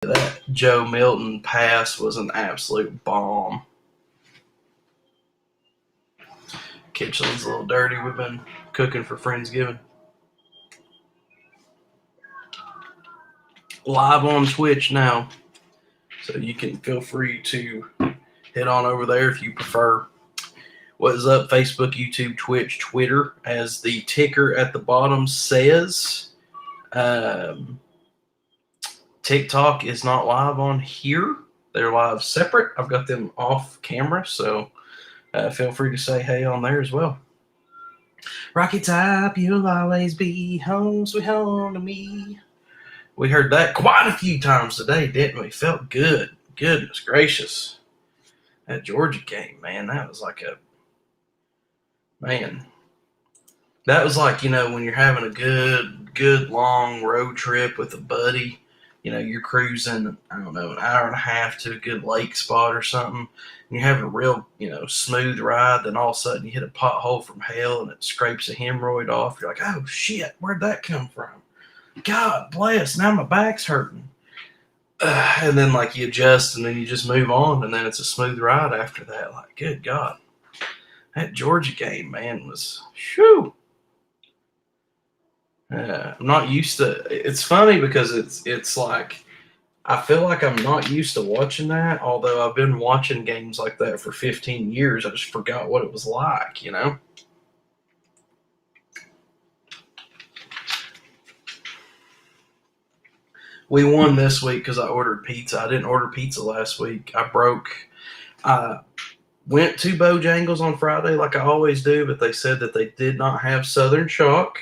That Joe Milton pass was an absolute bomb. Kitchen's a little dirty. We've been cooking for Friendsgiving. Live on Twitch now. So you can feel free to head on over there if you prefer. What is up? Facebook, YouTube, Twitch, Twitter. As the ticker at the bottom says, TikTok is not live on here. They're live separate. I've got them off camera, so feel free to say hey on there as well. Rocky Top, you'll always be home, sweet home to me. We heard that quite a few times today, didn't we? Felt good. Goodness gracious. That Georgia game, man, that was like that was like, when you're having a good long road trip with a buddy, you're cruising, I don't know, an hour and a half to a good lake spot or something, and you're having a real, smooth ride, then all of a sudden you hit a pothole from hell and it scrapes a hemorrhoid off. You're like, oh shit, where'd that come from? God bless, now my back's hurting. And then you adjust and then you just move on, and then it's a smooth ride after that. Like, good God. That Georgia game, man, was shoo. I'm not used to. It's funny because it's like I feel like I'm not used to watching that. Although I've been watching games like that for 15 years, I just forgot what it was like. We won this week because I ordered pizza. I didn't order pizza last week. I went to Bojangles on Friday like I always do, but they said that they did not have Southern Shock.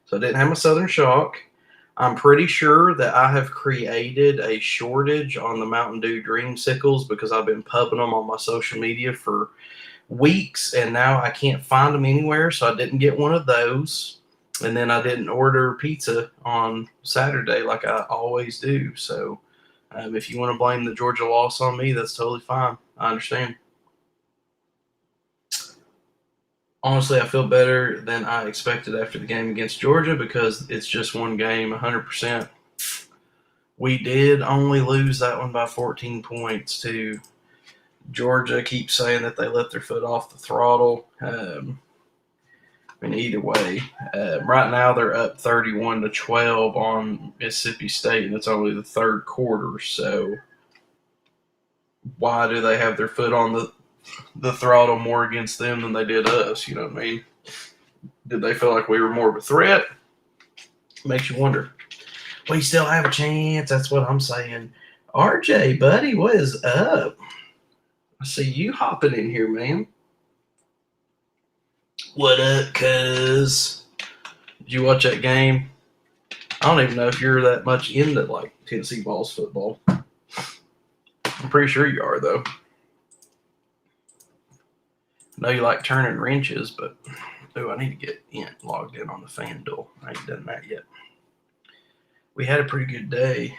So I didn't have my Southern Shock. I'm pretty sure that I have created a shortage on the Mountain Dew Dreamsicles because I've been pubbing them on my social media for weeks, and now I can't find them anywhere, so I didn't get one of those. And then I didn't order pizza on Saturday like I always do. So if you want to blame the Georgia loss on me, that's totally fine. I understand. Honestly, I feel better than I expected after the game against Georgia because it's just one game, 100%. We did only lose that one by 14 points to Georgia. Keeps saying that they let their foot off the throttle. Either way, right now they're up 31-12 on Mississippi State, and it's only the third quarter. So why do they have their foot on the throttle more against them than they did us? You know what I mean? Did they feel like we were more of a threat? Makes you wonder. We still have a chance. That's what I'm saying. RJ, buddy, what is up? I see you hopping in here, man. What up, cuz? Did you watch that game? I don't even know if you're that much into Tennessee Vols football. I'm pretty sure you are, though. I know you like turning wrenches, but I need to get logged in on the FanDuel. I ain't done that yet. We had a pretty good day.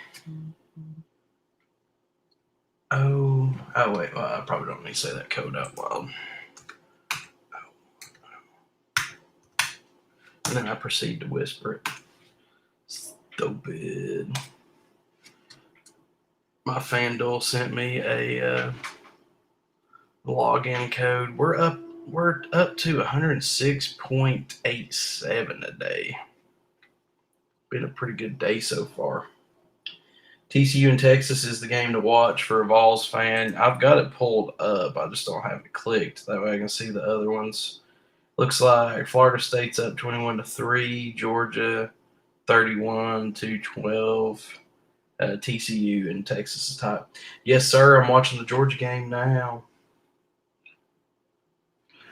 Oh wait, well, I probably don't need to say that code out loud. And then I proceed to whisper it. Stupid. My FanDuel sent me a login code. We're up to 106.87 a day. Been a pretty good day so far. TCU and Texas is the game to watch for a Vols fan. I've got it pulled up. I just don't have it clicked. That way I can see the other ones. Looks like Florida State's up 21-3. Georgia 31-12. TCU and Texas is tied. Yes, sir. I'm watching the Georgia game now.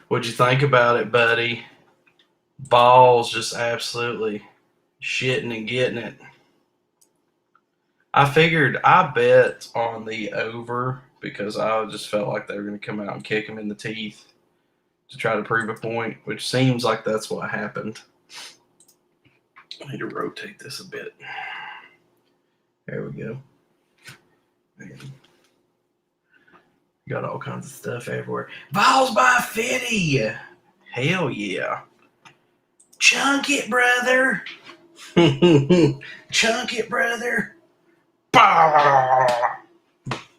What'd you think about it, buddy? Vols just absolutely shitting and getting it. I bet on the over because I just felt like they were going to come out and kick them in the teeth to try to prove a point, which seems like that's what happened. I need to rotate this a bit. There we go. Man. Got all kinds of stuff everywhere. Vols by 50! Hell yeah. Chunk it, brother! Chunk it, brother!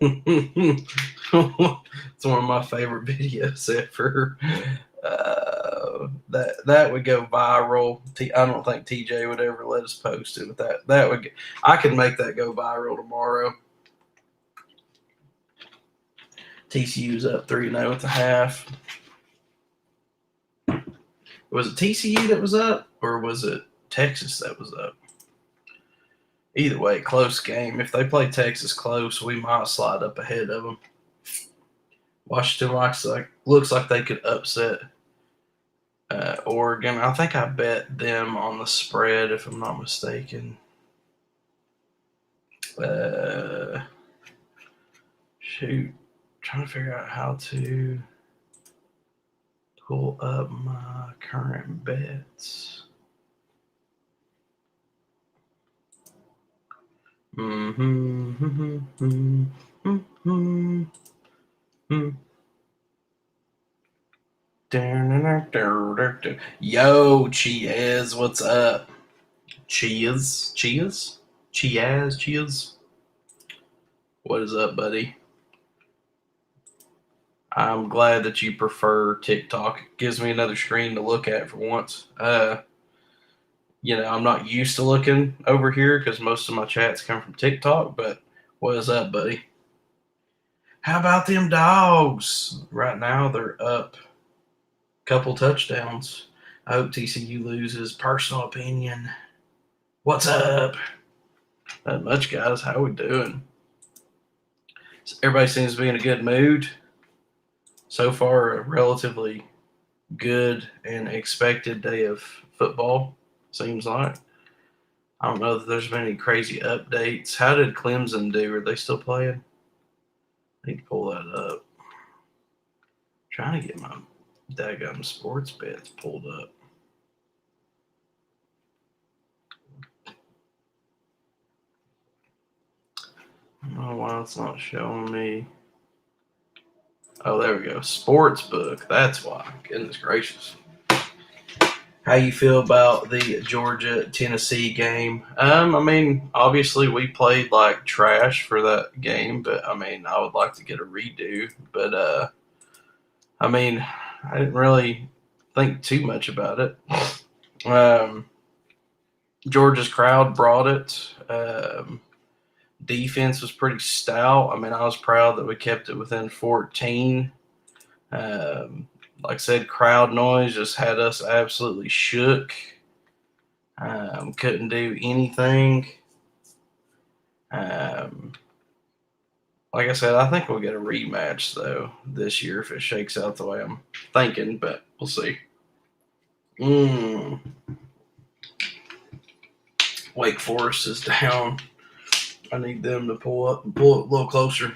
It's one of my favorite videos ever. That would go viral. I don't think TJ would ever let us post it, but that would. I could make that go viral tomorrow. TCU's up 3-0 at the half. Was it TCU that was up, or was it Texas that was up? Either way, close game. If they play Texas close, we might slide up ahead of them. Washington looks like they could upset Oregon. I think I bet them on the spread, if I'm not mistaken. Shoot, trying to figure out how to pull up my current bets. Yo, Chiaz, what's up? Chiaz? What is up, buddy? I'm glad that you prefer TikTok. It gives me another screen to look at for once. I'm not used to looking over here because most of my chats come from TikTok, but what is up, buddy? How about them dogs? Right now, they're up a couple touchdowns. I hope TCU loses. Personal opinion. What's up? Not much, guys. How we doing? Everybody seems to be in a good mood. So far, a relatively good and expected day of football, seems like. I don't know that there's been any crazy updates. How did Clemson do? Are they still playing? I need to pull that up. Trying to get my daggum sports bets pulled up. I don't know why it's not showing me. Oh, there we go. Sportsbook. That's why. Goodness gracious. How you feel about the Georgia-Tennessee game? Obviously we played like trash for that game, but I would like to get a redo. But I didn't really think too much about it. Georgia's crowd brought it. Defense was pretty stout. I was proud that we kept it within 14. Like I said, crowd noise just had us absolutely shook. Couldn't do anything. Like I said, I think we'll get a rematch, though, this year if it shakes out the way I'm thinking, but we'll see. Wake Forest is down. I need them to pull it a little closer.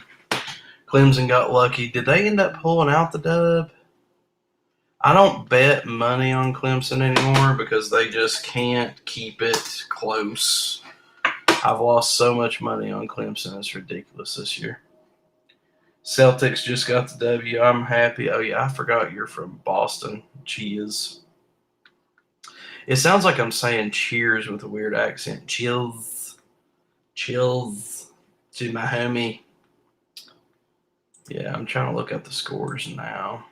Clemson got lucky. Did they end up pulling out the dub? I don't bet money on Clemson anymore because they just can't keep it close. I've lost so much money on Clemson. It's ridiculous this year. Celtics just got the W. I'm happy. Oh, yeah, I forgot you're from Boston. Cheers. It sounds like I'm saying cheers with a weird accent. Chills. Chills to my homie. Yeah, I'm trying to look at the scores now.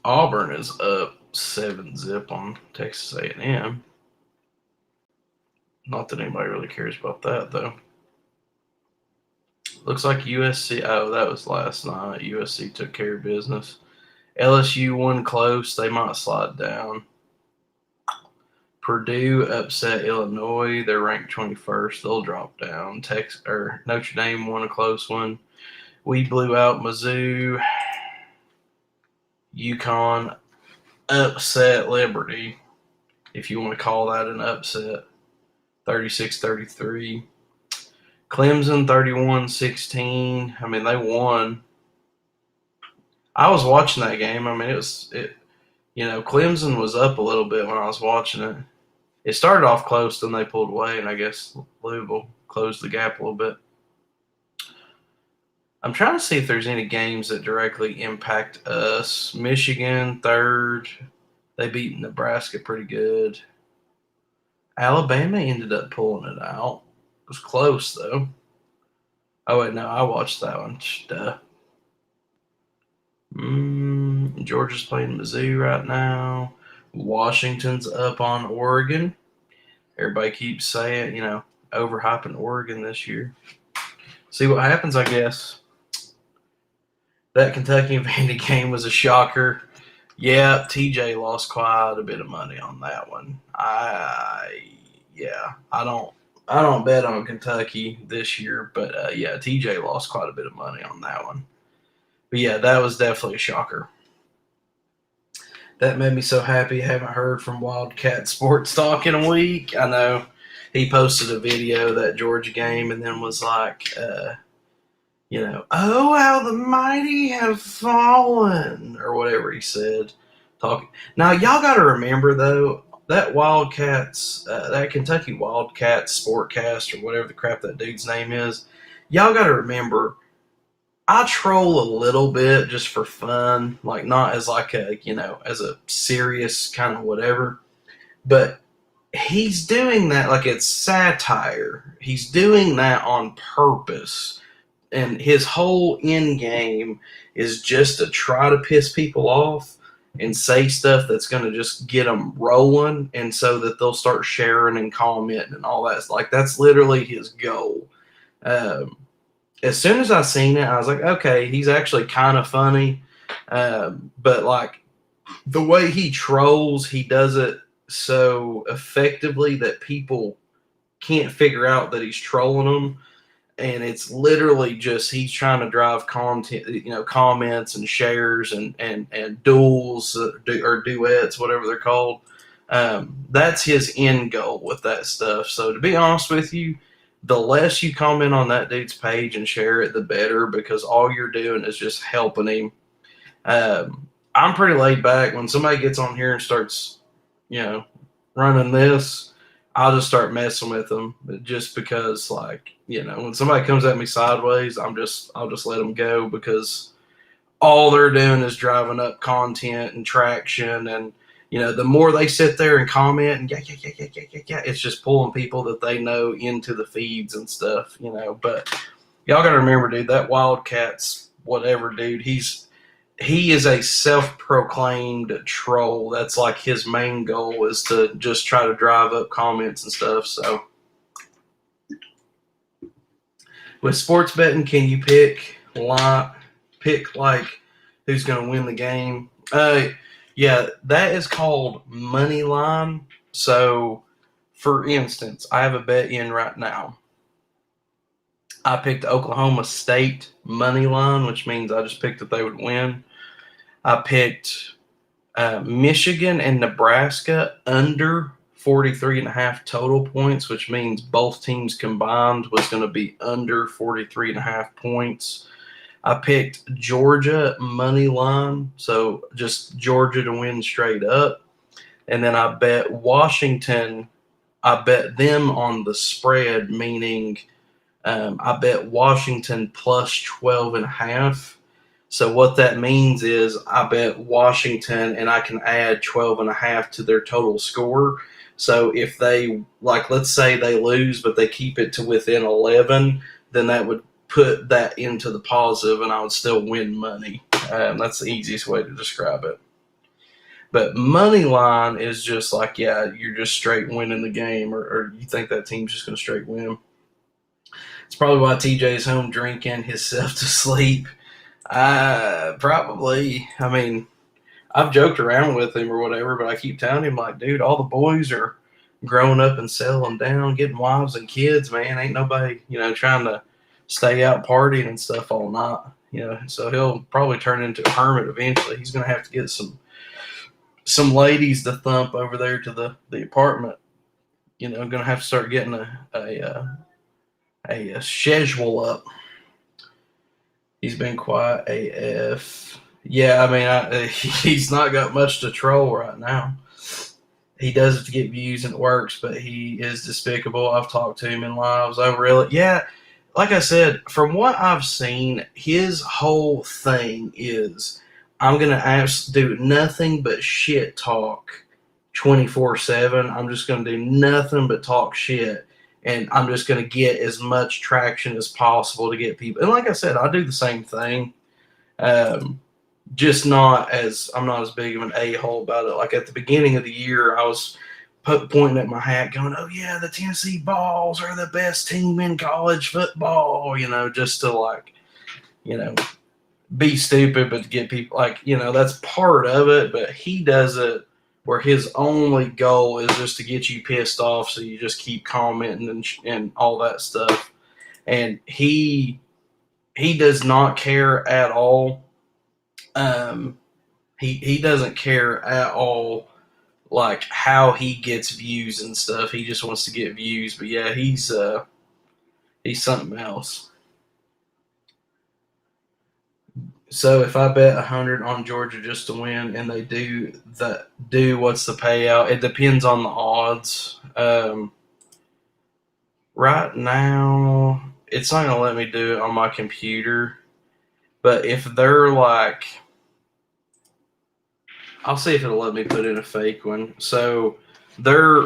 Auburn is up 7-0 on Texas A&M. Not that anybody really cares about that, though. Looks like USC. Oh, that was last night. USC took care of business. LSU won close. They might slide down. Purdue upset Illinois. They're ranked 21st. They'll drop down. Notre Dame won a close one. We blew out Mizzou. UConn upset Liberty, if you want to call that an upset. 36-33. Clemson 31-16. They won. I was watching that game. Clemson was up a little bit when I was watching it. It started off close, then they pulled away, and I guess Louisville closed the gap a little bit. I'm trying to see if there's any games that directly impact us. Michigan, 3rd. They beat Nebraska pretty good. Alabama ended up pulling it out. It was close though. Oh wait, no, I watched that one. Duh. Georgia's playing Mizzou right now. Washington's up on Oregon. Everybody keeps saying, overhyping Oregon this year. See what happens, I guess. That Kentucky and Vandy game was a shocker. Yeah, TJ lost quite a bit of money on that one. I don't bet on Kentucky this year, but TJ lost quite a bit of money on that one. But yeah, that was definitely a shocker. That made me so happy. Haven't heard from Wildcat Sports Talk in a week. I know he posted a video of that Georgia game and then was like, oh, how the mighty have fallen, or whatever he said. Talking now, y'all got to remember though that Wildcats, that Kentucky Wildcats Sportcast or whatever the crap that dude's name is. Y'all got to remember, I troll a little bit just for fun, like not as like a as a serious kind of whatever, but he's doing that like it's satire. He's doing that on purpose. And his whole end game is just to try to piss people off and say stuff that's going to just get them rolling, and so that they'll start sharing and commenting and all that. Like that's literally his goal. As soon as I seen it, I was like, okay, he's actually kind of funny, but like the way he trolls, he does it so effectively that people can't figure out that he's trolling them. And it's literally just he's trying to drive content, comments and shares and duels or duets, whatever they're called. That's his end goal with that stuff. So to be honest with you, the less you comment on that dude's page and share it, the better, because all you're doing is just helping him. I'm pretty laid back. When somebody gets on here and starts, running this, I'll just start messing with them just because, when somebody comes at me sideways, I'll just let them go, because all they're doing is driving up content and traction. And, the more they sit there and comment and it's just pulling people that they know into the feeds and stuff, But y'all got to remember, dude, that Wildcats, whatever, dude, he is a self-proclaimed troll. That's like his main goal, is to just try to drive up comments and stuff. So with sports betting, can you pick like who's going to win the game? Yeah, that is called money line. So for instance, I have a bet in right now. I picked Oklahoma State money line, which means I just picked that they would win. I picked Michigan and Nebraska under 43.5 total points, which means both teams combined was going to be under 43.5 points. I picked Georgia money line, so just Georgia to win straight up. And then I bet Washington. I bet them on the spread, meaning I bet Washington plus 12.5. So what that means is I bet Washington and I can add 12.5 to their total score. So if they, let's say they lose, but they keep it to within 11, then that would put that into the positive and I would still win money. That's the easiest way to describe it. But money line is just like, you're just straight winning the game, or you think that team's just going to straight win. It's probably why TJ's home drinking himself to sleep. Probably. I mean, I've joked around with him or whatever, but I keep telling him, like, dude, all the boys are growing up and settling down, getting wives and kids, man. Ain't nobody, trying to stay out partying and stuff all night, So he'll probably turn into a hermit eventually. He's going to have to get some ladies to thump over there to the apartment. Going to have to start getting a schedule up. He's been quiet AF. Yeah, I mean, he's not got much to troll right now. He does it to get views and it works, but he is despicable. I've talked to him in lives. Oh, really? Yeah, like I said, from what I've seen, his whole thing is, I'm gonna do nothing but shit talk 24/7. I'm just gonna do nothing but talk shit, and I'm just gonna get as much traction as possible to get people. And like I said, I do the same thing. Um, just not as I'm not as big of an a-hole about it. Like at the beginning of the year, I was pointing at my hat, going, "Oh yeah, the Tennessee Vols are the best team in college football," just to like, you know, be stupid, but to get people like, that's part of it. But he does it where his only goal is just to get you pissed off, so you just keep commenting and all that stuff. And he does not care at all. He doesn't care at all, like how he gets views and stuff. He just wants to get views. But yeah, he's something else. So if I bet 100 on Georgia just to win, and they do what's the payout? It depends on the odds. Right now, it's not gonna let me do it on my computer. But if they're like, I'll see if it'll let me put in a fake one. So they're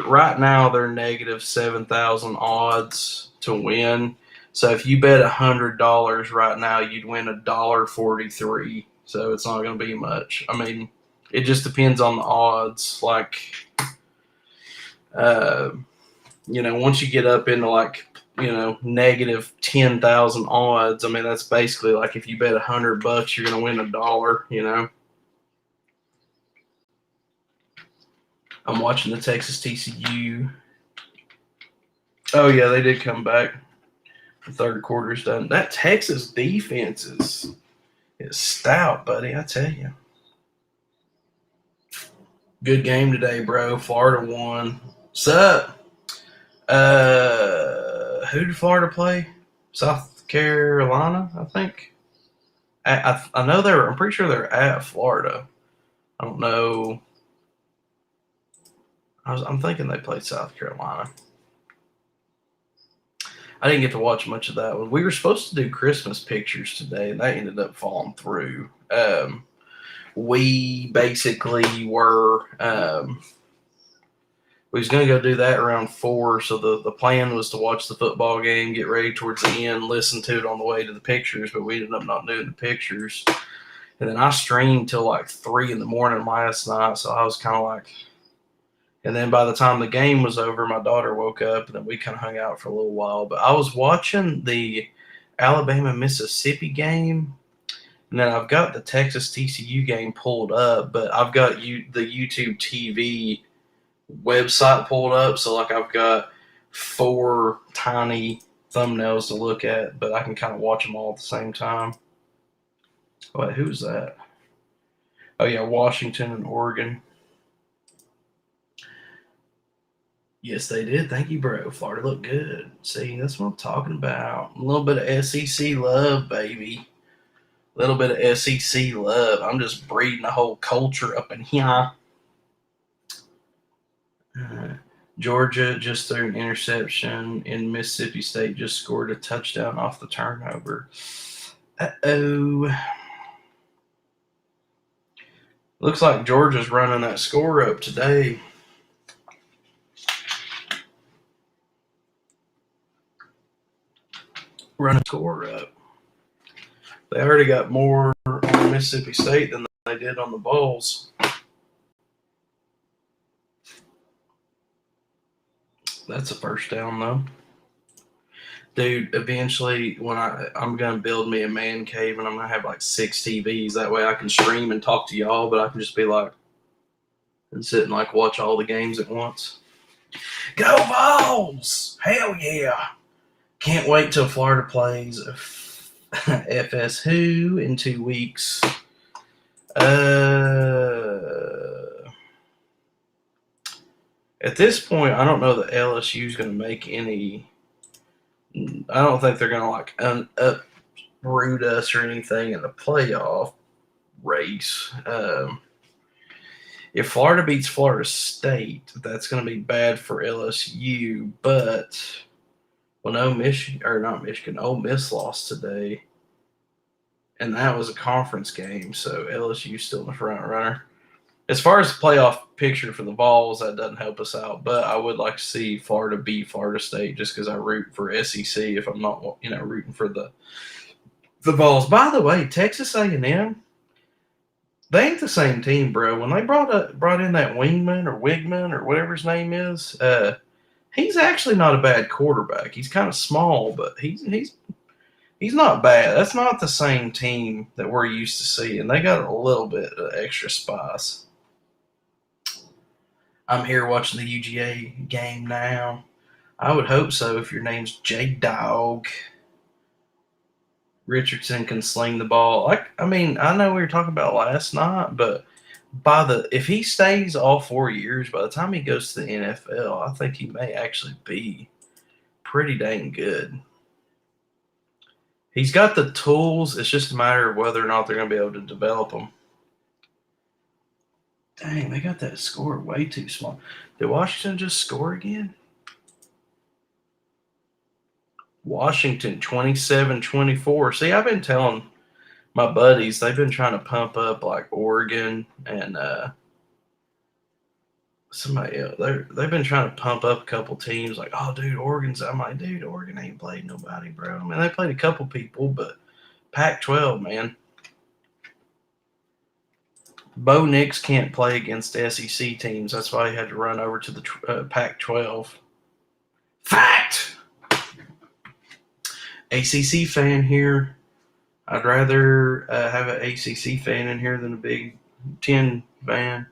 negative 7,000 odds to win. So if you bet $100 right now, you'd win $1.43. So it's not going to be much. I mean, it just depends on the odds. Like, once you get up into like, negative 10,000 odds, I mean, that's basically like if you bet $100, you're going to win $1. I'm watching the Texas TCU. Oh yeah, they did come back. The third quarter's done. That Texas defense is stout, buddy. I tell you. Good game today, bro. Florida won. What's up? Who did Florida play? South Carolina, I think. I know I'm pretty sure they're at Florida. I don't know. I'm thinking they played South Carolina. I didn't get to watch much of that one. We were supposed to do Christmas pictures today, and that ended up falling through. We basically were we was going to go do that around 4, so the plan was to watch the football game, get ready towards the end, listen to it on the way to the pictures, but we ended up not doing the pictures. And then I streamed till like 3 in the morning last night, so I was kind of like, and then by the time the game was over, my daughter woke up, and then we kind of hung out for a little while. But I was watching the Alabama-Mississippi game, and then I've got the Texas TCU game pulled up, but I've got the YouTube TV website pulled up, so like I've got 4 tiny thumbnails to look at, but I can kind of watch them all at the same time. Wait, who's that? Oh yeah, Washington and Oregon. Yes, they did. Thank you, bro. Florida looked good. See, that's what I'm talking about. A little bit of SEC love, baby. A little bit of SEC love. I'm just breeding a whole culture up in here. Georgia just threw an interception, and Mississippi State just scored a touchdown off the turnover. Uh-oh. Looks like Georgia's running that score up today. Running score up. They already got more on Mississippi State than they did on the Vols. That's a first down, though. Dude, eventually, when I'm going to build me a man cave, and I'm going to have like 6 TVs. That way I can stream and talk to y'all, but I can just be like, and sit and like watch all the games at once. Go Vols! Hell yeah! Can't wait till Florida plays FS who in 2 weeks. At this point, I don't know that LSU is going to make any. I don't think they're going to like uproot us or anything in the playoff race. If Florida beats Florida State, that's going to be bad for LSU. But Ole Miss lost today, and that was a conference game, so LSU's still in the front runner. As far as the playoff picture for the Vols, that doesn't help us out, but I would like to see Florida beat Florida State just because I root for SEC if I'm not, rooting for the Vols. By the way, Texas A&M, they ain't the same team, bro. When they brought in that Wigman or whatever his name is, he's actually not a bad quarterback. He's kind of small, but he's not bad. That's not the same team that we're used to seeing. They got a little bit of extra spice. I'm here watching the UGA game now. I would hope so if your name's J Dog. Richardson can sling the ball. I know we were talking about last night, but if he stays all 4 years, by the time he goes to the NFL, I think he may actually be pretty dang good. He's got the tools. It's just a matter of whether or not they're going to be able to develop them. Dang, they got that score way too small. Did Washington just score again? Washington 27-24. See, I've been telling my buddies, they've been trying to pump up like Oregon and somebody else. They've been trying to pump up a couple teams like, oh, dude, I'm like, dude, Oregon ain't played nobody, bro. I mean, they played a couple people, but Pac-12, man. Bo Nix can't play against SEC teams. That's why he had to run over to the Pac-12. Fact! ACC fan here. I'd rather have an ACC fan in here than a Big Ten fan.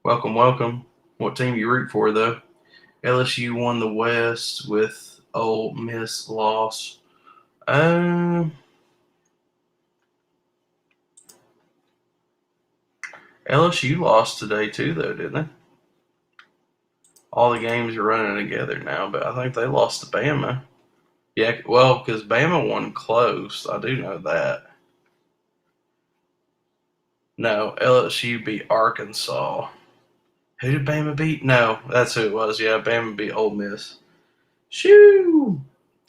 Welcome, welcome. What team you root for, though? LSU won the West with Ole Miss loss. LSU lost today, too, though, didn't they? All the games are running together now, but I think they lost to Bama. Yeah, well, because Bama won close. I do know that. No, LSU beat Arkansas. Who did Bama beat? No, that's who it was. Yeah, Bama beat Ole Miss. Shoo!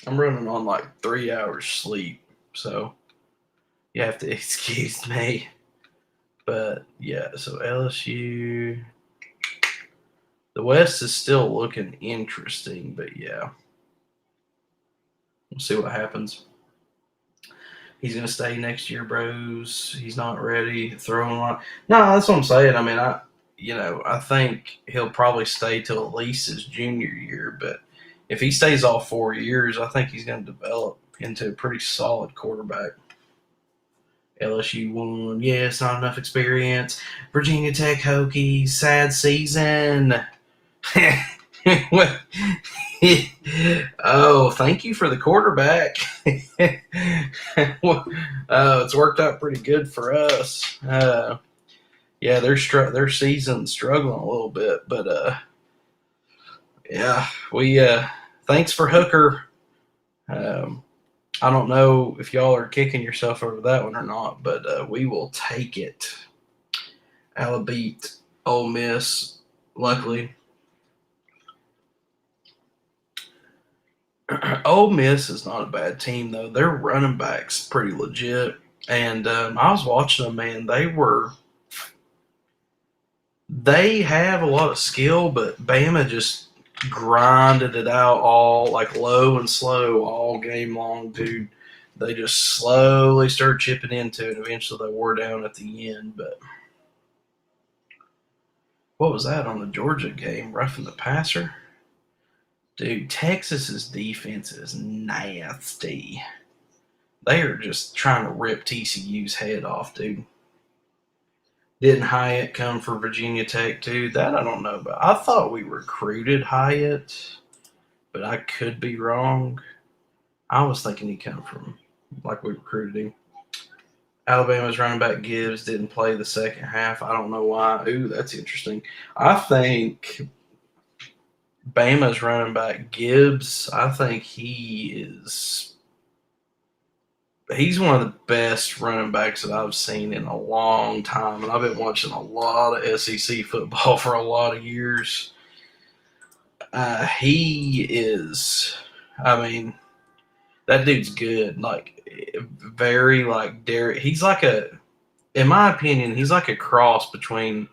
I'm running on like 3 hours sleep, so you have to excuse me. But yeah, so LSU. The West is still looking interesting, but yeah. We'll see what happens. He's going to stay next year, bros. He's not ready. Throwing on. No, that's what I'm saying. I mean, I think he'll probably stay till at least his junior year. But if he stays all 4 years, I think he's going to develop into a pretty solid quarterback. LSU won. Yes, not enough experience. Virginia Tech Hokies. Sad season. Oh, thank you for the quarterback. It's worked out pretty good for us. Yeah, their season's struggling a little bit, but yeah, we thanks for Hooker. I don't know if y'all are kicking yourself over that one or not, but we will take it. Alabama beat Ole Miss, luckily. Ole Miss is not a bad team, though. Their running back's pretty legit. And I was watching them, man. They have a lot of skill, but Bama just grinded it out all like low and slow all game long, dude. They just slowly started chipping into it. Eventually, they wore down at the end. But what was that on the Georgia game? Roughing the passer? Dude, Texas's defense is nasty. They are just trying to rip TCU's head off, dude. Didn't Hyatt come for Virginia Tech, too? That I don't know about. I thought we recruited Hyatt, but I could be wrong. I was thinking he come from, like we recruited him. Alabama's running back Gibbs didn't play the second half. I don't know why. Ooh, that's interesting. I think Bama's running back Gibbs, I think he's one of the best running backs that I've seen in a long time. And I've been watching a lot of SEC football for a lot of years. He is, I mean, That dude's good. Like very like Derek. He's like a, in my opinion, he's like a cross between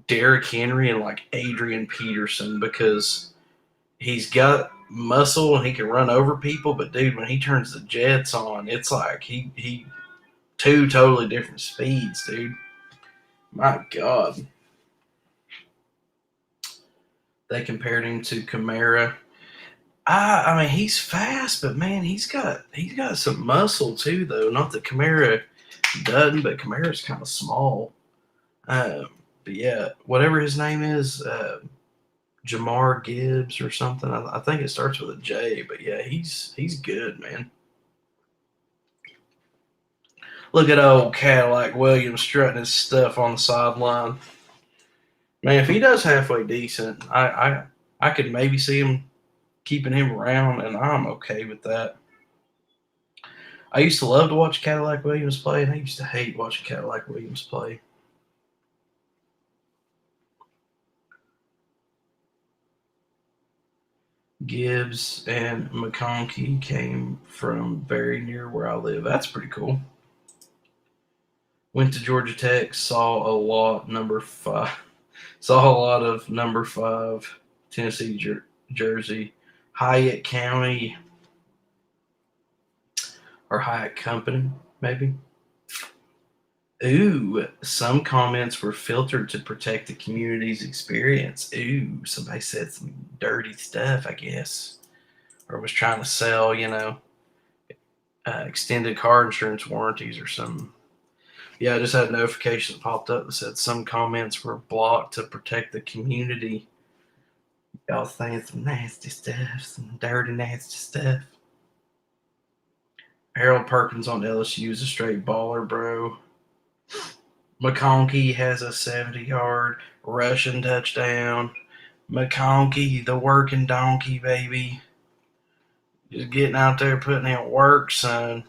Derrick Henry and like Adrian Peterson because he's got muscle and he can run over people. But dude, when he turns the jets on, it's like he two totally different speeds, dude. My God, they compared him to Kamara. I mean, he's fast, but man, he's got some muscle too, though. Not that Kamara doesn't, but Kamara's kind of small. Um, but yeah, whatever his name is, Jamar Gibbs or something. I think it starts with a J. But yeah, he's good, man. Look at old Cadillac Williams strutting his stuff on the sideline. Man, if he does halfway decent, I could maybe see him keeping him around, and I'm okay with that. I used to love to watch Cadillac Williams play, and I used to hate watching Cadillac Williams play. Gibbs and McConkey came from very near where I live. That's pretty cool. Went to Georgia Tech, saw a lot number 5, saw a lot of number 5 Tennessee jersey, Hyatt County or Hyatt Company, maybe. Ooh, some comments were filtered to protect the community's experience. Ooh, somebody said some dirty stuff, I guess, or was trying to sell, extended car insurance warranties or something. Yeah, I just had a notification that popped up that said some comments were blocked to protect the community. Y'all saying some nasty stuff, some dirty, nasty stuff. Harold Perkins on LSU is a straight baller, bro. McConkey has a 70-yard rushing touchdown. McConkey, the working donkey, baby. Just getting out there putting in work, son.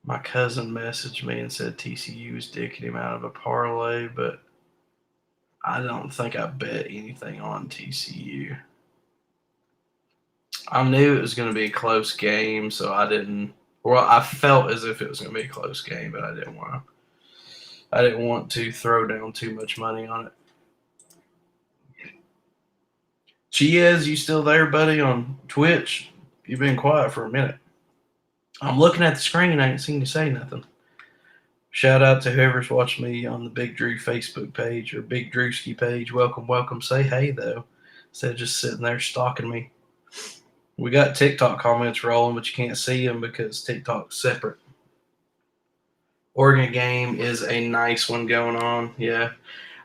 My cousin messaged me and said TCU was dicking him out of a parlay, but I don't think I bet anything on TCU. I knew it was going to be a close game, so I didn't. Well, I felt as if it was going to be a close game, but I didn't want to. I didn't want to throw down too much money on it. Chiaz, you still there, buddy, on Twitch? You've been quiet for a minute. I'm looking at the screen. I ain't seen you say nothing. Shout out to whoever's watching me on the Big Drew Facebook page or Big Drewski page. Welcome, welcome. Say hey, though, instead of just sitting there stalking me. We got TikTok comments rolling, but you can't see them because TikTok's separate. Oregon game is a nice one going on. Yeah.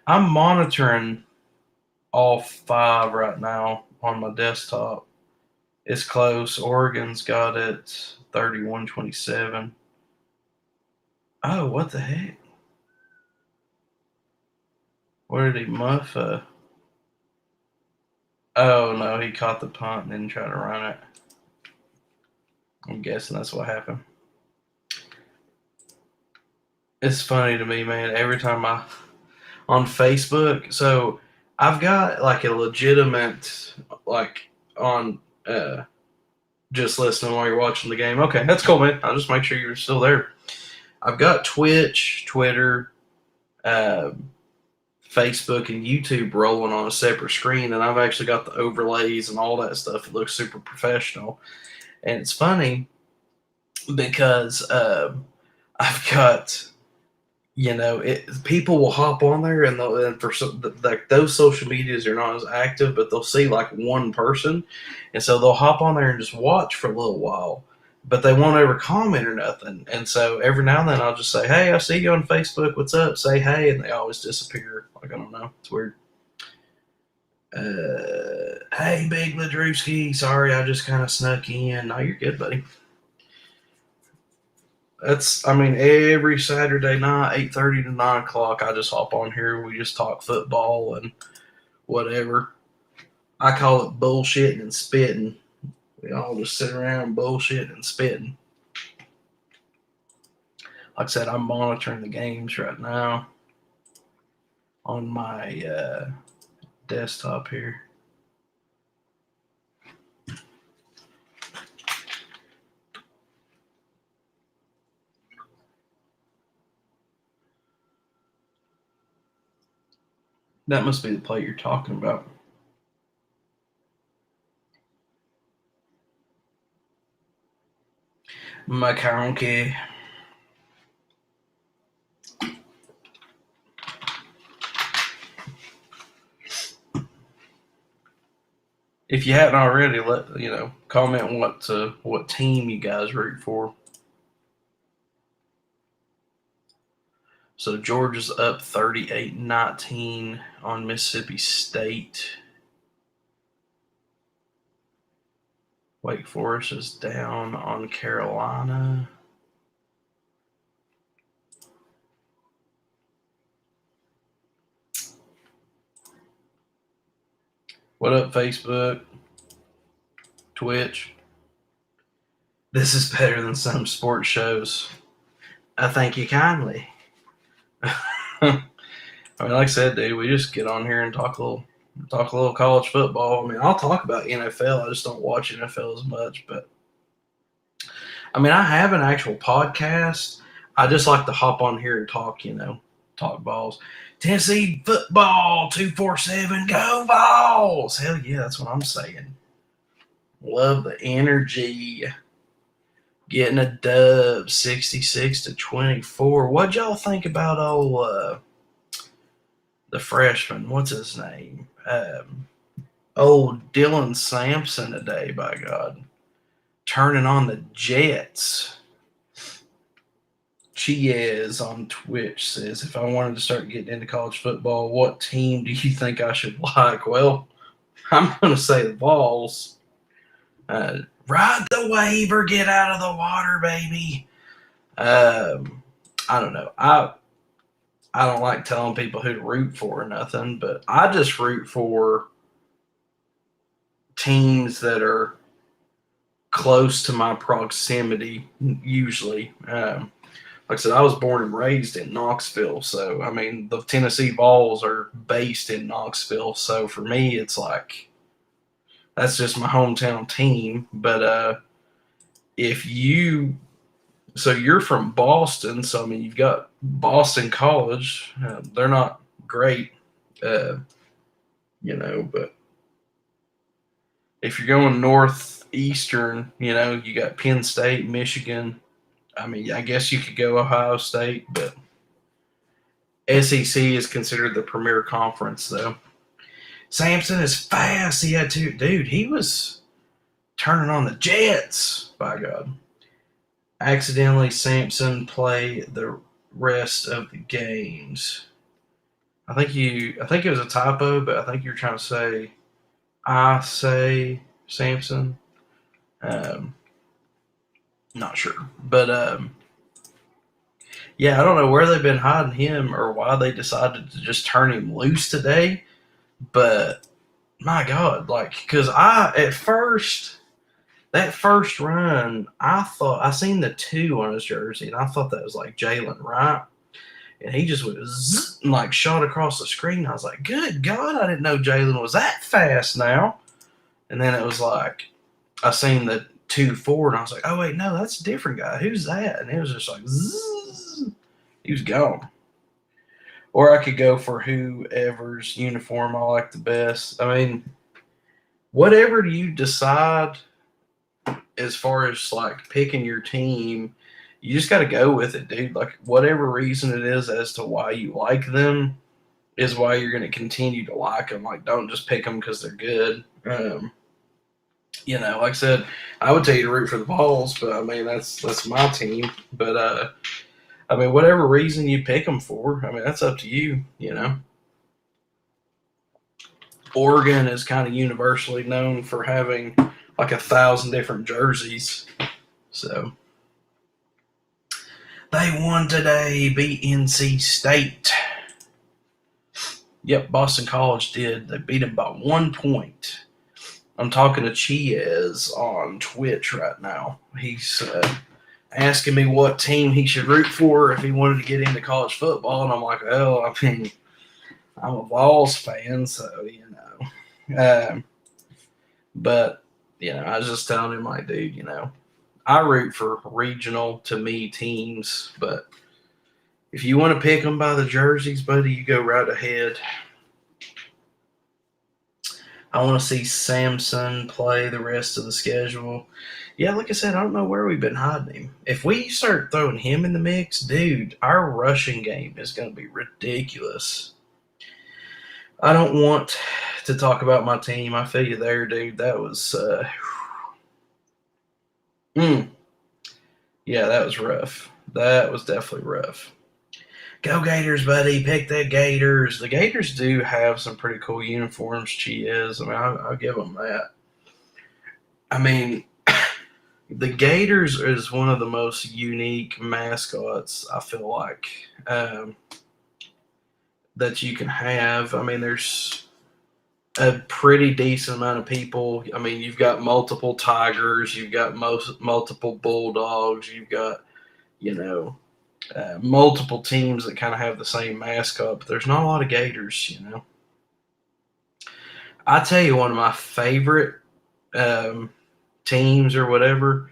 I'm monitoring all 5 right now on my desktop. It's close. Oregon's got it 31-27. Oh, what the heck? Where did he muff? Oh, no, he caught the punt and then tried to run it. I'm guessing that's what happened. It's funny to me, man. Every time on Facebook, so I've got like a legitimate, like on just listening while you're watching the game. Okay, that's cool, man. I'll just make sure you're still there. I've got Twitch, Twitter, Facebook, and YouTube rolling on a separate screen, and I've actually got the overlays and all that stuff. It looks super professional, and it's funny because I've got, people will hop on there and for like those social medias are not as active, but they'll see like one person, and so they'll hop on there and just watch for a little while, but they won't ever comment or nothing. And so every now and then I'll just say, "Hey, I see you on Facebook. What's up?" Say hey, and they always disappear. Like, I don't know. It's weird. Hey, Big Ladrewski. Sorry, I just kind of snuck in. No, you're good, buddy. Every Saturday night, 8:30 to 9 o'clock, I just hop on here. We just talk football and whatever. I call it bullshitting and spitting. We all just sit around bullshitting and spitting. Like I said, I'm monitoring the games right now on my desktop here. That must be the play you're talking about. McConkey. If you hadn't already, comment what team you guys root for. So Georgia's up 38-19 on Mississippi State. Wake Forest is down on Carolina. What up, Facebook? Twitch? This is better than some sports shows. I thank you kindly. I mean, like I said, dude, we just get on here and talk a little college football. I mean, I'll talk about NFL. I just don't watch NFL as much. But I mean, I have an actual podcast. I just like to hop on here and talk balls. Tennessee football 247, go Vols! Hell yeah, that's what I'm saying. Love the energy. Getting a dub 66-24. What'd y'all think about the freshman? What's his name? Old Dylan Sampson today, by God. Turning on the Jets. Chiez on Twitch says, if I wanted to start getting into college football, what team do you think I should like? Well, I'm going to say the Vols. Ride the wave or get out of the water, baby. I don't know. I don't like telling people who to root for or nothing, but I just root for teams that are close to my proximity, usually. Like I said, I was born and raised in Knoxville, so, I mean, the Tennessee Vols are based in Knoxville, so for me, it's like, that's just my hometown team. But so you're from Boston, so, I mean, you've got Boston College. They're not great, but if you're going northeastern, you got Penn State, Michigan. I mean, I guess you could go Ohio State, but SEC is considered the premier conference, though. Sampson is fast. He had two. Dude, he was turning on the Jets, by God. Accidentally, Sampson play the rest of the games. I think it was a typo, but I think you're trying to say, I say Sampson. Not sure. But, yeah, I don't know where they've been hiding him or why they decided to just turn him loose today. But, my God, because that first run, I thought, I seen the 2 on his jersey, and I thought that was like Jalen Wright. And he just went zzz, and shot across the screen. I was like, good God, I didn't know Jalen was that fast now. And then it was like, I seen the 2-4, and I was like, oh, wait, no, that's a different guy. Who's that? And it was just like, zzz, he was gone. Or I could go for whoever's uniform I like the best. I mean, whatever you decide as far as picking your team, you just got to go with it, dude. Whatever reason it is as to why you like them is why you're going to continue to like them. Don't just pick them because they're good. Like I said, I would tell you to root for the Vols, but I mean, that's my team. But, I mean, whatever reason you pick them for, I mean, that's up to you, Oregon is kind of universally known for having 1,000 different jerseys. So, they won today, beat NC State. Yep, Boston College did. They beat them by 1 point. I'm talking to Chiez on Twitch right now. He's asking me what team he should root for if he wanted to get into college football, and I'm like, well, I mean, I'm a Vols fan, so, but, I was just telling him, dude, I root for regional, to me, teams, but if you want to pick them by the jerseys, buddy, you go right ahead. I want to see Samson play the rest of the schedule. Yeah, like I said, I don't know where we've been hiding him. If we start throwing him in the mix, dude, our rushing game is going to be ridiculous. I don't want to talk about my team. I feel you there, dude. That was, yeah, that was rough. That was definitely rough. Go Gators, buddy. Pick the Gators. The Gators do have some pretty cool uniforms, Chiez. I mean, I'll give them that. I mean, the Gators is one of the most unique mascots, I feel like, that you can have. I mean, there's a pretty decent amount of people. I mean, you've got multiple tigers, you've got multiple bulldogs, you've got, you know, multiple teams that kind of have the same mascot, but there's not a lot of Gators, you know. I tell you, one of my favorite teams or whatever,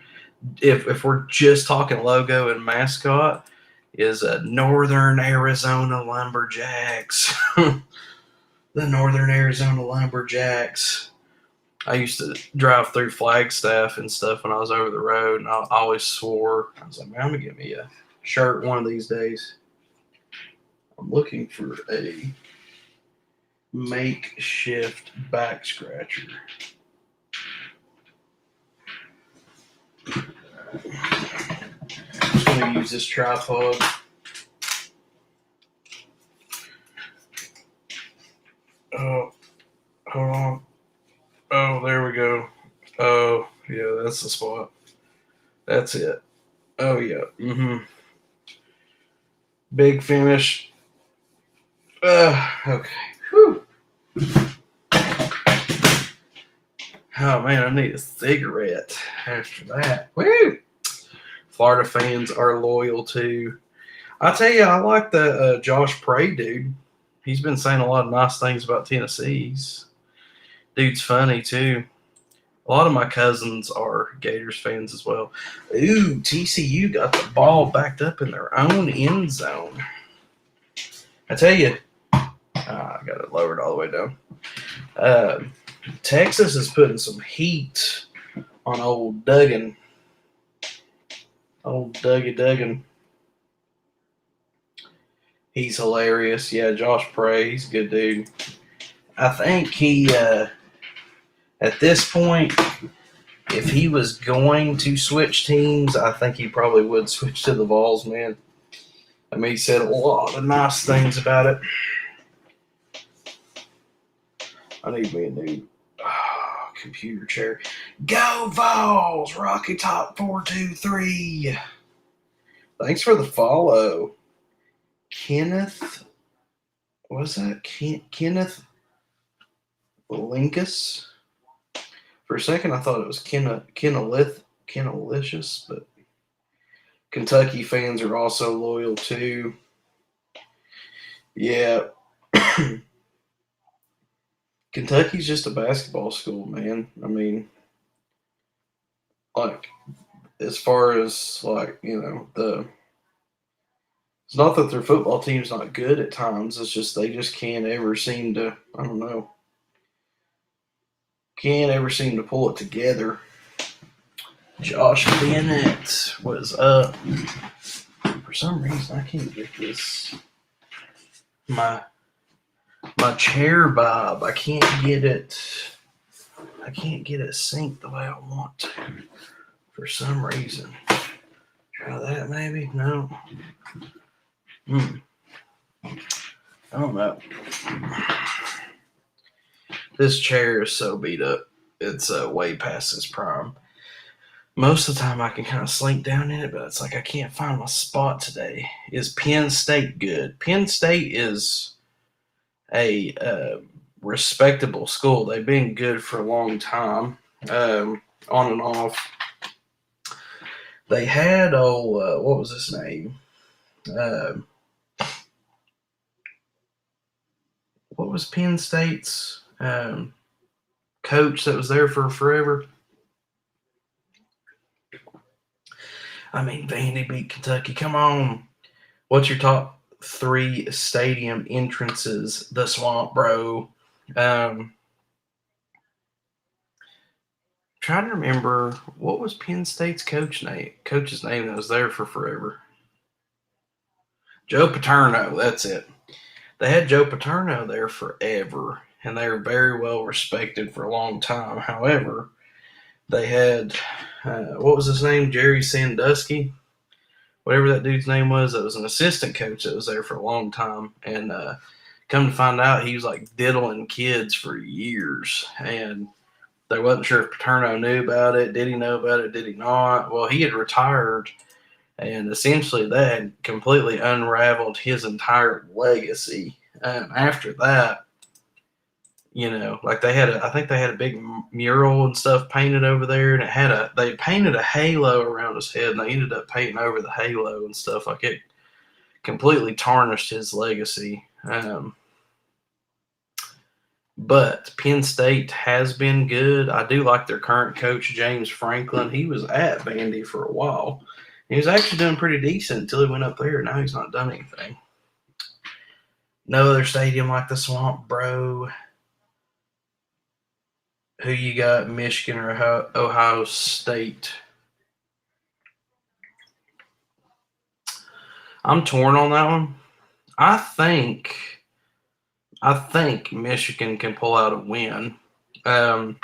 if we're just talking logo and mascot, is Northern Arizona Lumberjacks. The Northern Arizona Lumberjacks. I used to drive through Flagstaff and stuff when I was over the road, and I always swore, I was like, man, I'm going to get me a shirt one of these days. I'm looking for a makeshift back scratcher. I'm just going to use this tripod. Oh, hold on. Oh, there we go. Oh, yeah, that's the spot. That's it. Oh, yeah. Big finish. Okay. Whew. Oh, man, I need a cigarette after that. Woo! Florida fans are loyal too. I tell you, I like the Josh Prey dude. He's been saying a lot of nice things about Tennessee's. Dude's funny too. A lot of my cousins are Gators fans as well. Ooh, TCU got the ball backed up in their own end zone. I tell you, I got it lowered all the way down. Texas is putting some heat on old Duggan. Old Dougie Duggan. He's hilarious. Yeah, Josh Prey, he's a good dude. I think he, at this point, if he was going to switch teams, I think he probably would switch to the Vols, man. I mean, he said a lot of nice things about it. I need me a new computer chair. Go Vols! Rocky Top 423. Thanks for the follow. Kenneth, what was that? Kenneth Linkus? For a second, I thought it was Kennelicious, but Kentucky fans are also loyal too. Yeah. Kentucky's just a basketball school, man. I mean, like, as far as, like, you know, it's not that their football team's not good at times. It's just they just can't ever seem to, I don't know, can't ever seem to pull it together. Josh Bennett was up. For some reason, I can't get this. My chair bob. I can't get it synced the way I want to. For some reason. Try that maybe? No. I don't know. This chair is so beat up. It's way past its prime. Most of the time I can kind of slink down in it, but it's like I can't find my spot today. Is Penn State good? Penn State is a respectable school. They've been good for a long time, on and off. They had, what was his name? What was Penn State's coach that was there for forever? I mean, Vandy beat Kentucky. Come on. What's your top 3 stadium entrances? The Swamp, bro. Trying to remember what was Penn State's coach's name that was there for forever. Joe Paterno, that's it. They had Joe Paterno there forever, and they were very well respected for a long time. However, they had what was his name? Jerry Sandusky, whatever that dude's name was. That was an assistant coach that was there for a long time, and come to find out, he was like diddling kids for years, and they wasn't sure if Paterno knew about it. Did he know about it? Did he not? Well, he had retired, and essentially that had completely unraveled his entire legacy. After that, like I think they had a big mural and stuff painted over there, and they painted a halo around his head, and they ended up painting over the halo and stuff. Like it completely tarnished his legacy. But Penn State has been good. I do like their current coach, James Franklin. He was at Vandy for a while. He was actually doing pretty decent until he went up there. Now he's not done anything. No other stadium like the Swamp, bro. Who you got, Michigan or Ohio State? I'm torn on that one. I think Michigan can pull out a win. I'm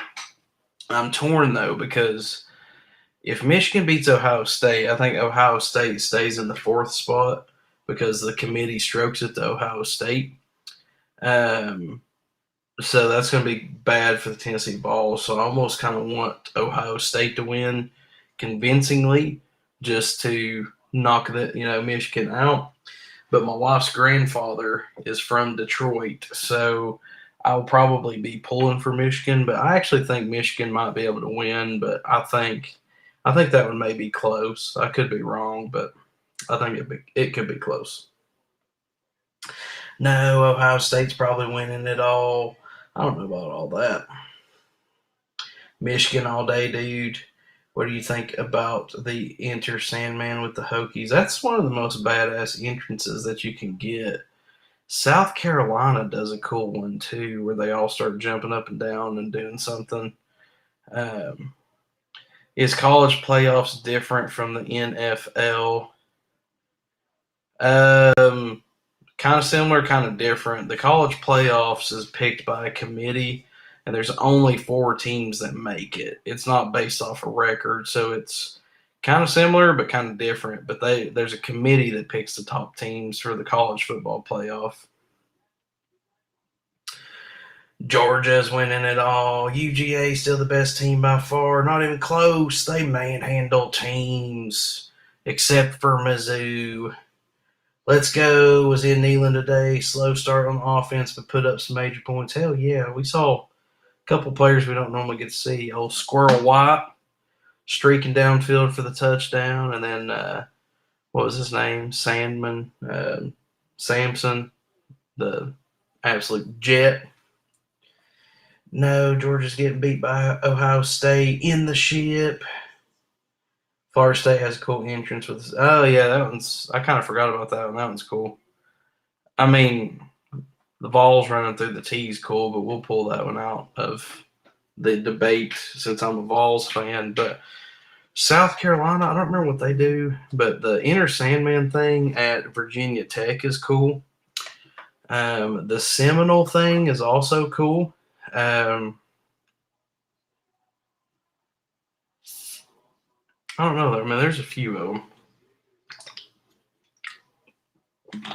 torn though because if Michigan beats Ohio State, I think Ohio State stays in the 4th spot because the committee strokes it to Ohio State. So that's going to be bad for the Tennessee Vols. So I almost kind of want Ohio State to win convincingly just to knock Michigan out. But my wife's grandfather is from Detroit, so I'll probably be pulling for Michigan. But I actually think Michigan might be able to win. But I think that one may be close. I could be wrong, but I think it could be close. No, Ohio State's probably winning it all. I don't know about all that. Michigan all day, dude. What do you think about the Enter Sandman with the Hokies? That's one of the most badass entrances that you can get. South Carolina does a cool one too, where they all start jumping up and down and doing something. Is college playoffs different from the NFL? Kind of similar, kind of different. The college playoffs is picked by a committee, and there's only 4 teams that make it. It's not based off a record, so it's kind of similar but kind of different. But there's a committee that picks the top teams for the college football playoff. Georgia's winning it all. UGA still the best team by far. Not even close. They manhandle teams, except for Mizzou. Let's go was in Neyland today. Slow start on offense, but put up some major points. Hell yeah. We saw a couple players we don't normally get to see. Old Squirrel White streaking downfield for the touchdown. And then, what was his name? Samson, the absolute jet. No, Georgia's getting beat by Ohio State in the ship. Florida State has a cool entrance with this. Oh, yeah, that one's – I kind of forgot about that one. That one's cool. I mean, the Vols running through the T is cool, but we'll pull that one out of the debate since I'm a Vols fan. But South Carolina, I don't remember what they do, but the Enter Sandman thing at Virginia Tech is cool. The Seminole thing is also cool. I don't know. I mean, there's a few of them.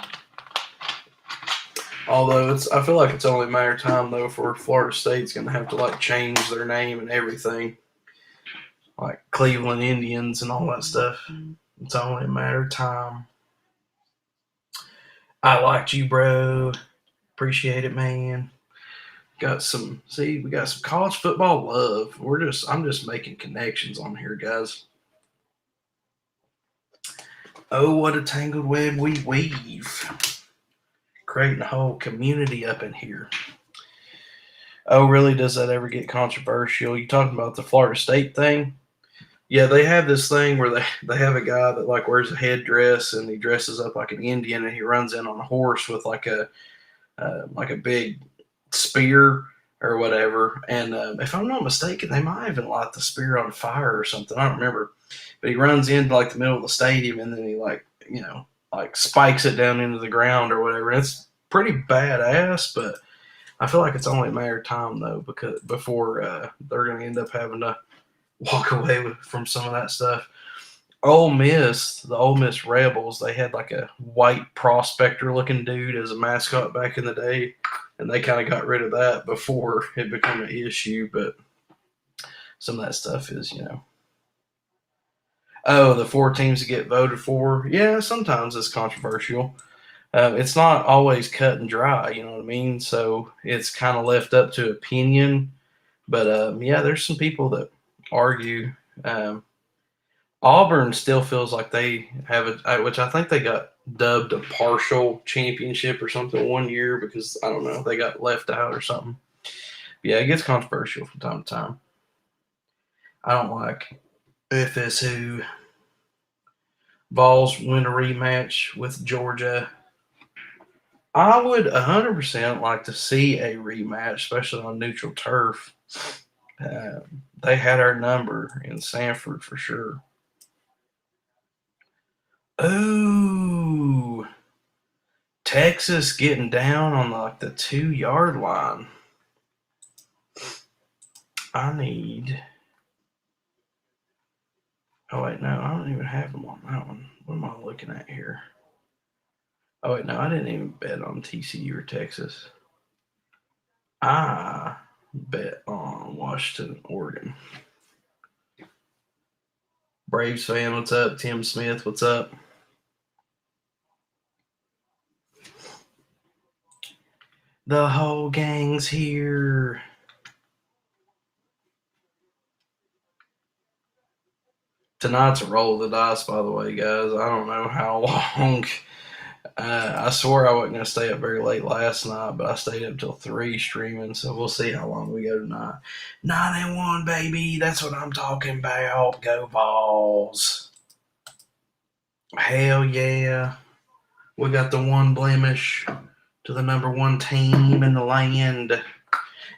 Although I feel like it's only a matter of time though for Florida State's going to have to change their name and everything, like Cleveland Indians and all that stuff. It's only a matter of time. I liked you, bro. Appreciate it, man. We got some college football love. I'm just making connections on here, guys. Oh, what a tangled web we weave. Creating a whole community up in here. Oh, really? Does that ever get controversial? You talking about the Florida State thing? Yeah, they have this thing where they have a guy that wears a headdress and he dresses up like an Indian and he runs in on a horse with a big spear or whatever. And if I'm not mistaken, they might even light the spear on fire or something. I don't remember. But he runs into like the middle of the stadium, and then he like spikes it down into the ground or whatever. It's pretty badass, but I feel like it's only a matter of time though, because before they're going to end up having to walk away from some of that stuff. Ole Miss, the Ole Miss Rebels, they had like a white prospector looking dude as a mascot back in the day, and they kind of got rid of that before it became an issue. But some of that stuff is. Oh, the four teams that get voted for. Yeah, sometimes it's controversial. It's not always cut and dry, you know what I mean? So it's kind of left up to opinion. But yeah, there's some people that argue. Um, Auburn still feels like they have which I think they got dubbed a partial championship or something one year because I don't know, they got left out or something. But yeah, it gets controversial from time to time. I don't like FSU. Vols win a rematch with Georgia. I would 100% like to see a rematch, especially on neutral turf. Uh, they had our number in Sanford for sure. Ooh, Texas getting down on like the 2 yard line. I need. Oh wait, no, I don't even have them on that one. What am I looking at here? Oh wait, no, I didn't even bet on TCU or Texas. I bet on Washington, Oregon. Braves fan, what's up? Tim Smith, what's up? The whole gang's here. Tonight's a roll of the dice, by the way, guys. I don't know how long. I swore I wasn't going to stay up very late last night, but I stayed up till 3 streaming, so we'll see how long we go tonight. 9-1, baby. That's what I'm talking about. Go Vols. Hell yeah. We got the one blemish to the number 1 team in the land.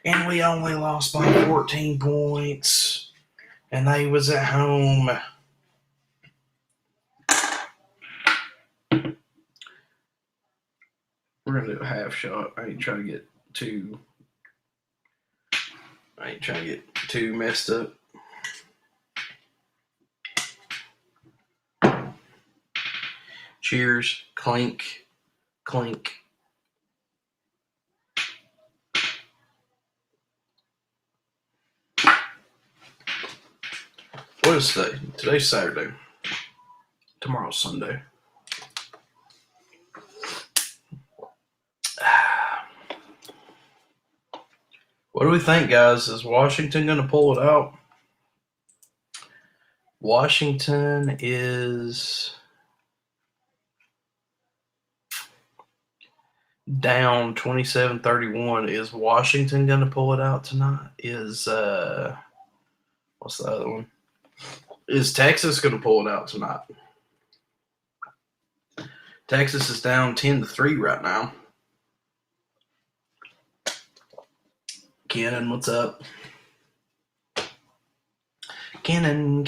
And we only lost by 14 points. And they was at home. We're going to do a half shot. I ain't trying to get too messed up. Cheers. Clink. Clink. What is today? Today's Saturday. Tomorrow's Sunday. What do we think, guys? Is Washington going to pull it out? Washington is down 27-31. Is Washington going to pull it out tonight? Is what's the other one? Is Texas going to pull it out tonight? Texas is down 10-3 right now. Cannon, what's up? Cannon.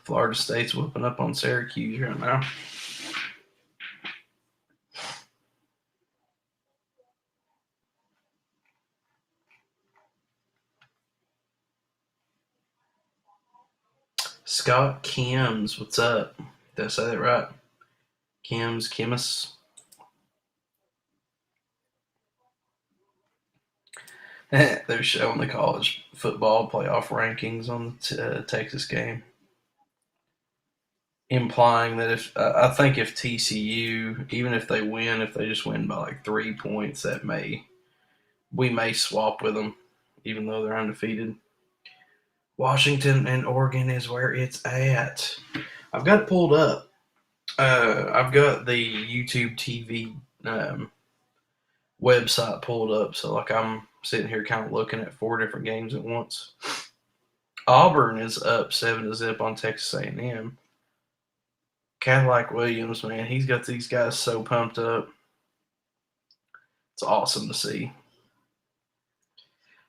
Florida State's whooping up on Syracuse right now. Scott Kims, what's up? Did I say that right? Kimus. They're showing the college football playoff rankings on the Texas game, implying that I think if TCU, even if they win, if they just win by like 3 points, we may swap with them, even though they're undefeated. Washington and Oregon is where it's at. I've got it pulled up. I've got the YouTube TV website pulled up, so like I'm sitting here kind of looking at 4 different games at once. Auburn is up 7-0 on Texas A&M. Cadillac Williams, man, he's got these guys so pumped up. It's awesome to see.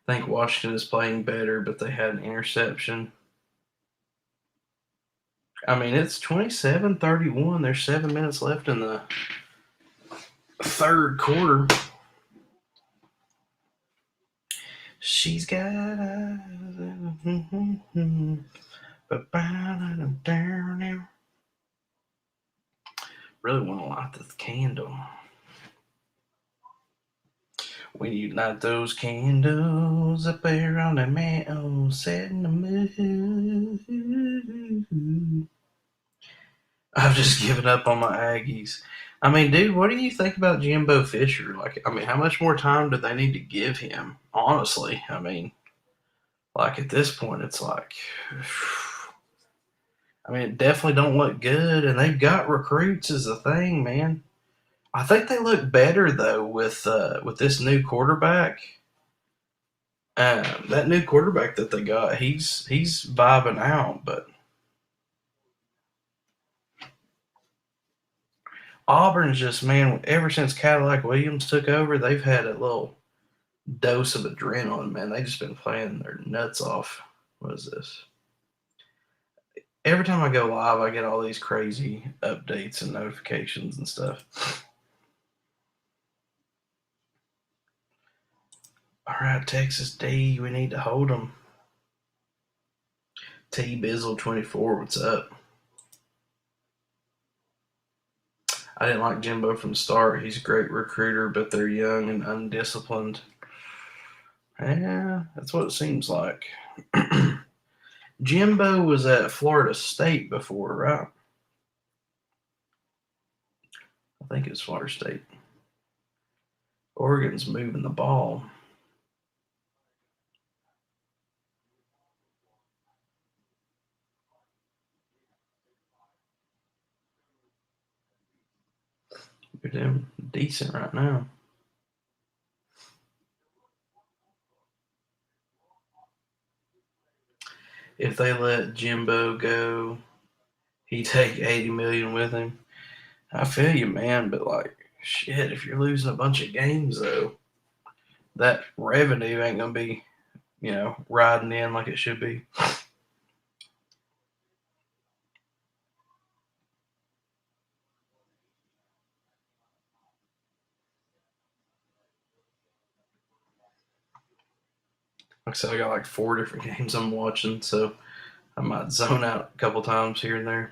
I think Washington is playing better, but they had an interception. I mean, it's 27-31. There's 7 minutes left in the third quarter. She's got eyes. Really want to light this candle. When you light those candles up there on the mantle, setting the mood. I've just given up on my Aggies. I mean, dude, what do you think about Jimbo Fisher? Like, I mean, how much more time do they need to give him? Honestly, I mean, like at this point, it's like, I mean, it definitely don't look good, and they've got recruits as a thing, man. I think they look better though with this new quarterback. That new quarterback that they got, he's vibing out, but Auburn's just, man, ever since Cadillac Williams took over, they've had a little dose of adrenaline, man. They just been playing their nuts off. What is this? Every time I go live, I get all these crazy updates and notifications and stuff. All right, Texas D, we need to hold them. T Bizzle 24, what's up? I didn't like Jimbo from the start. He's a great recruiter, but they're young and undisciplined. Yeah, that's what it seems like. Jimbo was at Florida State before, right? I think it's Florida State. Oregon's moving the ball. They're doing decent right now. If they let Jimbo go, he take 80 million with him. I feel you, man, but like shit, if you're losing a bunch of games though, that revenue ain't gonna be, riding in like it should be. Like I said, I got like 4 different games I'm watching, so I might zone out a couple times here and there.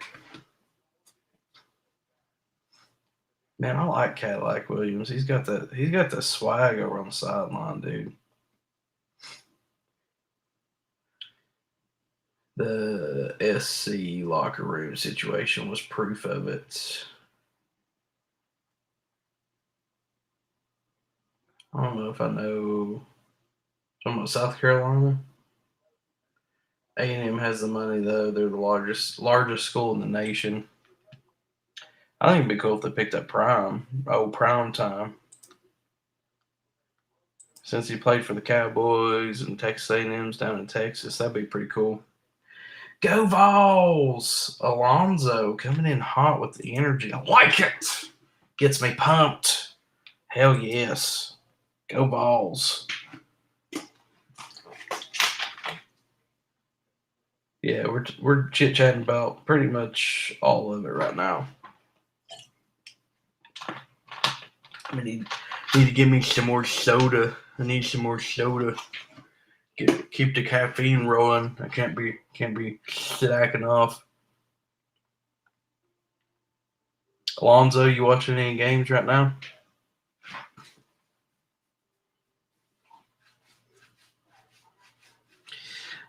Man, I like Cadillac Williams. He's got the swag over on the sideline, dude. The SC locker room situation was proof of it. I don't know if I know. Talking about South Carolina. A&M has the money though. They're the largest school in the nation. I think it'd be cool if they picked up Prime time. Since he played for the Cowboys and Texas A&M's down in Texas, that'd be pretty cool. Go Vols! Alonzo coming in hot with the energy. I like it. Gets me pumped. Hell yes. Go Vols. Yeah, we're chit chatting about pretty much all of it right now. I need to give me some more soda. I need some more soda. Keep the caffeine rolling. I can't be slacking off. Alonzo, you watching any games right now?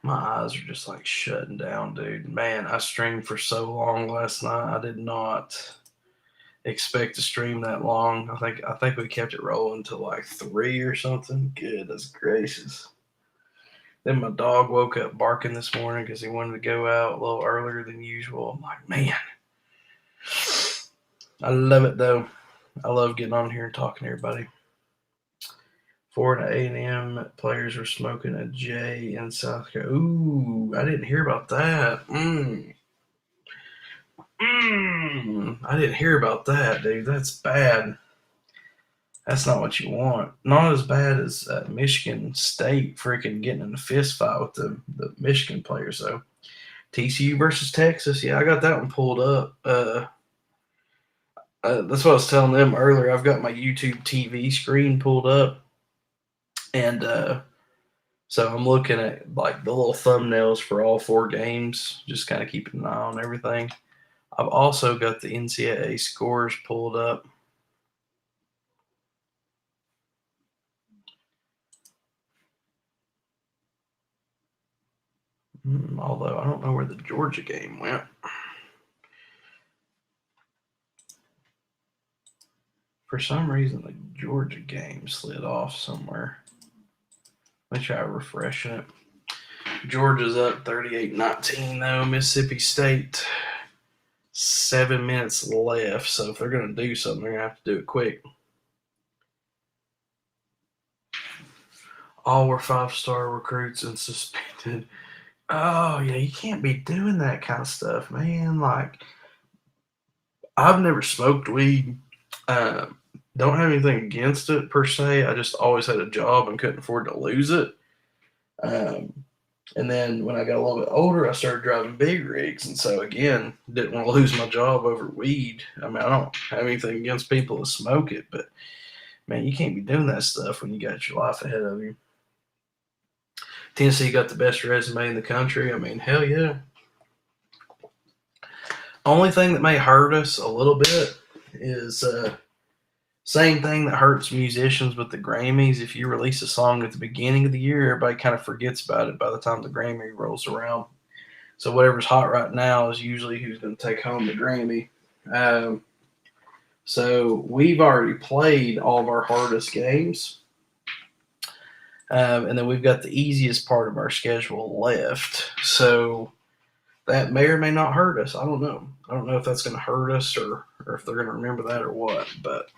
My eyes are just like shutting down, dude. Man, I streamed for so long last night. I did not expect to stream that long. I think we kept it rolling till like 3 or something. Goodness gracious. Then my dog woke up barking this morning because he wanted to go out a little earlier than usual. I'm like, man, I love it though. I love getting on here and talking to everybody. Florida A&M players were smoking a J in South Carolina. Ooh, I didn't hear about that. I didn't hear about that, dude. That's bad. That's not what you want. Not as bad as Michigan State freaking getting in a fist fight with the Michigan players, though. TCU versus Texas. Yeah, I got that one pulled up. That's what I was telling them earlier. I've got my YouTube TV screen pulled up, and so I'm looking at like the little thumbnails for all four games, just kind of keeping an eye on everything. I've also got the NCAA scores pulled up. Although I don't know where the Georgia game went. For some reason, the Georgia game slid off somewhere. Let me try refreshing it. Georgia's up 38-19 though. Mississippi State, 7 minutes left. So if they're going to do something, they're going to have to do it quick. All were 5-star recruits and suspended. Oh, yeah, you can't be doing that kind of stuff, man. Like, I've never smoked weed. Don't have anything against it per se. I just always had a job and couldn't afford to lose it. And then when I got a little bit older, I started driving big rigs. And so, again, didn't want to lose my job over weed. I mean, I don't have anything against people that smoke it, but man, you can't be doing that stuff when you got your life ahead of you. Tennessee got the best resume in the country. I mean, hell yeah. Only thing that may hurt us a little bit is same thing that hurts musicians with the Grammys. If you release a song at the beginning of the year, everybody kind of forgets about it by the time the Grammy rolls around. So whatever's hot right now is usually who's going to take home the Grammy. So we've already played all of our hardest games. And then we've got the easiest part of our schedule left. So that may or may not hurt us. I don't know. I don't know if that's going to hurt us or if they're going to remember that or what. But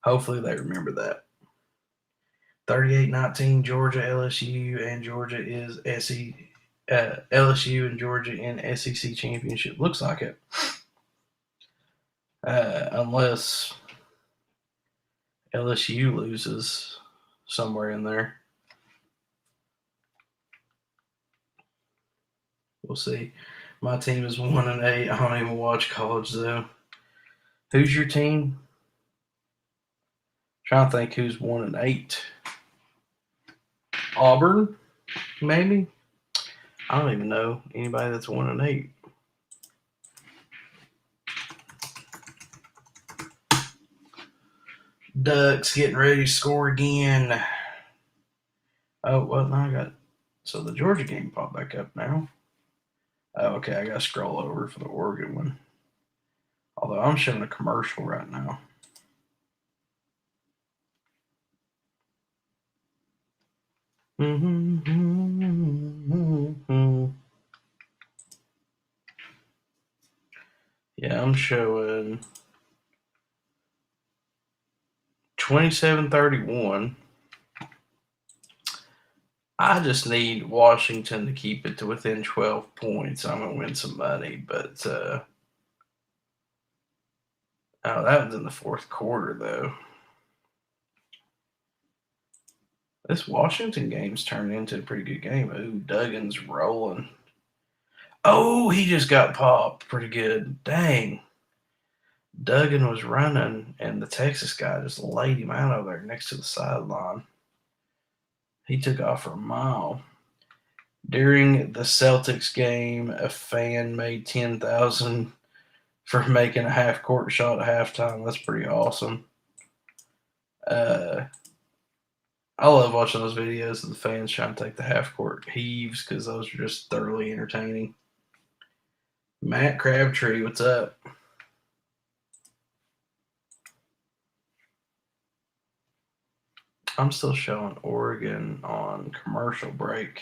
hopefully they remember that. 38-19 Georgia, LSU, and Georgia is LSU and Georgia in SEC championship. Looks like it. Unless LSU loses somewhere in there. We'll see. My team is 1-8. I don't even watch college though. Who's your team? Trying to think who's 1-8. Auburn, maybe. I don't even know anybody that's 1-8. Ducks getting ready to score again. Oh, well, now I got. So the Georgia game popped back up now. Oh, okay, I got to scroll over for the Oregon one. Although I'm showing a commercial right now. Yeah, I'm showing 27-31. I just need Washington to keep it to within 12 points. I'm going to win some money, but oh, that was in the fourth quarter, though. This Washington game's turned into a pretty good game. Ooh, Duggan's rolling. Oh, he just got popped pretty good. Dang. Duggan was running, and the Texas guy just laid him out over there next to the sideline. He took off for a mile. During the Celtics game, a fan made $10,000 for making a half-court shot at halftime. That's pretty awesome. I love watching those videos of the fans trying to take the half-court heaves because those are just thoroughly entertaining. Matt Crabtree, what's up? I'm still showing Oregon on commercial break.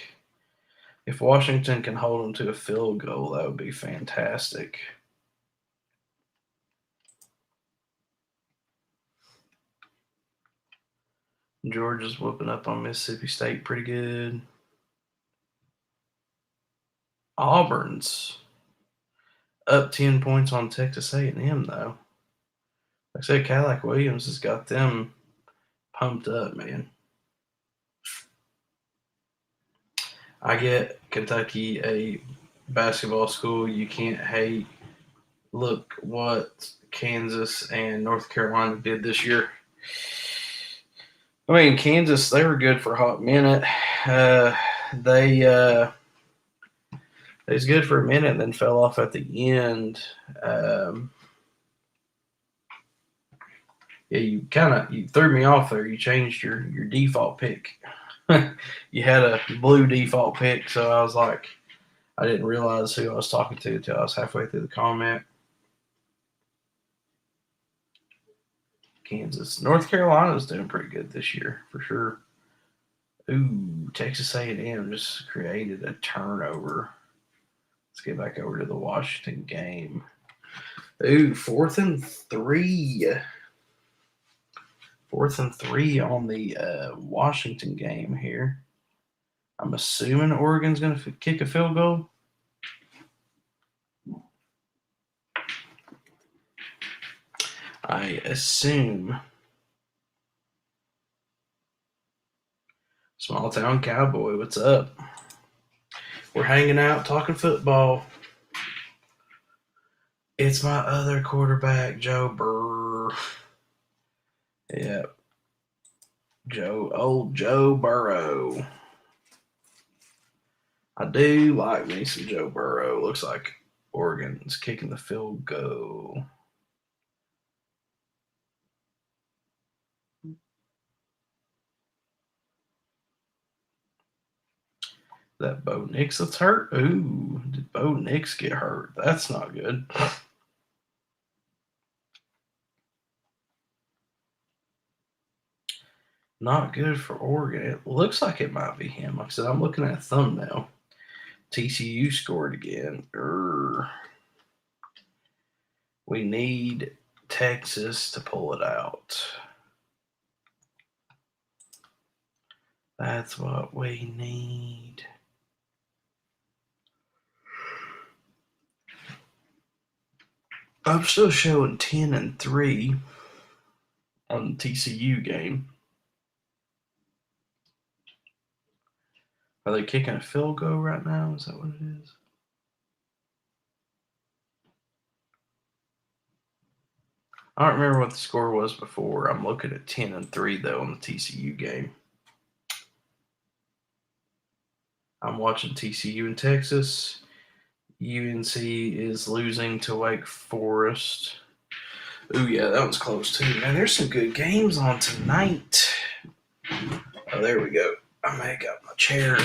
If Washington can hold them to a field goal, that would be fantastic. Georgia's whooping up on Mississippi State pretty good. Auburn's up 10 points on Texas A&M, though. I said Cadillac Williams has got them pumped up, man. I get Kentucky a basketball school you can't hate. Look what Kansas and North Carolina did this year. I mean, Kansas, they were good for a hot minute. Uh, they was good for a minute and then fell off at the end. Um, yeah, you threw me off there. You changed your default pick. You had a blue default pick, so I was like, I didn't realize who I was talking to until I was halfway through the comment. Kansas, North Carolina's doing pretty good this year for sure. Ooh, Texas A&M just created a turnover. Let's get back over to the Washington game. Ooh, 4th and 3. 4th and 3 on the Washington game here. I'm assuming Oregon's going to kick a field goal. I assume. Small town cowboy, what's up? We're hanging out, talking football. It's my other quarterback, Joe Burr. Yep. Old Joe Burrow. I do like me some Joe Burrow. Looks like Oregon's kicking the field goal. That Bo Nix that's hurt? Ooh, did Bo Nix get hurt? That's not good. Not good for Oregon. It looks like it might be him. Like I said, I'm looking at a thumbnail. TCU scored again. We need Texas to pull it out. That's what we need. I'm still showing 10 and 3 on the TCU game. Are they kicking a field goal right now? Is that what it is? I don't remember what the score was before. I'm looking at 10 and 3 though on the TCU game. I'm watching TCU in Texas. UNC is losing to Wake Forest. Ooh, yeah, that was close too. Man, there's some good games on tonight. Oh, there we go. I may have got my chair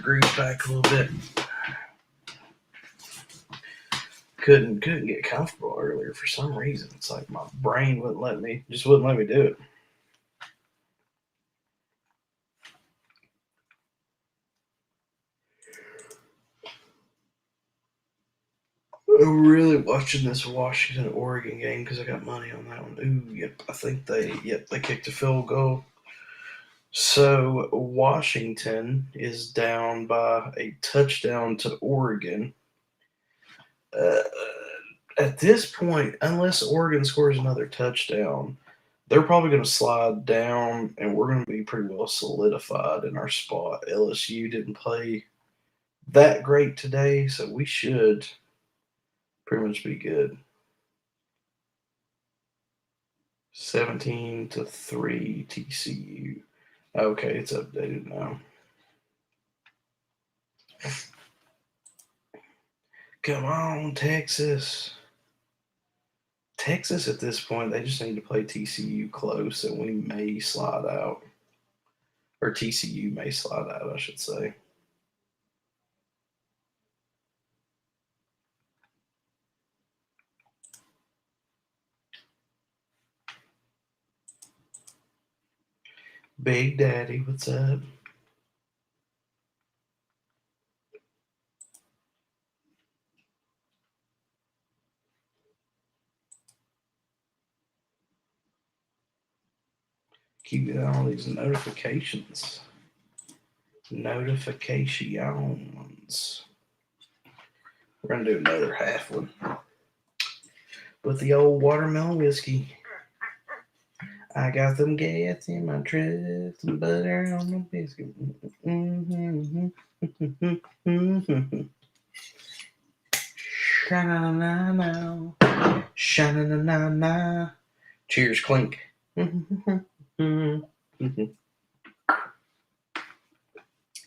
grooved back a little bit. Couldn't get comfortable earlier for some reason. It's like my brain wouldn't let me do it. I'm really watching this Washington Oregon game because I got money on that one. Ooh, yep. I think they kicked a field goal. So Washington is down by a touchdown to Oregon. At this point, unless Oregon scores another touchdown, they're probably going to slide down, and we're going to be pretty well solidified in our spot. LSU didn't play that great today, so we should pretty much be good. 17-3 TCU. Okay, it's updated now. Come on, Texas. Texas at this point, they just need to play TCU close, and we may slide out. Or TCU may slide out, I should say. Big Daddy, what's up? Keep getting all these notifications. Notifications. We're going to do another half one. with the old watermelon whiskey. I got some gas in my truck, some butter on my biscuit. Sha-na-na-na, sha-na-na-na-na. Cheers, clink.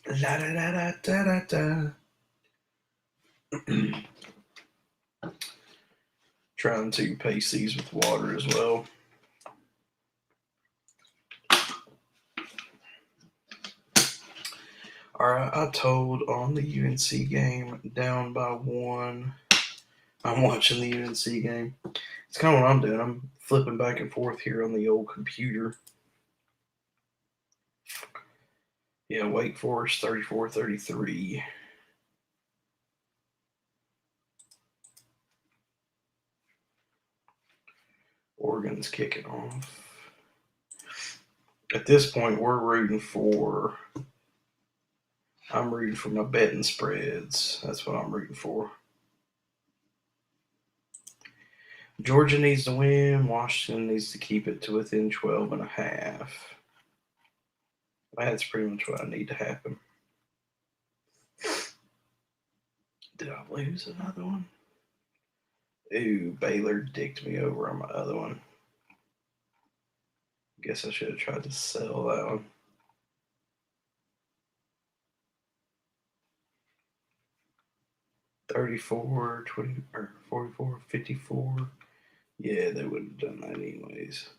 La-da-da-da-da-da-da. Trying to pace these with water as well. Alright, I told on the UNC game down by 1. I'm watching the UNC game. It's kind of what I'm doing. I'm flipping back and forth here on the old computer. Yeah, Wake Forest 34-33. Oregon's kicking off. At this point, I'm rooting for my betting spreads. That's what I'm rooting for. Georgia needs to win. Washington needs to keep it to within 12.5. That's pretty much what I need to happen. Did I lose another one? Ooh, Baylor dicked me over on my other one. Guess I should have tried to sell that one. 34, 20, or 44, 54. Yeah, they would have done that anyways.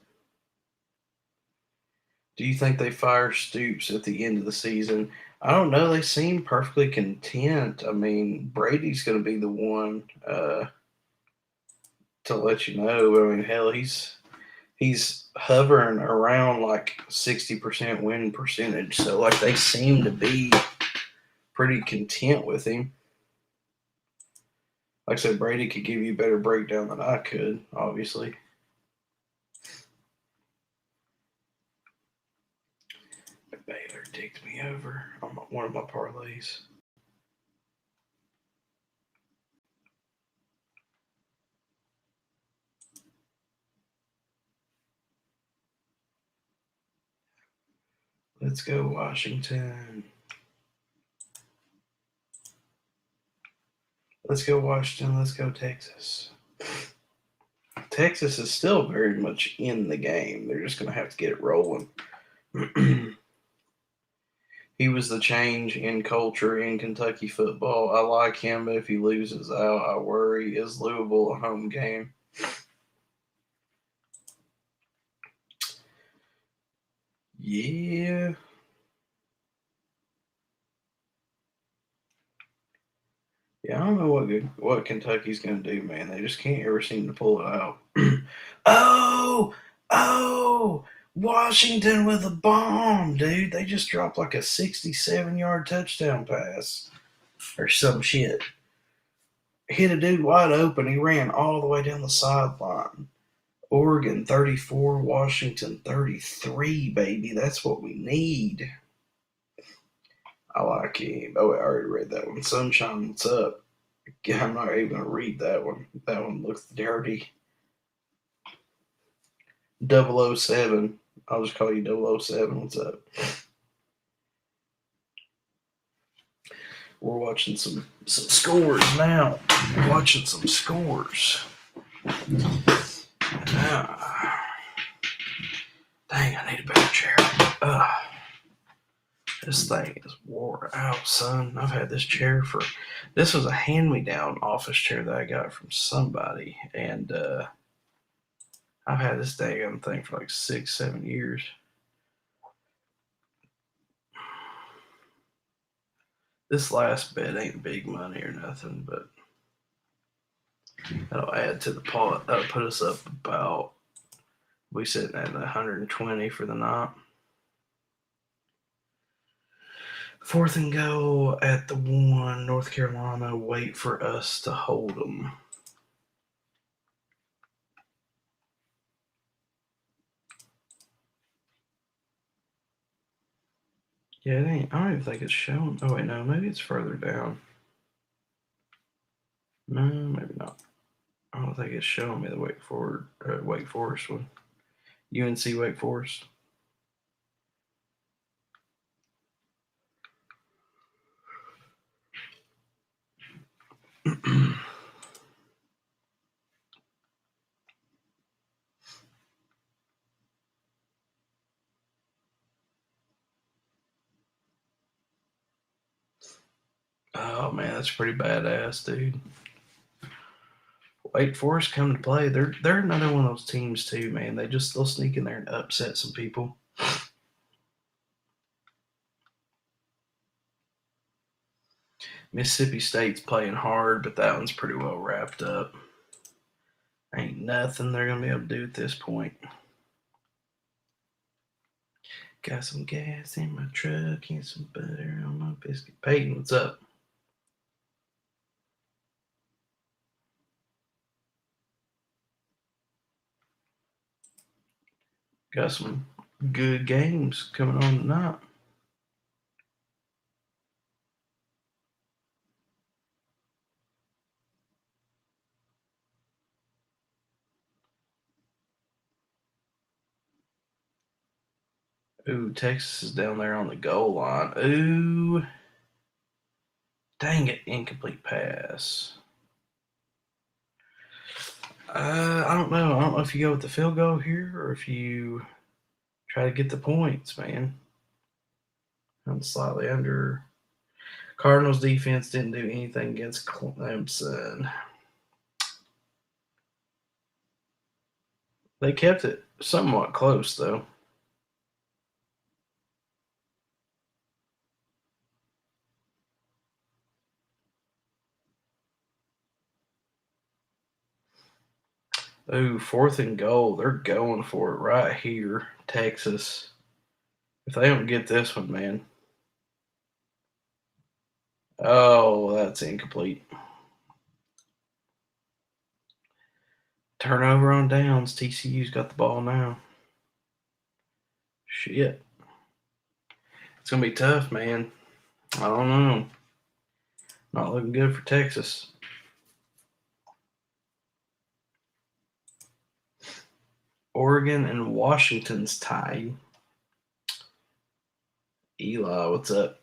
Do you think they fire Stoops at the end of the season? I don't know. They seem perfectly content. I mean, Brady's going to be the one to let you know. I mean, hell, he's hovering around like 60% win percentage. So, like, they seem to be pretty content with him. Like I said, Brady could give you a better breakdown than I could, obviously. Baylor dicked me over on one of my parlays. Let's go, Washington. Let's go, Washington. Let's go, Texas. Texas is still very much in the game. They're just going to have to get it rolling. He was the change in culture in Kentucky football. I like him, but if he loses out, I worry. Is Louisville a home game? Yeah. Yeah, I don't know what Kentucky's going to do, man. They just can't ever seem to pull it out. Oh, Washington with a bomb, dude. They just dropped like a 67-yard touchdown pass or some shit. Hit a dude wide open. He ran all the way down the sideline. Oregon 34, Washington 33, baby. That's what we need. I like him. Oh, I already read that one. Sunshine, what's up? Yeah, I'm not even going to read that one. That one looks dirty. 007. I'll just call you 007. What's up? We're watching some scores now. We're watching some scores. Dang, I need a better chair. This thing is wore out, son. I've had this chair for... This was a hand-me-down office chair that I got from somebody. And I've had this dang thing for like 6-7 years. This last bet ain't big money or nothing, but that'll add to the pot. That'll put us up about... We sitting at 120 for the night. 4th and goal at the 1. North Carolina, wait for us to hold them. Yeah, it ain't. I don't even think it's showing. Oh, wait, no. Maybe it's further down. No, maybe not. I don't think it's showing me the Wake Forest one. UNC Wake Forest. Oh man, that's pretty badass, dude. Wake Forest come to play. They're another one of those teams too, man. They'll sneak in there and upset some people. Mississippi State's playing hard, but that one's pretty well wrapped up. Ain't nothing they're gonna be able to do at this point. Got some gas in my truck and some butter on my biscuit. Peyton, what's up? Got some good games coming on tonight. Ooh, Texas is down there on the goal line. Ooh, dang it, incomplete pass. I don't know. I don't know if you go with the field goal here or if you try to get the points, man. I'm slightly under. Cardinals defense didn't do anything against Clemson. They kept it somewhat close, though. Ooh, 4th and goal. They're going for it right here, Texas. If they don't get this one, man. Oh, that's incomplete. Turnover on downs. TCU's got the ball now. Shit. It's going to be tough, man. I don't know. Not looking good for Texas. Oregon and Washington's tied. Eli, what's up?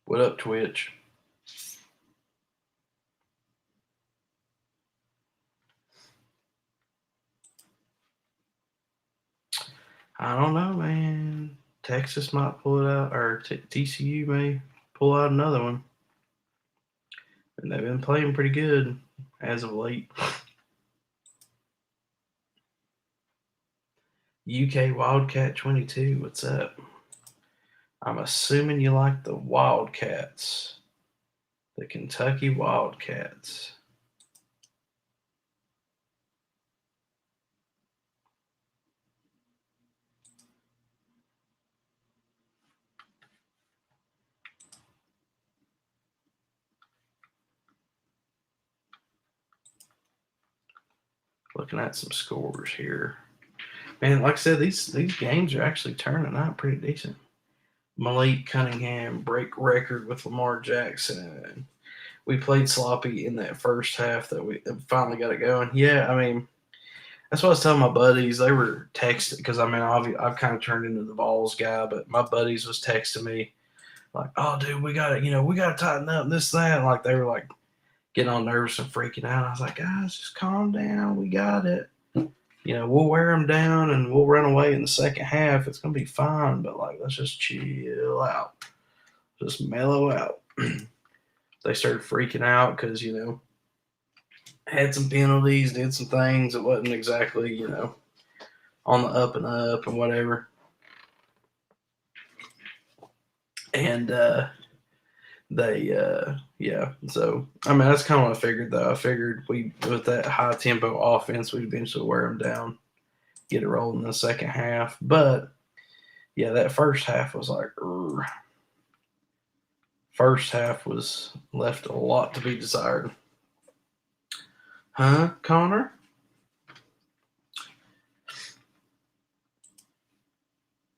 What up, Twitch? I don't know, man. Texas might pull it out, or TCU may pull out another one. And they've been playing pretty good as of late. UK Wildcat 22, what's up? I'm assuming you like the Wildcats. The Kentucky Wildcats. Looking at some scores here. Man, like I said, these games are actually turning out pretty decent. Malik Cunningham break record with Lamar Jackson. We played sloppy in that first half that we finally got it going. Yeah, I mean, that's what I was telling my buddies. They were texting because I mean, I've kind of turned into the Vols guy, but my buddies was texting me like, "Oh, dude, we got to, we got to tighten up this that." And like they were like getting all nervous and freaking out. I was like, "Guys, just calm down. We got it. We'll wear them down and we'll run away in the second half. It's gonna be fine. But like, let's just chill out, just mellow out." They started freaking out because had some penalties, did some things that wasn't exactly on the up and up and whatever. And yeah. So I mean, that's kind of what I figured though. I figured we with that high tempo offense, we'd eventually wear them down, get it rolling in the second half. But yeah, that first half was like, first half was left a lot to be desired. Huh, Connor?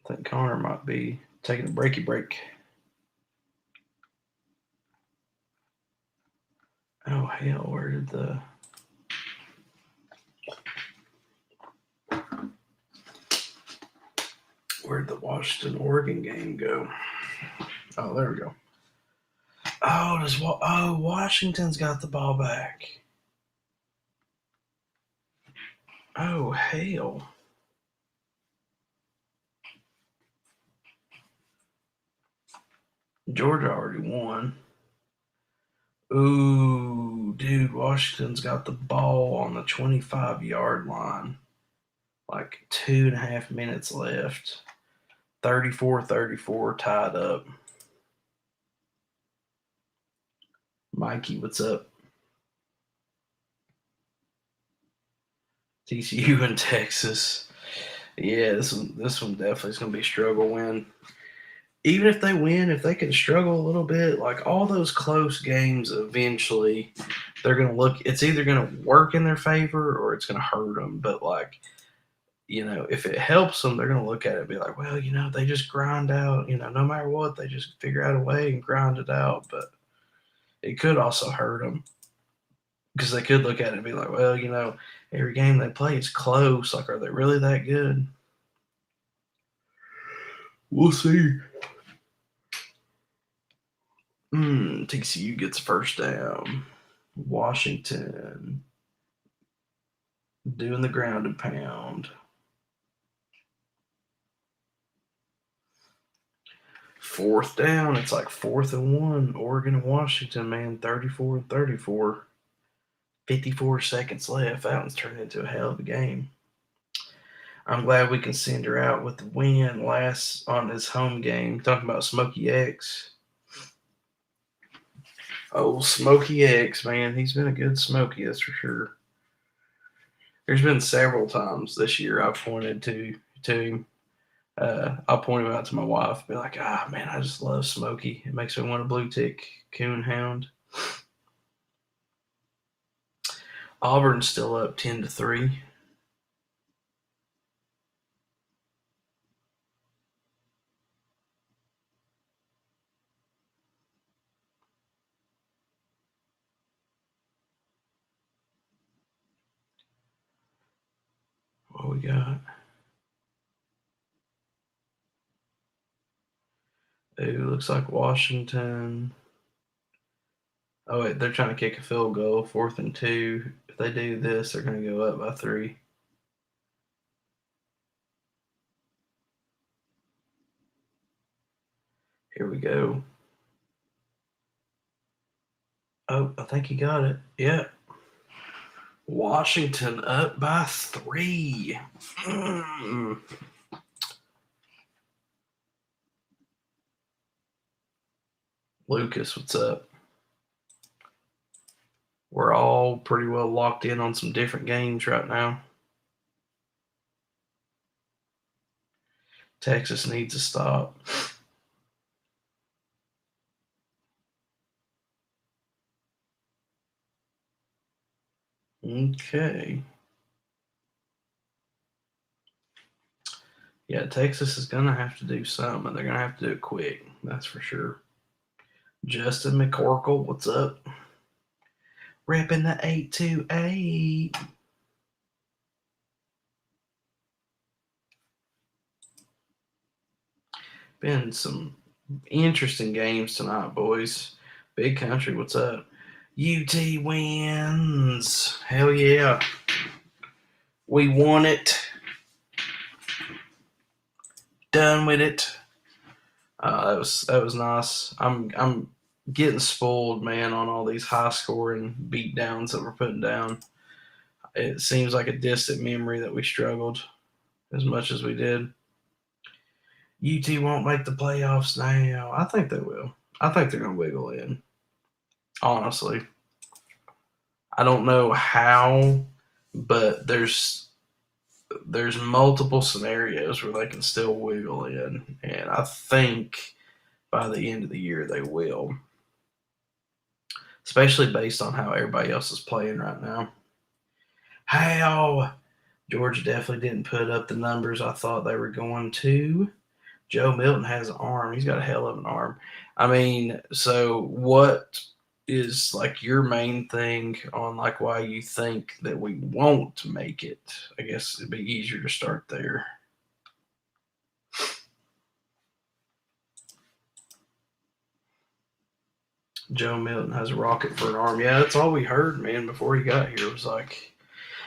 I think Connor might be taking a break. Oh hell, where'd the Washington Oregon game go? Oh, there we go. Washington's got the ball back. Oh hell. Georgia already won. Ooh, dude, Washington's got the ball on the 25-yard line. Like 2.5 minutes left. 34-34, tied up. Mikey, what's up? TCU and Texas. Yeah, this one definitely is going to be a struggle win. Even if they win, if they can struggle a little bit, like all those close games, eventually they're going to look. It's either going to work in their favor or it's going to hurt them. But like, if it helps them, they're going to look at it and be like, well, they just grind out. No matter what, they just figure out a way and grind it out. But it could also hurt them because they could look at it and be like, well, every game they play is close. Like, are they really that good? We'll see. TCU gets first down. Washington doing the ground and pound. Fourth down. It's like 4th and 1. Oregon and Washington, man. 34-34. 54 seconds left. That one's turned into a hell of a game. I'm glad we can send her out with the win last on his home game. Talking about Smokey X. Oh, Smokey X, man. He's been a good Smokey, that's for sure. There's been several times this year I've pointed to him. I'll point him out to my wife and be like, man, I just love Smokey. It makes me want a blue tick coon hound. Auburn's still up 10-3. What we got? It looks like Washington. Oh, wait, they're trying to kick a field goal, 4th and 2. If they do this, they're going to go up by 3. Here we go. Oh, I think he got it. Yeah. Washington up by 3. Lucas, what's up? We're all pretty well locked in on some different games right now. Texas needs to stop. Okay. Yeah, Texas is going to have to do something. They're going to have to do it quick. That's for sure. Justin McCorkle, what's up? Repping the 828. Been some interesting games tonight, boys. Big Country, what's up? UT wins. Hell yeah. We won it. Done with it. That was nice. I'm getting spoiled, man, on all these high scoring beat downs that we're putting down. It seems like a distant memory that we struggled as much as we did. UT won't make the playoffs now. I think they will. I think they're going to wiggle in. Honestly. I don't know how, but there's multiple scenarios where they can still wiggle in, and I think by the end of the year they will. Especially based on how everybody else is playing right now. How? Georgia definitely didn't put up the numbers I thought they were going to. Joe Milton has an arm. He's got a hell of an arm. I mean, so what is like your main thing on like why you think that we won't make it? I guess it'd be easier to start there. Joe Milton has a rocket for an arm. Yeah, that's all we heard, man, before he got here. It was like,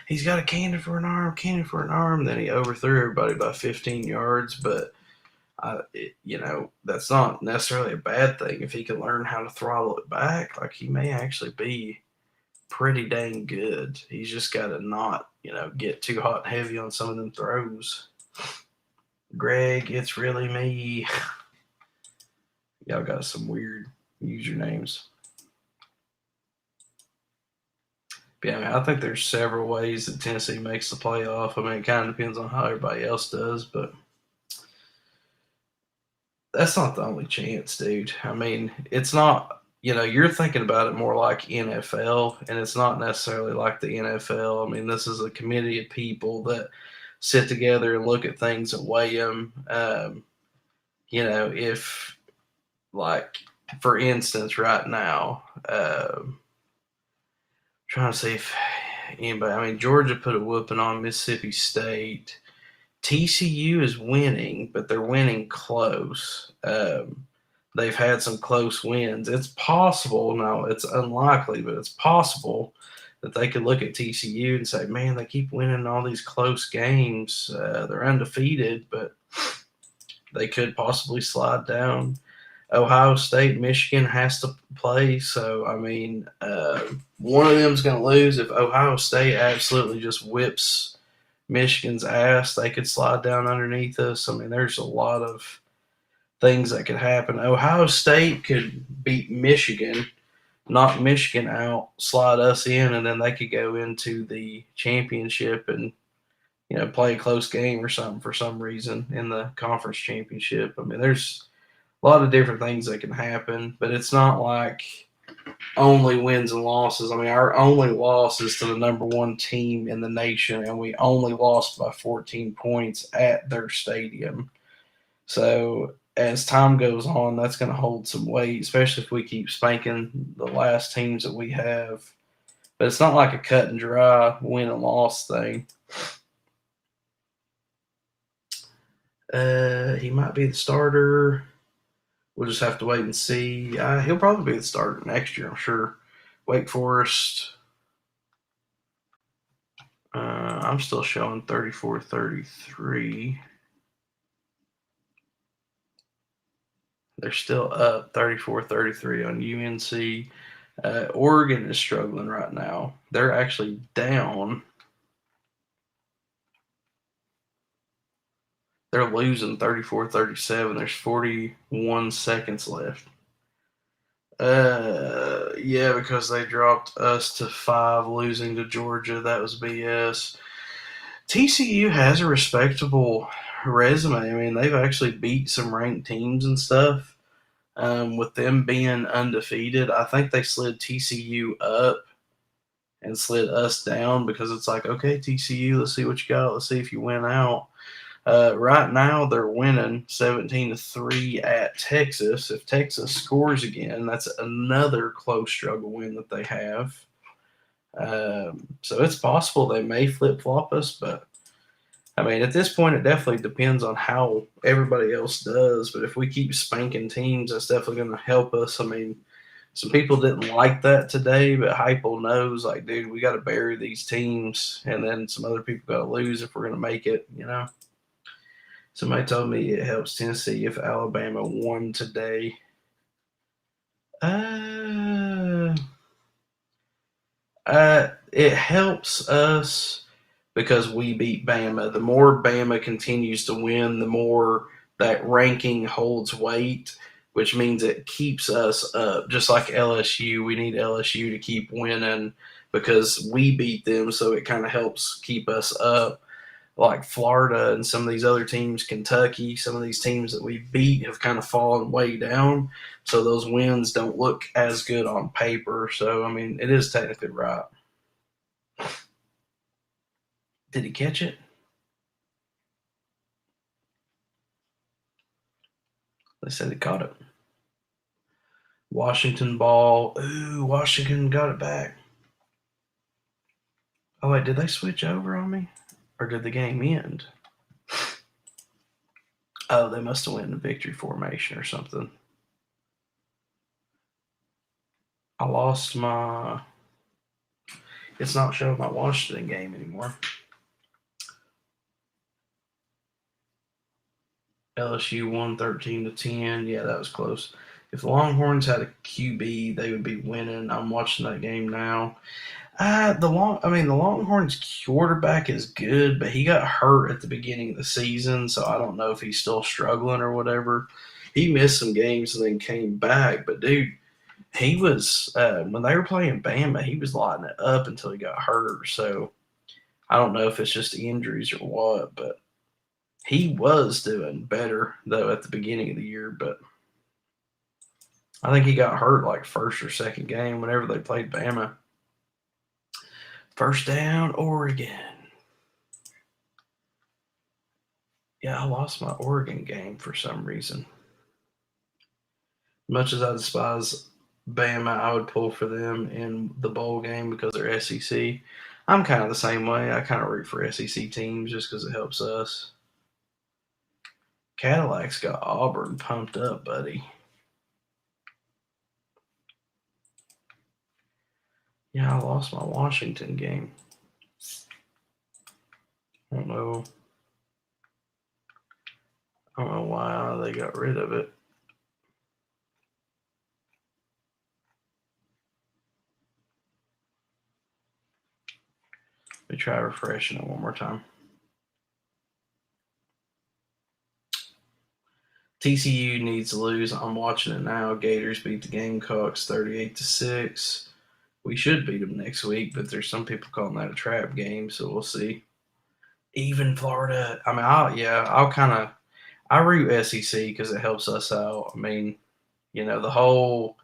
he's got a cannon for an arm, cannon for an arm. Then he overthrew everybody by 15 yards. But, that's not necessarily a bad thing. If he can learn how to throttle it back, like he may actually be pretty dang good. He's just got to not, get too hot and heavy on some of them throws. Greg, it's really me. Y'all got some weird usernames. But yeah, I mean, I think there's several ways that Tennessee makes the playoff. I mean, it kind of depends on how everybody else does, but that's not the only chance, dude. I mean, it's not, you're thinking about it more like NFL, and it's not necessarily like the NFL. I mean, this is a committee of people that sit together and look at things and weigh them. If, like, for instance, right now, trying to see if anybody, I mean, Georgia put a whooping on Mississippi State. TCU is winning, but they're winning close. They've had some close wins. It's possible, no, it's unlikely, but it's possible that they could look at TCU and say, man, they keep winning all these close games. They're undefeated, but they could possibly slide down. Ohio State, Michigan has to play. So, I mean, one of them's going to lose. If Ohio State absolutely just whips Michigan's ass, they could slide down underneath us. I mean, there's a lot of things that could happen. Ohio State could beat Michigan, knock Michigan out, slide us in, and then they could go into the championship and play a close game or something for some reason in the conference championship. I mean, there's a lot of different things that can happen, but it's not like only wins and losses. I mean, our only loss is to the number one team in the nation, and we only lost by 14 points at their stadium. So as time goes on, that's going to hold some weight, especially if we keep spanking the last teams that we have. But it's not like a cut and dry win and loss thing. He might be the starter. We'll just have to wait and see. He'll probably be the starter next year, I'm sure. Wake Forest. I'm still showing 34-33. They're still up 34-33 on UNC. Oregon is struggling right now. They're actually down. They're losing 34-37. There's 41 seconds left. Yeah, because they dropped us to 5, losing to Georgia. That was BS. TCU has a respectable resume. I mean, they've actually beat some ranked teams and stuff. With them being undefeated, I think they slid TCU up and slid us down because it's like, okay, TCU, let's see what you got. Let's see if you win out. Right now, they're winning 17-3 at Texas. If Texas scores again, that's another close struggle win that they have. So it's possible they may flip flop us, but I mean, at this point, it definitely depends on how everybody else does. But if we keep spanking teams, that's definitely going to help us. I mean, some people didn't like that today, but Heupel knows, like, dude, we got to bury these teams, and then some other people got to lose if we're going to make it, Somebody told me it helps Tennessee if Alabama won today. It helps us because we beat Bama. The more Bama continues to win, the more that ranking holds weight, which means it keeps us up. Just like LSU, we need LSU to keep winning because we beat them, so it kind of helps keep us up. Like Florida and some of these other teams, Kentucky, some of these teams that we beat have kind of fallen way down. So those wins don't look as good on paper. So, I mean, it is technically right. Did he catch it? They said he caught it. Washington ball. Ooh, Washington got it back. Oh wait, did they switch over on me, or did the game end? Oh, they must have went in victory formation or something. I lost my. It's not showing my Washington game anymore. LSU won 13-10. Yeah, that was close. If the Longhorns had a QB, they would be winning. I'm watching that game now. The Longhorns quarterback is good, but he got hurt at the beginning of the season, so I don't know if he's still struggling or whatever. He missed some games and then came back, but dude, he was when they were playing Bama, he was lighting it up until he got hurt. So I don't know if it's just injuries or what, but he was doing better though at the beginning of the year. But I think he got hurt like first or second game whenever they played Bama. First down, Oregon. Yeah, I lost my Oregon game for some reason. Much as I despise Bama, I would pull for them in the bowl game because they're SEC. I'm kind of the same way. I kind of root for SEC teams just because it helps us. Cadillac's got Auburn pumped up, buddy. Yeah, I lost my Washington game. I don't know. I don't know why they got rid of it. Let me try refreshing it one more time. TCU needs to lose. I'm watching it now. Gators beat the Gamecocks 38-6. We should beat them next week, but there's some people calling that a trap game, so we'll see. Even Florida. I mean, I root SEC because it helps us out. I mean, the whole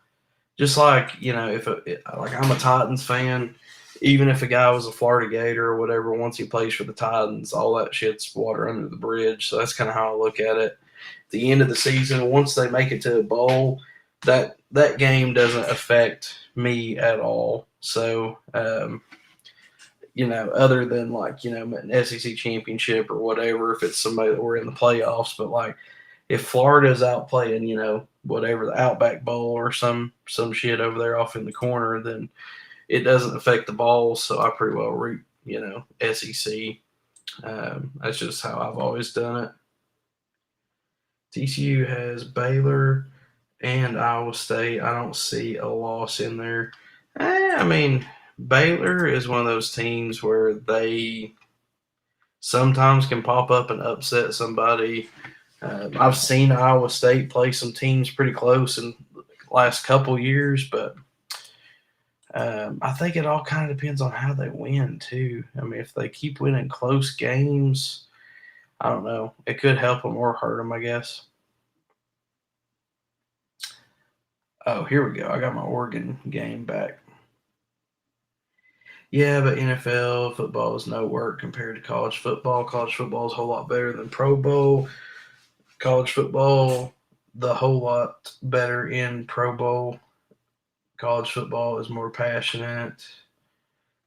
just like if like I'm a Titans fan, even if a guy was a Florida Gator or whatever, once he plays for the Titans, all that shit's water under the bridge. So that's kind of how I look at it. At the end of the season, once they make it to a bowl, that game doesn't affect me at all. So other than like an SEC championship or whatever, if it's somebody that we're in the playoffs, but like if Florida's out playing, whatever the Outback Bowl or some shit over there off in the corner, then it doesn't affect the balls. So I pretty well root, SEC. That's just how I've always done it. TCU has Baylor and Iowa State. I don't see a loss in there. I mean, Baylor is one of those teams where they sometimes can pop up and upset somebody. I've seen Iowa State play some teams pretty close in the last couple years, but I think it all kind of depends on how they win too. I mean, if they keep winning close games, I don't know. It could help them or hurt them, I guess. Oh, here we go. I got my Oregon game back. Yeah, but NFL football is no work compared to college football. College football is a whole lot better than Pro Bowl. College football, the whole lot better in Pro Bowl. College football is more passionate.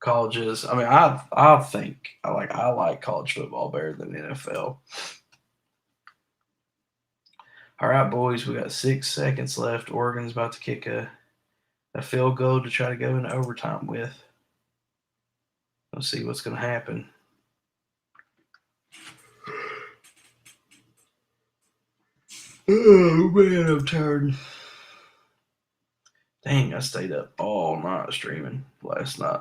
Colleges, I mean, I think I like college football better than NFL. All right, boys, we got 6 seconds left. Oregon's about to kick a field goal to try to go into overtime with. Let's see what's going to happen. Oh man, I'm tired. Dang, I stayed up all night streaming last night.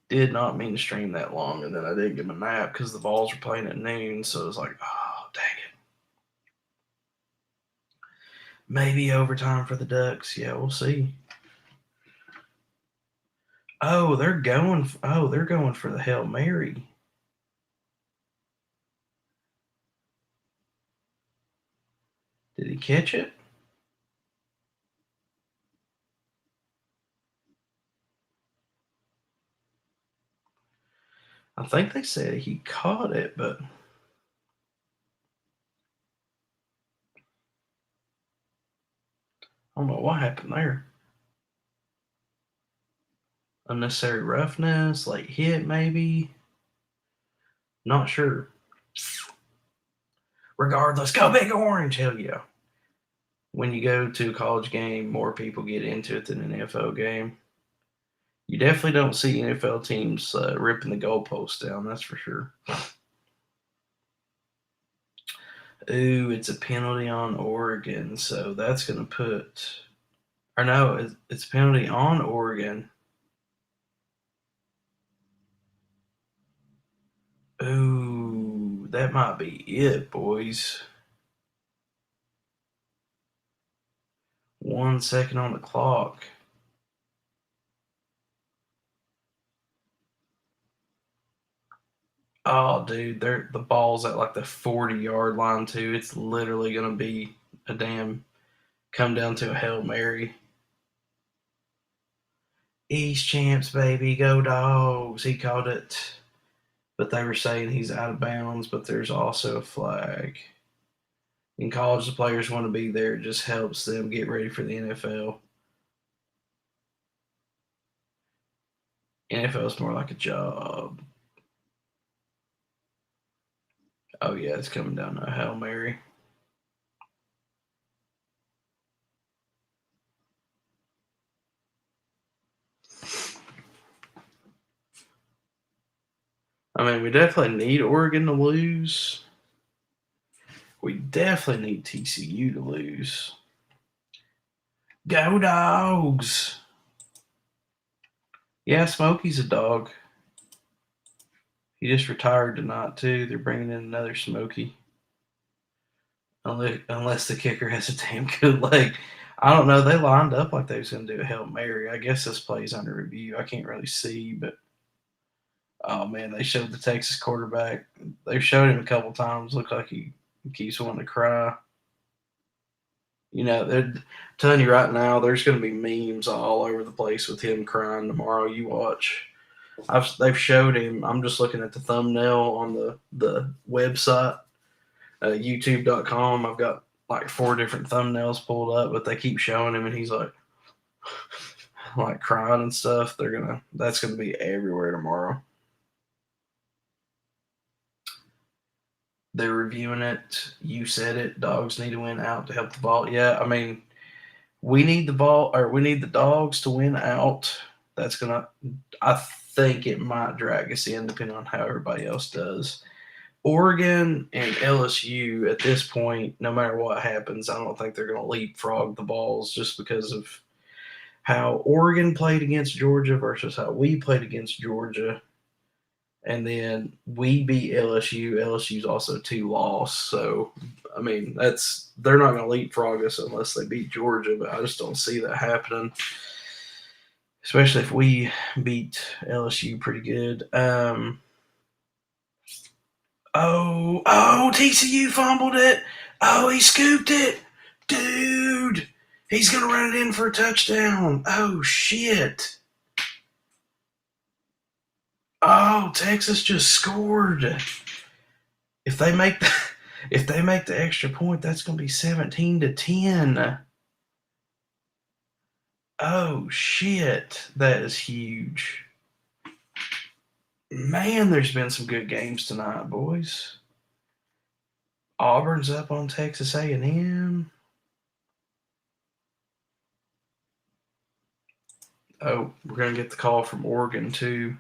Did not mean to stream that long, and then I didn't get my nap because the Vols were playing at noon, so it was like, oh, dang it. Maybe overtime for the Ducks. Yeah, we'll see. Oh, they're going. Oh, they're going for the Hail Mary. Did he catch it? I think they said he caught it, but don't know what happened there. Unnecessary roughness, late hit, maybe. Not sure. Regardless, go Big Orange. Hell yeah. When you go to a college game, more people get into it than an NFL game. You definitely don't see NFL teams ripping the goalposts down. That's for sure. Ooh, it's a penalty on Oregon, so that's going to put. Or no, it's a penalty on Oregon. Ooh, that might be it, boys. 1 second on the clock. Oh, dude, the ball's at like the 40-yard line too. It's literally gonna be a damn come down to a Hail Mary. East champs, baby, go dogs. He called it, but they were saying he's out of bounds. But there's also a flag. In college, the players want to be there. It just helps them get ready for the NFL. NFL is more like a job. Oh yeah, it's coming down to a Hail Mary. I mean, we definitely need Oregon to lose. We definitely need TCU to lose. Go dogs! Yeah, Smokey's a dog. He just retired tonight too. They're bringing in another Smokey, unless the kicker has a damn good leg. I don't know. They lined up like they was going to do a Hail Mary. I guess this play's under review. I can't really see, but oh man, they showed the Texas quarterback. They showed him a couple times. Looked like he keeps wanting to cry. You know, they're telling you right now, there's going to be memes all over the place with him crying tomorrow. You watch. They've showed him. I'm just looking at the thumbnail on the website, YouTube.com. I've got like 4 different thumbnails pulled up, but they keep showing him, and he's like crying and stuff. That's gonna be everywhere tomorrow. They're reviewing it. You said it. Dogs need to win out to help the ball. Yeah, I mean, we need the ball, or we need the dogs to win out. That's gonna. I think it might drag us in, depending on how everybody else does. Oregon and LSU at this point, no matter what happens, I don't think they're going to leapfrog the balls just because of how Oregon played against Georgia versus how we played against Georgia. And then we beat LSU. LSU's also 2 loss. So, I mean, they're not going to leapfrog us unless they beat Georgia, but I just don't see that happening, especially if we beat LSU pretty good. TCU fumbled it. Oh, he scooped it. Dude, he's going to run it in for a touchdown. Oh, shit. Oh, Texas just scored. If they make the extra point, that's going to be 17-10. Oh, shit. That is huge. Man, there's been some good games tonight, boys. Auburn's up on Texas A&M. Oh, we're going to get the call from Oregon, too.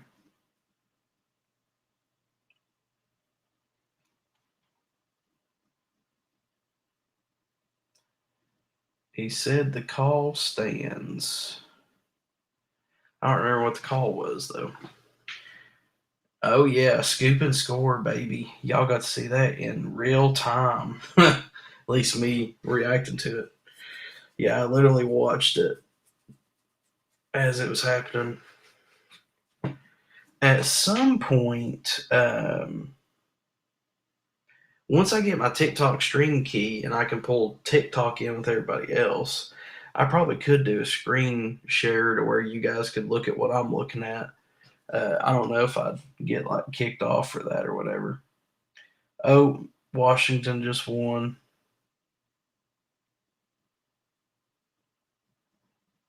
He said the call stands. I don't remember what the call was, though. Oh, yeah, scoop and score, baby. Y'all got to see that in real time. At least me reacting to it. Yeah, I literally watched it as it was happening. At some point, once I get my TikTok stream key and I can pull TikTok in with everybody else, I probably could do a screen share to where you guys could look at what I'm looking at. I don't know if I'd get like kicked off for that or whatever. Oh, Washington just won.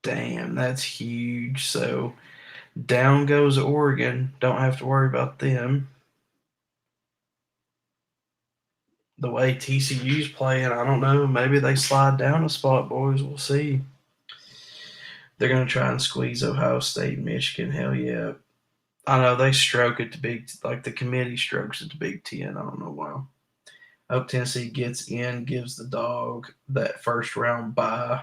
Damn, that's huge. So down goes Oregon. Don't have to worry about them. The way TCU's playing, I don't know. Maybe they slide down a spot, boys. We'll see. They're going to try and squeeze Ohio State and Michigan. Hell yeah. I know they stroke at the Big, like the committee strokes at the Big Ten. I don't know why. I hope Tennessee gets in, gives the dog that first round bye.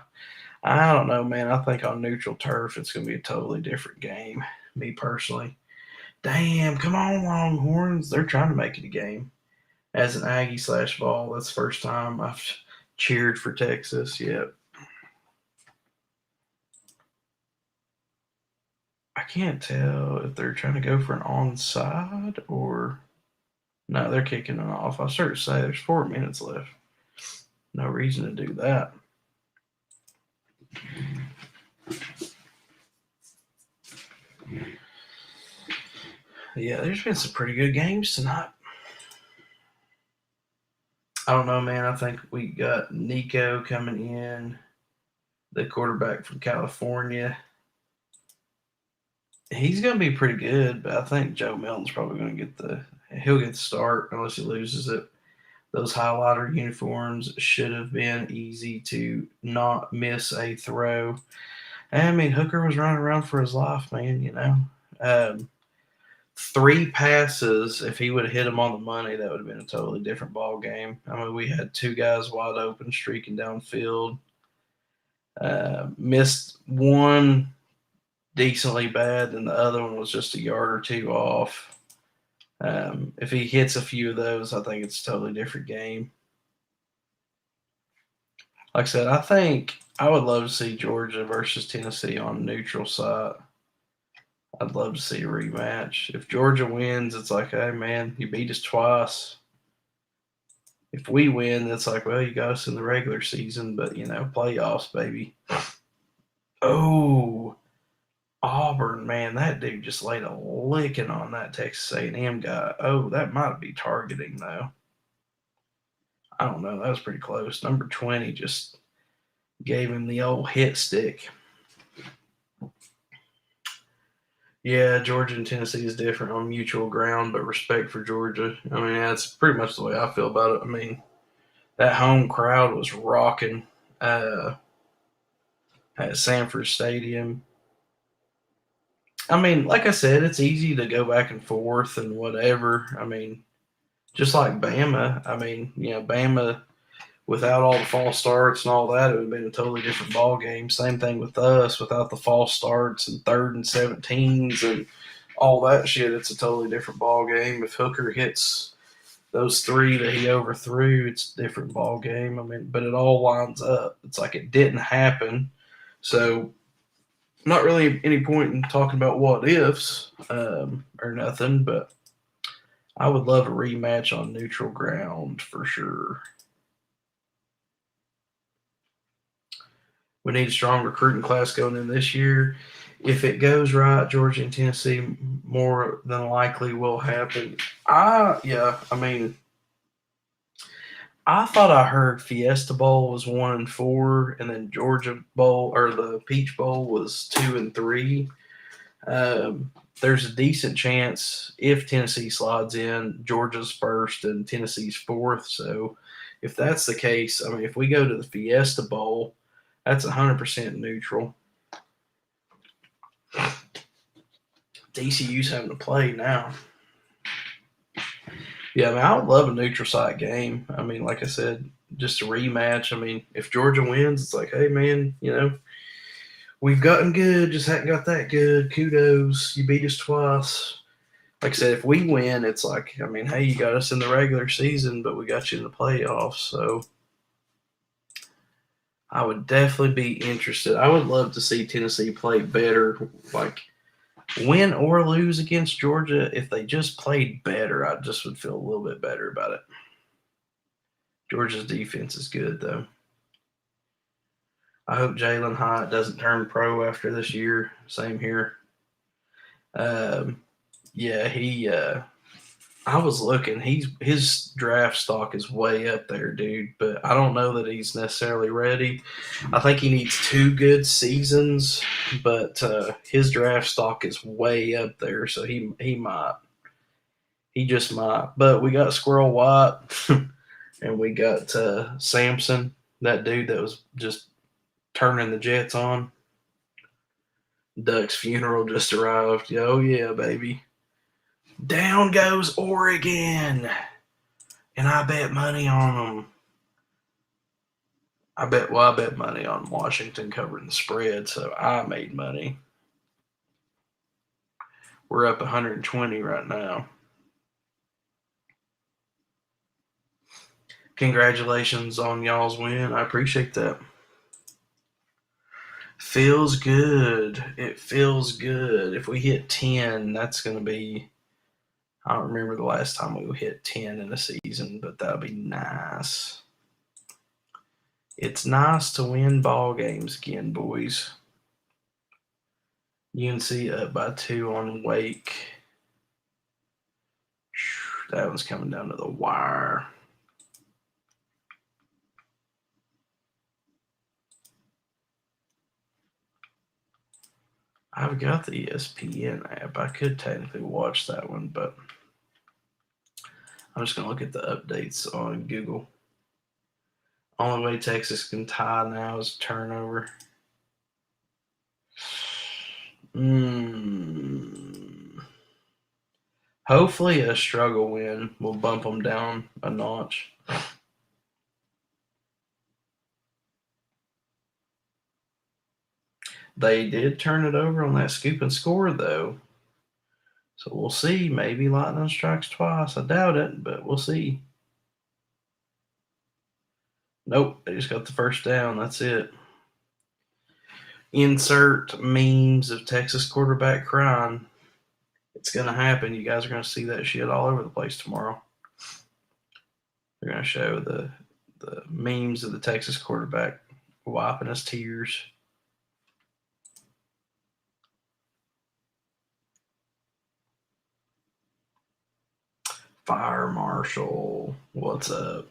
I don't know, man. I think on neutral turf, it's going to be a totally different game, me personally. Damn, come on, Longhorns. They're trying to make it a game. As an Aggie slash Vol, that's the first time I've cheered for Texas. Yep. I can't tell if they're trying to go for an onside or. No, they're kicking it off. I started to say there's 4 minutes left. No reason to do that. Yeah, there's been some pretty good games tonight. I don't know, man. I think we got Nico coming in, the quarterback from California. He's going to be pretty good, but I think Joe Milton's probably going to he'll get the start unless he loses it. Those highlighter uniforms should have been easy to not miss a throw. I mean, Hooker was running around for his life, man, you know. 3 passes, if he would have hit him on the money, that would have been a totally different ball game. I mean, we had 2 guys wide open streaking downfield. Missed one decently bad, and the other one was just a yard or 2 off. If he hits a few of those, I think it's a totally different game. Like I said, I think I would love to see Georgia versus Tennessee on neutral site. I'd love to see a rematch. If Georgia wins, it's like, hey, man, you beat us twice. If we win, it's like, well, you got us in the regular season, but, playoffs, baby. Oh, Auburn, man, that dude just laid a licking on that Texas A&M guy. Oh, that might be targeting, though. I don't know. That was pretty close. Number 20 just gave him the old hit stick. Yeah, Georgia and Tennessee is different on mutual ground, but respect for Georgia. I mean, that's pretty much the way I feel about it. I mean, that home crowd was rocking at Sanford Stadium. I mean, like I said, it's easy to go back and forth and whatever. I mean, just like Bama. I mean, Bama without all the false starts and all that, it would have been a totally different ball game. Same thing with us without the false starts and 3rd and 17s and all that shit. It's a totally different ball game. If Hooker hits those 3 that he overthrew, it's a different ball game. I mean, but it all lines up. It's like it didn't happen. So not really any point in talking about what ifs or nothing, but I would love a rematch on neutral ground for sure. We need a strong recruiting class going in this year. If it goes right, Georgia and Tennessee more than likely will happen. I mean, I thought I heard Fiesta Bowl was 1-4, and then Georgia Bowl or the Peach Bowl was 2-3. There's a decent chance if Tennessee slides in, Georgia's first and Tennessee's fourth. So if that's the case, I mean, if we go to the Fiesta Bowl, that's 100% neutral. DCU's having to play now. Yeah, I mean, I would love a neutral site game. I mean, like I said, just a rematch. I mean, if Georgia wins, it's like, hey, man, we've gotten good, just hadn't got that good. Kudos. You beat us twice. Like I said, if we win, it's like, I mean, hey, you got us in the regular season, but we got you in the playoffs. So I would definitely be interested. I would love to see Tennessee play better, like win or lose against Georgia. If they just played better, I just would feel a little bit better about it. Georgia's defense is good, though. I hope Jalen Hyatt doesn't turn pro after this year. Same here. Yeah, I was looking. His draft stock is way up there, dude. But I don't know that he's necessarily ready. I think he needs 2 good seasons, but his draft stock is way up there, so he might. He just might. But we got Squirrel White, and we got Samson, that dude that was just turning the Jets on. Duck's funeral just arrived. Oh yeah, baby. Down goes Oregon, and I bet money on them. I bet money on Washington covering the spread, so I made money. We're up 120 right now. Congratulations on y'all's win. I appreciate that. Feels good. It feels good. If we hit 10, that's going to be. I don't remember the last time we hit 10 in a season, but that'll be nice. It's nice to win ball games again, boys. UNC up by 2 on Wake. That one's coming down to the wire. I've got the ESPN app. I could technically watch that one, but I'm just going to look at the updates on Google. Only way Texas can tie now is turnover. Hopefully a struggle win will bump them down a notch. They did turn it over on that scoop and score, though. So we'll see. Maybe lightning strikes twice. I doubt it, but we'll see. Nope, they just got the first down. That's it. Insert memes of Texas quarterback crying. It's going to happen. You guys are going to see that shit all over the place tomorrow. They're going to show the memes of the Texas quarterback wiping his tears. Fire Marshal, what's up?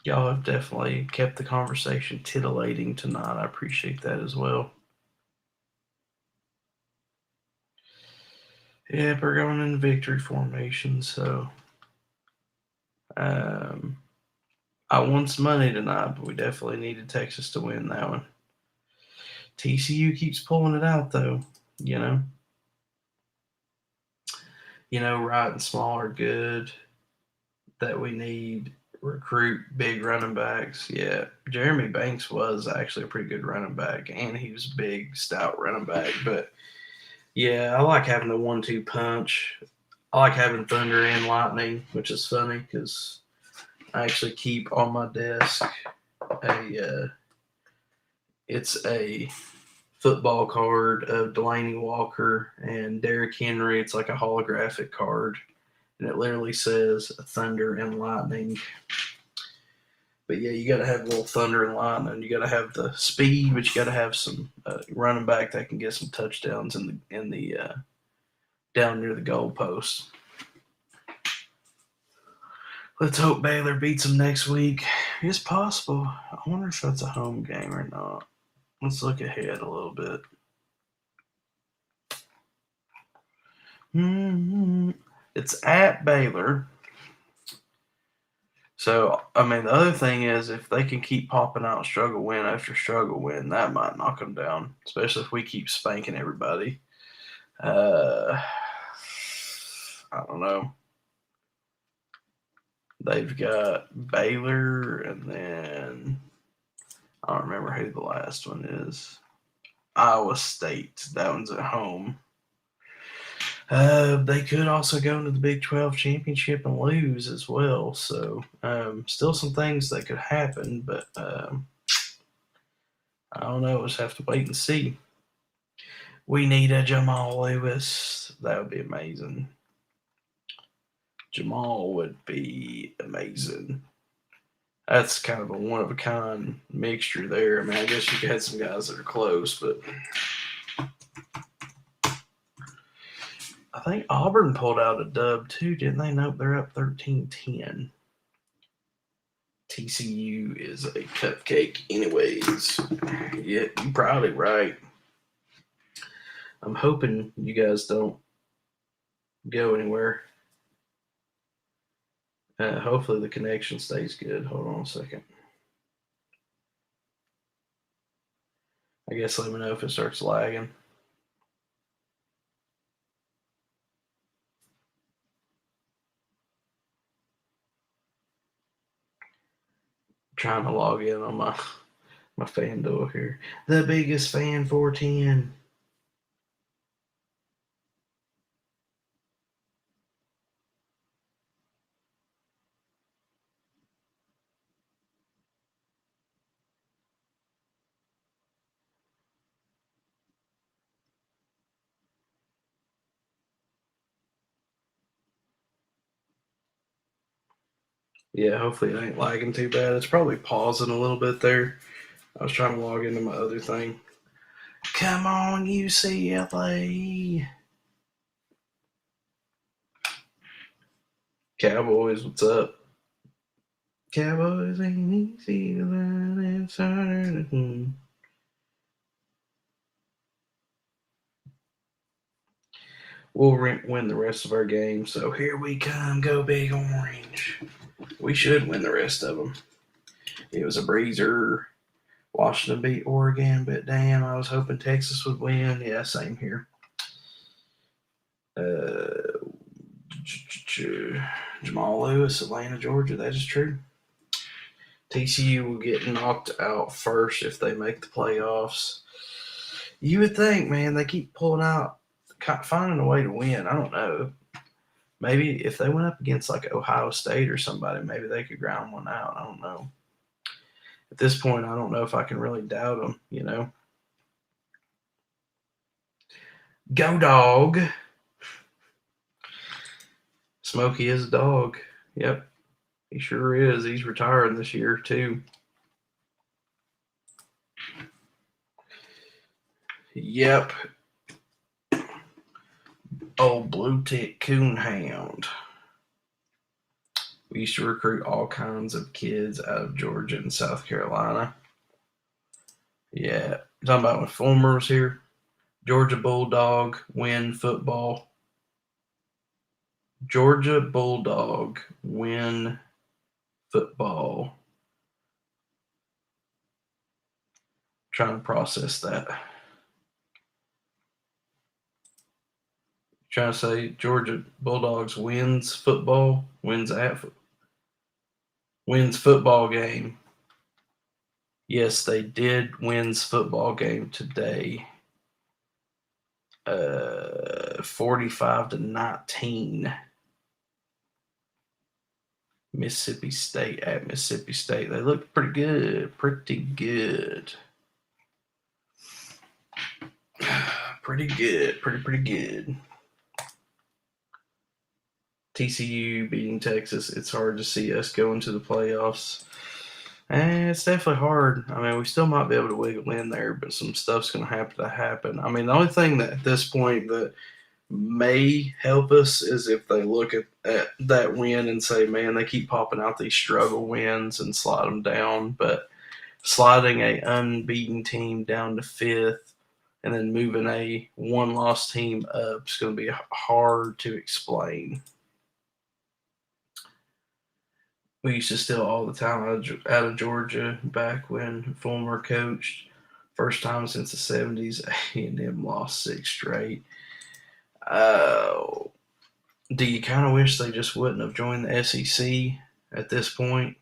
Y'all have definitely kept the conversation titillating tonight. I appreciate that as well. Yeah, we're going in victory formation, so I won some money tonight, but we definitely needed Texas to win that one. TCU keeps pulling it out, though. You know, Wright and Small are good. That we need recruit big running backs. Yeah, Jeremy Banks was actually a pretty good running back, and he was a big, stout running back. But yeah, I like having the 1-2 punch. I like having thunder and lightning, which is funny because I actually keep on my desk it's a football card of Delaney Walker and Derrick Henry. It's like a holographic card, and it literally says thunder and lightning. But yeah, you got to have a little thunder and lightning. You got to have the speed, but you got to have some running back that can get some touchdowns in the down near the goalpost. Let's hope Baylor beats them next week. It's possible. I wonder if that's a home game or not. Let's look ahead a little bit. It's at Baylor. So, I mean, the other thing is if they can keep popping out struggle win after struggle win, that might knock them down, especially if we keep spanking everybody. I don't know. They've got Baylor, and then I don't remember who the last one is. Iowa State. That one's at home. They could also go into the Big 12 championship and lose as well. So, still some things that could happen, but I don't know. We'll just have to wait and see. We need a Jamal Lewis. That would be amazing. Jamal would be amazing. That's kind of a one of a kind mixture there. I mean, I guess you had some guys that are close, but I think Auburn pulled out a dub too, didn't they? Nope, they're up 13-10. TCU is a cupcake anyways. Yeah, you're probably right. I'm hoping you guys don't go anywhere. Hopefully the connection stays good. Hold on a second. I guess let me know if it starts lagging. Trying to log in on my FanDuel here. The biggest fan 410. Yeah, hopefully it ain't lagging too bad. It's probably pausing a little bit there. I was trying to log into my other thing. Come on, UCLA. Cowboys, what's up? Cowboys ain't easy to learn inside. We'll win the rest of our games. So here we come. Go Big Orange. We should win the rest of them. It was a breezer. Washington beat Oregon, but damn, I was hoping Texas would win. Yeah, same here. Jamal Lewis, Atlanta, Georgia. That is true. TCU will get knocked out first if they make the playoffs. You would think, man, they keep pulling out, finding a way to win. I don't know. Maybe if they went up against like Ohio State or somebody, maybe they could ground one out. I don't know. At this point, I don't know if I can really doubt them, you know. Go dog. Smokey is a dog. Yep. He sure is. He's retiring this year, too. Yep. Old blue tick coonhound. We used to recruit all kinds of kids out of Georgia and South Carolina. Yeah. You're talking about when Fulmer was here? Georgia Bulldog win football. Georgia Bulldog win football. Trying to process that. Trying to say Georgia Bulldogs wins football, wins football game. Yes, they did wins football game today. 45-19. Mississippi State at Mississippi State. They look pretty good. Pretty good. Pretty good. Pretty good. TCU beating Texas. It's hard to see us going to the playoffs. It's definitely hard. I mean, we still might be able to wiggle in there, but some stuff's going to have to happen. I mean, the only thing that at this point that may help us is if they look at that win and say, man, they keep popping out these struggle wins and slide them down. But sliding a unbeaten team down to fifth and then moving a one-loss team up is going to be hard to explain. We used to steal all the time out of Georgia back when Fulmer coached. First time since the 70s, A&M lost 6 straight. Do you kind of wish they just wouldn't have joined the SEC at this point?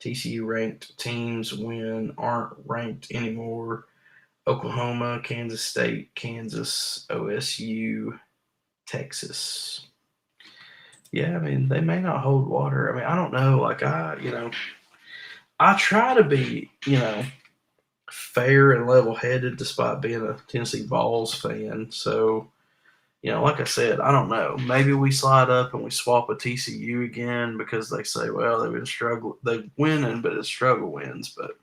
TCU ranked teams aren't ranked anymore. Oklahoma, Kansas State, Kansas, OSU, Texas. Yeah, I mean, they may not hold water. I mean, I don't know. Like, I try to be, fair and level-headed despite being a Tennessee Vols fan. So, like I said, I don't know. Maybe we slide up and we swap with TCU again because they say, well, they've been struggling. They're winning, but it's struggle wins. But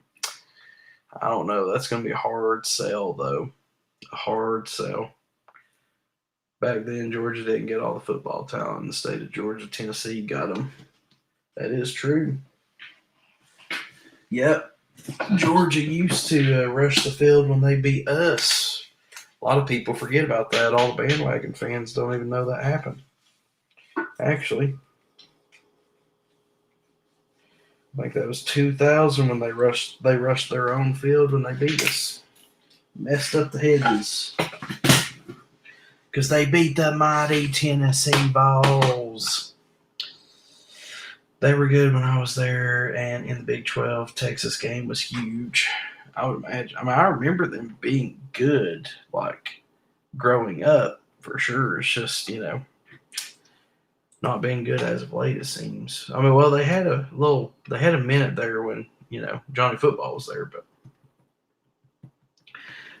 I don't know. That's going to be a hard sell, though. A hard sell. Back then, Georgia didn't get all the football talent in the state of Georgia. Tennessee got them. That is true. Yep. Georgia used to rush the field when they beat us. A lot of people forget about that. All the bandwagon fans don't even know that happened. Actually, I think that was 2000 when they rushed their own field when they beat us. Messed up the heads. Because they beat the mighty Tennessee Vols. They were good when I was there, and in the Big 12, Texas game was huge. I would imagine. I mean, I remember them being good, like growing up for sure. It's just not being good as of late. It seems. I mean, well, they had a minute there when Johnny Football was there, but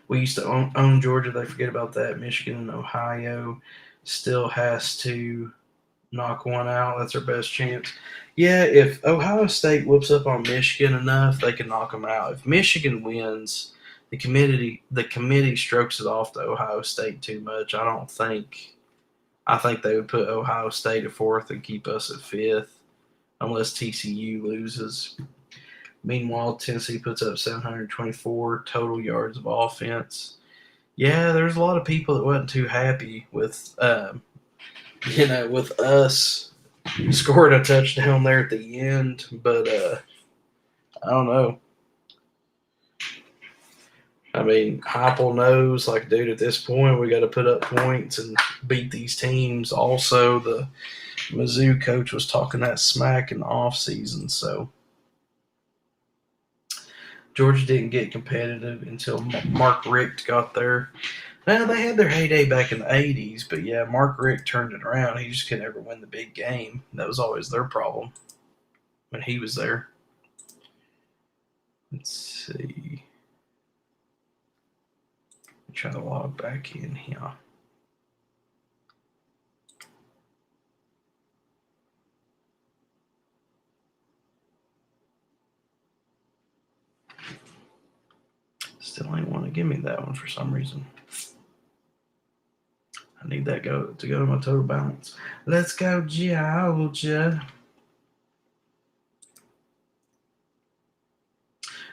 we used to own Georgia. They forget about that. Michigan and Ohio still has to knock one out. That's our best chance. Yeah, if Ohio State whoops up on Michigan enough, they can knock them out. If Michigan wins, the committee strokes it off to Ohio State too much. I think they would put Ohio State at fourth and keep us at fifth, unless TCU loses. Meanwhile, Tennessee puts up 724 total yards of offense. Yeah, there's a lot of people that wasn't too happy with with us scoring a touchdown there at the end, but I don't know. I mean, Heupel knows, like, dude, at this point, we got to put up points and beat these teams. Also, the Mizzou coach was talking that smack in the offseason, so Georgia didn't get competitive until Mark Richt got there. Now, they had their heyday back in the 80s, but yeah, Mark Richt turned it around. He just could never win the big game. That was always their problem when he was there. Let's see. Try to log back in here. Still ain't want to give me that one for some reason. I need that to go to my total balance. Let's go, Georgia.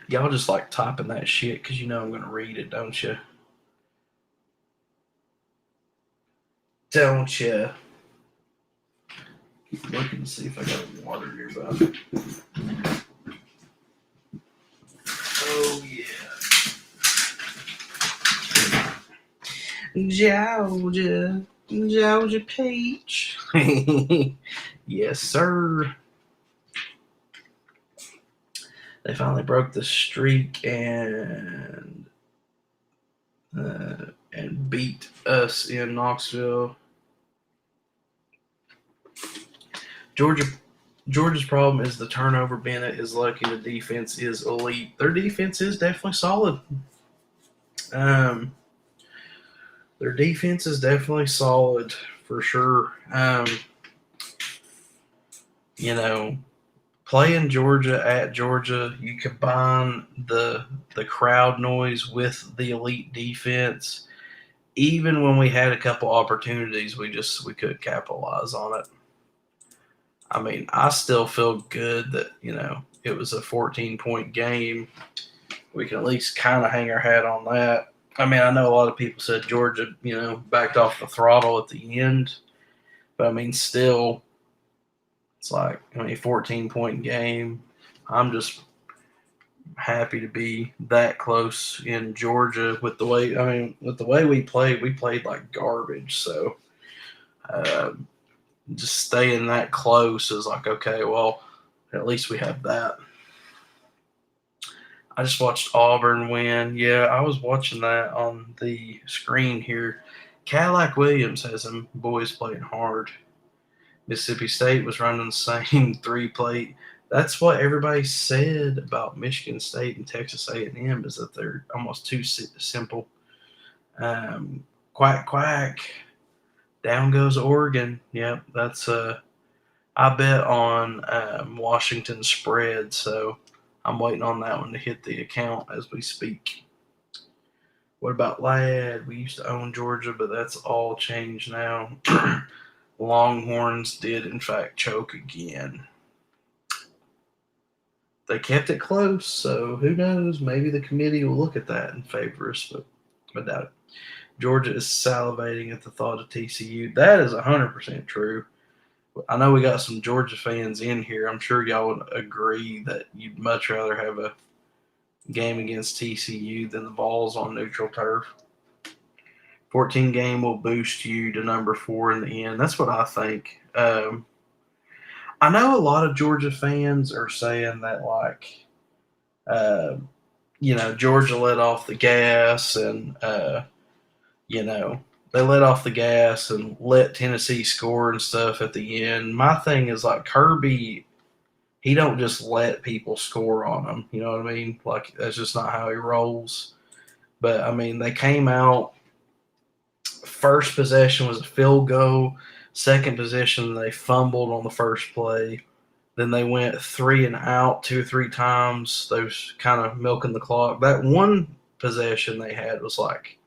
Y'all just like typing that shit because you know I'm going to read it, don't you? Don't you? Keep looking to see if I got water nearby. Oh, yeah. Georgia Peach. Yes, sir. They finally broke the streak and beat us in Knoxville. Georgia's problem is the turnover. Bennett is lucky. The defense is elite. Their defense is definitely solid. Their defense is definitely solid for sure. Playing Georgia at Georgia, you combine the crowd noise with the elite defense. Even when we had a couple opportunities, we couldn't capitalize on it. I mean, I still feel good that it was a 14-point game. We can at least kind of hang our hat on that. I mean, I know a lot of people said Georgia, backed off the throttle at the end, but I mean, still, it's like 14-point game. I'm just happy to be that close in Georgia with the way we played like garbage. So just staying that close is like, okay, well, at least we have that. I just watched Auburn win. Yeah, I was watching that on the screen here. Cadillac Williams has some boys playing hard. Mississippi State was running the same three-plate. That's what everybody said about Michigan State and Texas A&M is that they're almost too simple. Quack, quack. Down goes Oregon. Yep, that's I bet on Washington spread, so I'm waiting on that one to hit the account as we speak. What about Ladd? We used to own Georgia, but that's all changed now. Longhorns did, in fact, choke again. They kept it close, so who knows? Maybe the committee will look at that and favor us, but I doubt it. Georgia is salivating at the thought of TCU. That is 100% true. I know we got some Georgia fans in here. I'm sure y'all would agree that you'd much rather have a game against TCU than the Vols on neutral turf. 14 game will boost you to number 4 in the end. That's what I think. I know a lot of Georgia fans are saying that, like, uh, Georgia let off the gas and, they let off the gas and let Tennessee score and stuff at the end. My thing is, like, Kirby, he don't just let people score on him. You know what I mean? Like, that's just not how he rolls. But, I mean, they came out. First possession was a field goal. Second possession, they fumbled on the first play. Then they went 3 and out 2 or 3 times. They was kind of milking the clock. That one possession they had was like,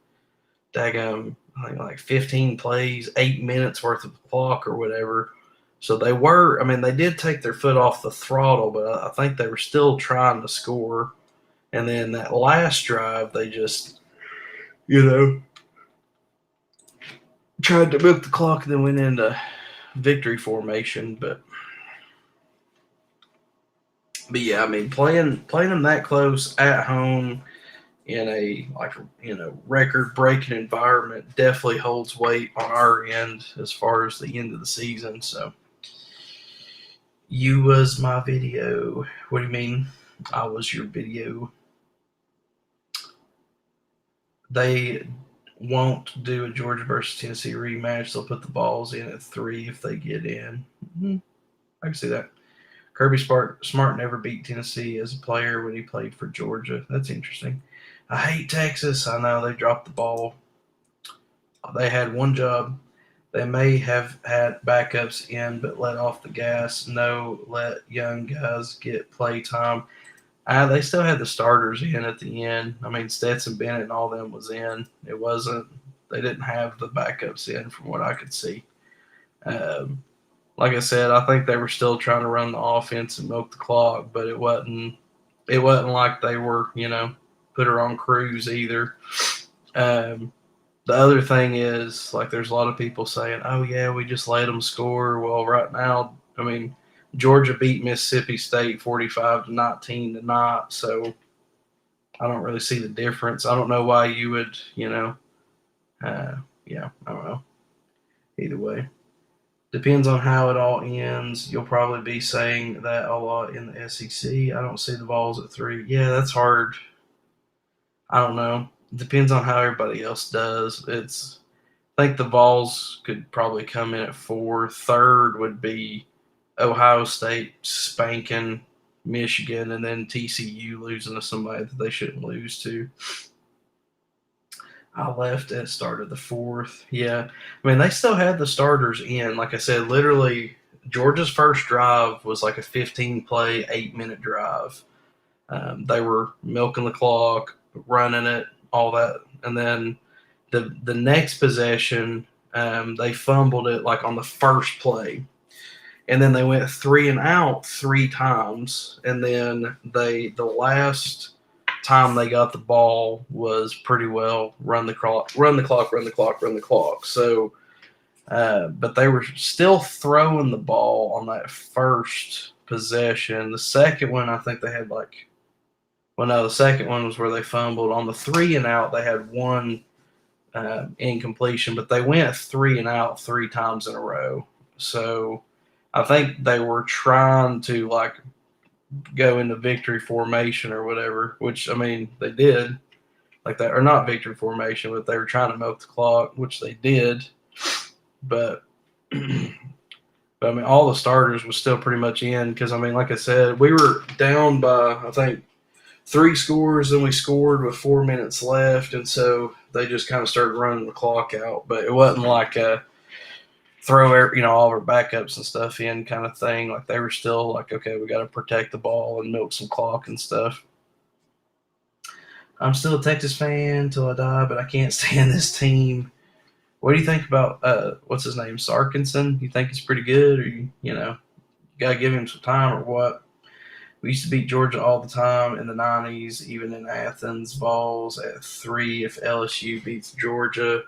daggum, I think like 15 plays, 8 minutes worth of clock or whatever. So they did take their foot off the throttle, but I think they were still trying to score. And then that last drive, they just, tried to milk the clock and then went into victory formation. But yeah, I mean, playing them that close at home in a record breaking environment definitely holds weight on our end as far as the end of the season. So you was my video. What do you mean? I was your video. They won't do a Georgia versus Tennessee rematch. They'll put the Vols in at 3 if they get in. I can see that. Kirby Smart never beat Tennessee as a player when he played for Georgia. That's interesting. I hate Texas. I know they dropped the ball. They had one job. They may have had backups in, but let off the gas. No, let young guys get play time. They still had the starters in at the end. I mean, Stetson Bennett and all them was in. It wasn't. They didn't have the backups in, from what I could see. Like I said, I think they were still trying to run the offense and milk the clock, but it wasn't. It wasn't like they were, put her on cruise either. The other thing is, like, there's a lot of people saying, "Oh yeah, we just let them score." Well, right now, I mean, Georgia beat Mississippi State 45-19 to not, so I don't really see the difference. I don't know why you would, I don't know. Either way. Depends on how it all ends. You'll probably be saying that a lot in the SEC. I don't see the Vols at 3. Yeah, that's hard. I don't know. Depends on how everybody else does. I think the Vols could probably come in at 4. Third would be Ohio State spanking Michigan, and then TCU losing to somebody that they shouldn't lose to. I left at start of the 4th. Yeah. I mean, they still had the starters in. Like I said, literally, Georgia's first drive was like a 15-play, 8-minute drive. They were milking the clock, running it, all that. And then the next possession, they fumbled it like on the first play. And then they went 3 and out 3 times. And then the last time they got the ball was pretty well run the clock. So, but they were still throwing the ball on that first possession. The second one, I think they had the second one was where they fumbled. On the 3 and out, they had one incompletion, but they went 3 and out 3 times in a row. So I think they were trying to go into victory formation or whatever, which, I mean, they did like that, or not victory formation, but they were trying to milk the clock, which they did. But I mean, all the starters was still pretty much in because, I mean, like I said, we were down by, I think, 3 scores, and we scored with 4 minutes left, and so they just kind of started running the clock out. But it wasn't like a throw all of our backups and stuff in kind of thing. Like, they were still like, okay, we got to protect the ball and milk some clock and stuff. I'm still a Texas fan till I die, but I can't stand this team. What do you think about what's his name, Sarkinson? You think he's pretty good, or you gotta give him some time, or what? We used to beat Georgia all the time in the '90s, even in Athens. Vols at 3 if LSU beats Georgia.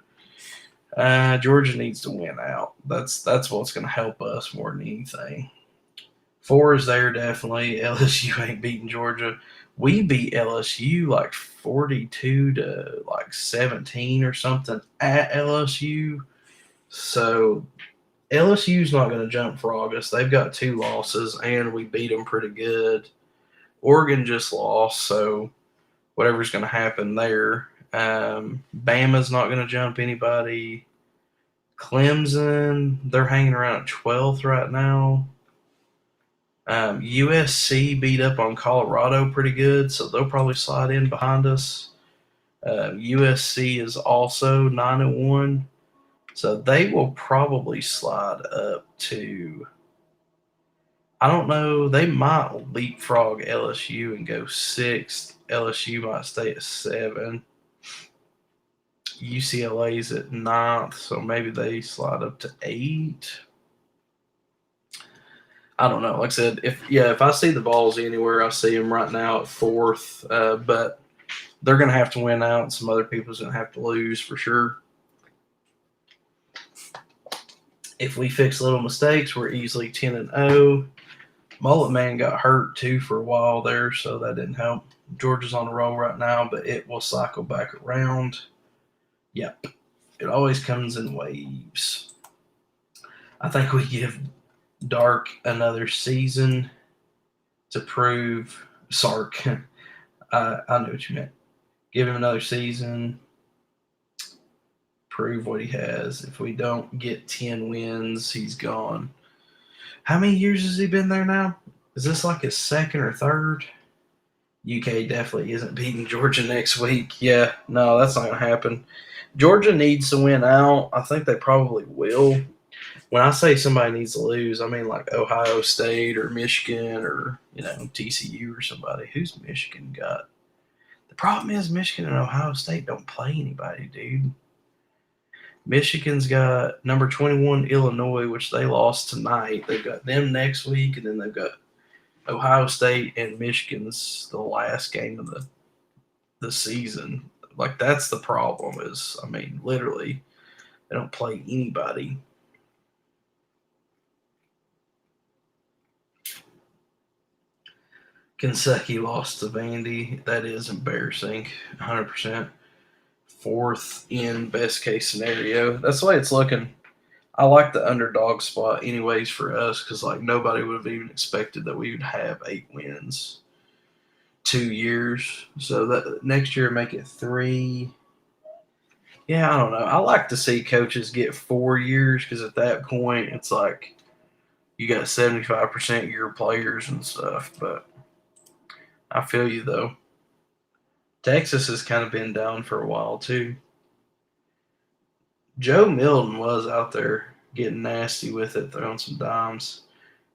Georgia needs to win out. That's what's going to help us more than anything. 4 is there definitely. LSU ain't beating Georgia. We beat LSU like 42 to like 17 or something at LSU. So LSU's not going to jump frog us. They've got 2 losses, and we beat them pretty good. Oregon just lost, so whatever's going to happen there. Bama's not going to jump anybody. Clemson, they're hanging around at 12th right now. USC beat up on Colorado pretty good, so they'll probably slide in behind us. USC is also 9-1, so they will probably slide up to. I don't know. They might leapfrog LSU and go 6th. LSU might stay at 7. UCLA's at 9th, so maybe they slide up to 8. I don't know. Like I said, if I see the Vols anywhere, I see them right now at 4th. But they're going to have to win out, and some other people's going to have to lose for sure. If we fix little mistakes, we're easily 10-0. Mullet Man got hurt too for a while there, so that didn't help. Georgia's on the roll right now, but it will cycle back around. Yep, it always comes in waves. I think we give Dark another season to prove. Sark, I know what you meant. Give him another season, prove what he has. If we don't get 10 wins, he's gone. How many years has he been there now? Is this like his 2nd or 3rd? UK definitely isn't beating Georgia next week. Yeah, no, that's not going to happen. Georgia needs to win out. I think they probably will. When I say somebody needs to lose, I mean like Ohio State or Michigan or, TCU or somebody. Who's Michigan got? The problem is Michigan and Ohio State don't play anybody, dude. Michigan's got number 21 Illinois, which they lost tonight. They've got them next week, and then they've got Ohio State and Michigan's the last game of the season. Like, that's the problem is, literally, they don't play anybody. Kentucky lost to Vandy. That is embarrassing, 100%. 4th in best case scenario. That's the way it's looking. I like the underdog spot anyways for us because nobody would have even expected that we would have 8 wins 2 years. So that next year make it 3. Yeah, I don't know. I like to see coaches get 4 years because at that point it's like you got 75% of your players and stuff. But I feel you though. Texas has kind of been down for a while too. Joe Milton was out there getting nasty with it, throwing some dimes.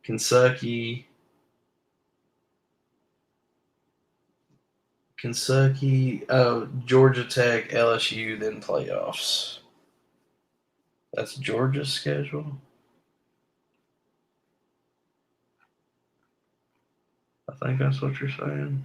Kentucky, Georgia Tech, LSU, then playoffs. That's Georgia's schedule. I think that's what you're saying.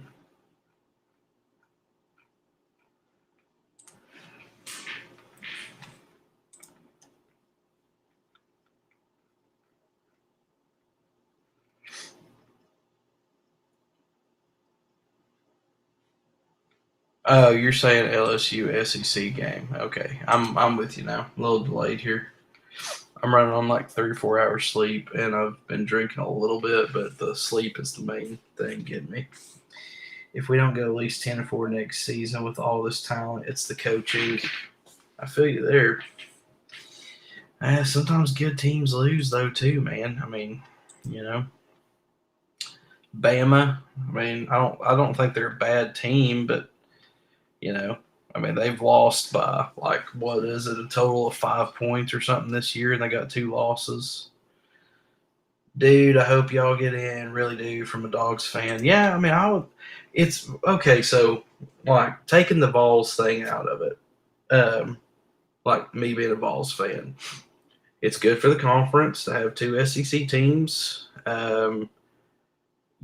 Oh, you're saying LSU SEC game. Okay, I'm with you now. A little delayed here. I'm running on like 3 or 4 hours sleep, and I've been drinking a little bit, but the sleep is the main thing getting me. If we don't go at least 10-4 next season with all this talent, it's the coaching. I feel you there. Sometimes good teams lose though too, man. Bama. I don't think they're a bad team, but they've lost by what is it, a total of 5 points or something this year, and they got 2 losses. Dude, I hope y'all get in. Really do, from a Dogs fan. Yeah, I would. It's okay. So, like, taking the Vols thing out of it, um, like me being a Vols fan, it's good for the conference to have two SEC teams.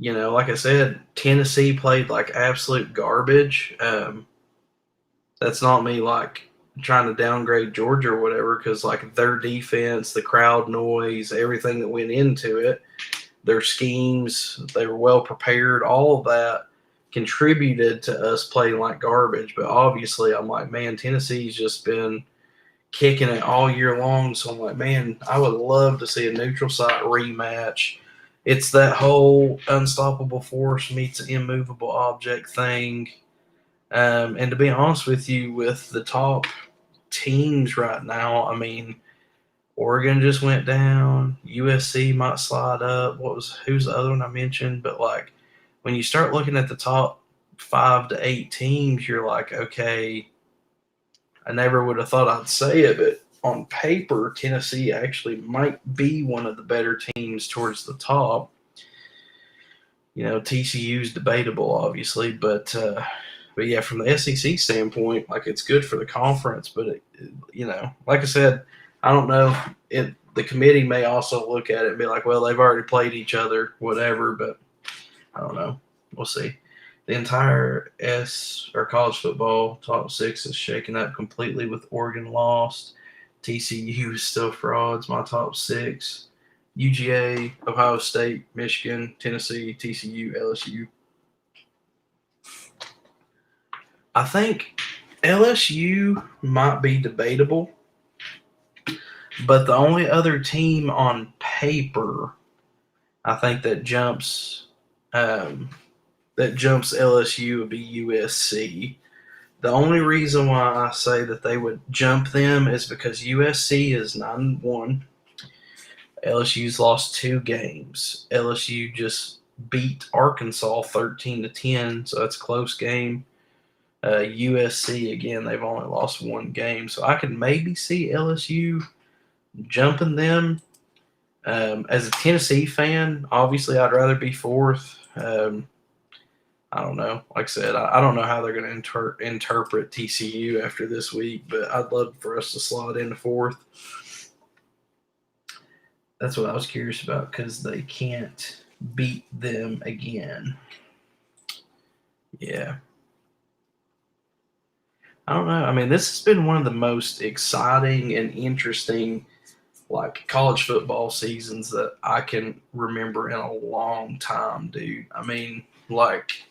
Like I said, Tennessee played like absolute garbage. That's not me like trying to downgrade Georgia or whatever, because like their defense, the crowd noise, everything that went into it, their schemes, they were well prepared, all of that contributed to us playing like garbage. But obviously, I'm like, man, Tennessee's just been kicking it all year long. So I'm like, man, I would love to see a neutral site rematch. It's that whole unstoppable force meets an immovable object thing. And to be honest with you, with the top teams right now, I mean, Oregon just went down. USC might slide up. Who's the other one I mentioned? But like when you start looking at the top 5 to 8 teams, you're like, okay, I never would have thought I'd say it, but on paper, Tennessee actually might be one of the better teams towards the top. TCU's debatable, obviously, but yeah, from the SEC standpoint, like it's good for the conference. But like I said, I don't know. The committee may also look at it and be like, well, they've already played each other, whatever. But I don't know. We'll see. The entire or college football top six is shaken up completely with Oregon lost. TCU is still frauds. My top six: UGA, Ohio State, Michigan, Tennessee, TCU, LSU. I think LSU might be debatable, but the only other team on paper I think that jumps LSU would be USC. The only reason why I say that they would jump them is because USC is 9-1. LSU's lost 2 games. LSU just beat Arkansas 13-10, so that's a close game. USC again, they've only lost 1 game, so I could maybe see LSU jumping them. As a Tennessee fan, obviously I'd rather be fourth. I don't know. Like I said, I don't know how they're going to interpret TCU after this week, but I'd love for us to slide into fourth. That's what I was curious about because they can't beat them again. Yeah. I don't know. I mean, this has been one of the most exciting and interesting like college football seasons that I can remember in a long time, dude. I mean, like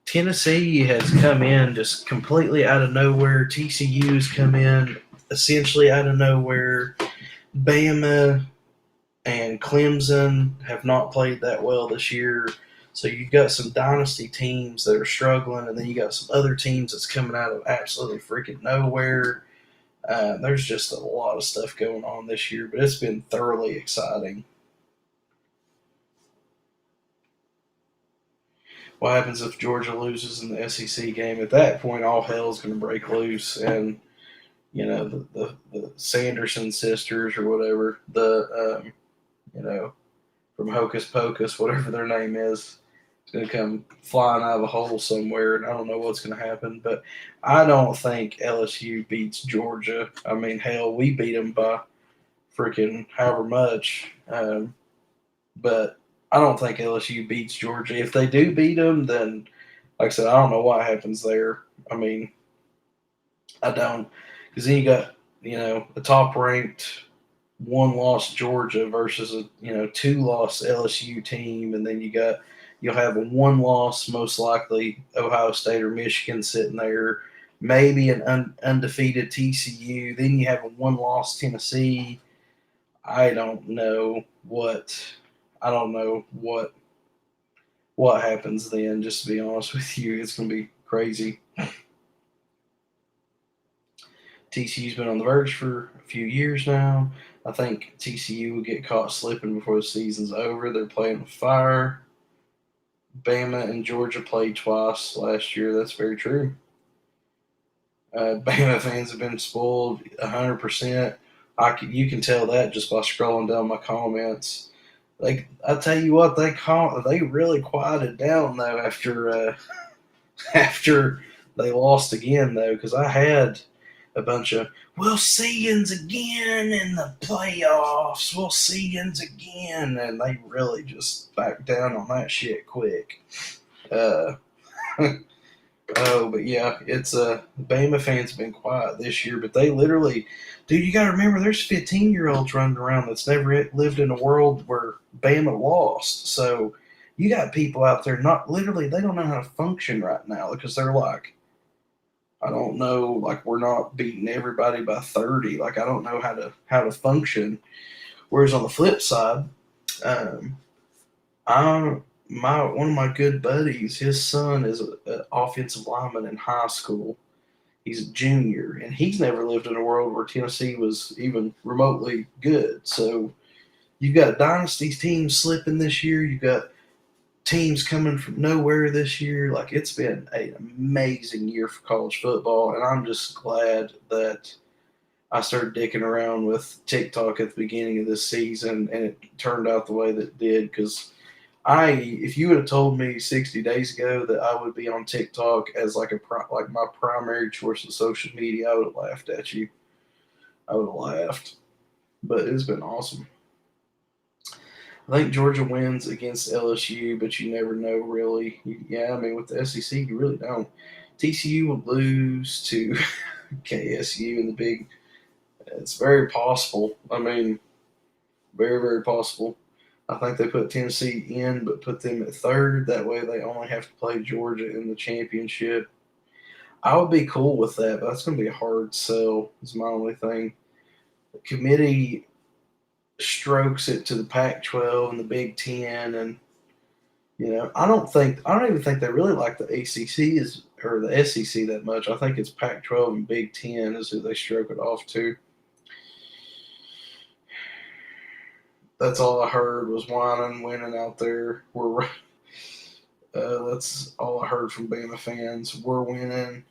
Tennessee has come in just completely out of nowhere. TCU's come in essentially out of nowhere. Bama and Clemson have not played that well this year. So you've got some dynasty teams that are struggling, and then you got some other teams that's coming out of absolutely freaking nowhere. There's just a lot of stuff going on this year, but it's been thoroughly exciting. What happens if Georgia loses in the SEC game? At that point, all hell's going to break loose, and the Sanderson sisters or whatever, from Hocus Pocus, whatever their name is going to come flying out of a hole somewhere, and I don't know what's going to happen. But I don't think LSU beats Georgia. I mean, hell, we beat them by freaking however much. But I don't think LSU beats Georgia. If they do beat them, then, like I said, I don't know what happens there. I mean, I don't. Because then you got, a top ranked 1-loss Georgia versus a 2-loss LSU team, and then you'll have a 1-loss most likely Ohio State or Michigan sitting there, maybe an undefeated TCU. Then you have a 1-loss Tennessee. I don't know what happens then. Just to be honest with you, it's going to be crazy. TCU's been on the verge for a few years now. I think TCU will get caught slipping before the season's over. They're playing with fire. Bama and Georgia played twice last year. That's very true. Bama fans have been spoiled 100%. You can tell that just by scrolling down my comments. Like I tell you what, they really quieted down though after they lost again though, because I had a bunch of "we'll see yins again in the playoffs, we'll see yins again," and they really just backed down on that shit quick. Uh, oh, but yeah, it's Bama fans been quiet this year, but they literally, dude, you got to remember, there's 15-year-olds running around that's never lived in a world where Bama lost. So you got people out there not literally, they don't know how to function right now because they're like, I don't know, like we're not beating everybody by 30. Like I don't know how to function. Whereas on the flip side, um, I my one of my good buddies, his son is an offensive lineman in high school. He's a junior, and he's never lived in a world where Tennessee was even remotely good. So you've got dynasty teams slipping this year. You've got teams coming from nowhere this year. Like it's been an amazing year for college football, and I'm just glad that I started dicking around with TikTok at the beginning of this season, and it turned out the way that it did. Because if you would have told me 60 days ago that I would be on TikTok as like my primary choice of social media, I would have laughed at you. I would have laughed, but it's been awesome. I think Georgia wins against LSU, but you never know really. Yeah, I mean with the SEC, you really don't. TCU will lose to KSU in the big. It's very possible. I mean, very very possible. I think they put Tennessee in, but put them at third. That way, they only have to play Georgia in the championship. I would be cool with that, but that's going to be a hard sell. Is my only thing. The committee strokes it to the Pac-12 and the Big Ten, and I don't even think they really like the ACC is or the SEC that much. I think it's Pac-12 and Big Ten is who they stroke it off to. That's all I heard was whining, winning out there. That's all I heard from Bama fans. We're winning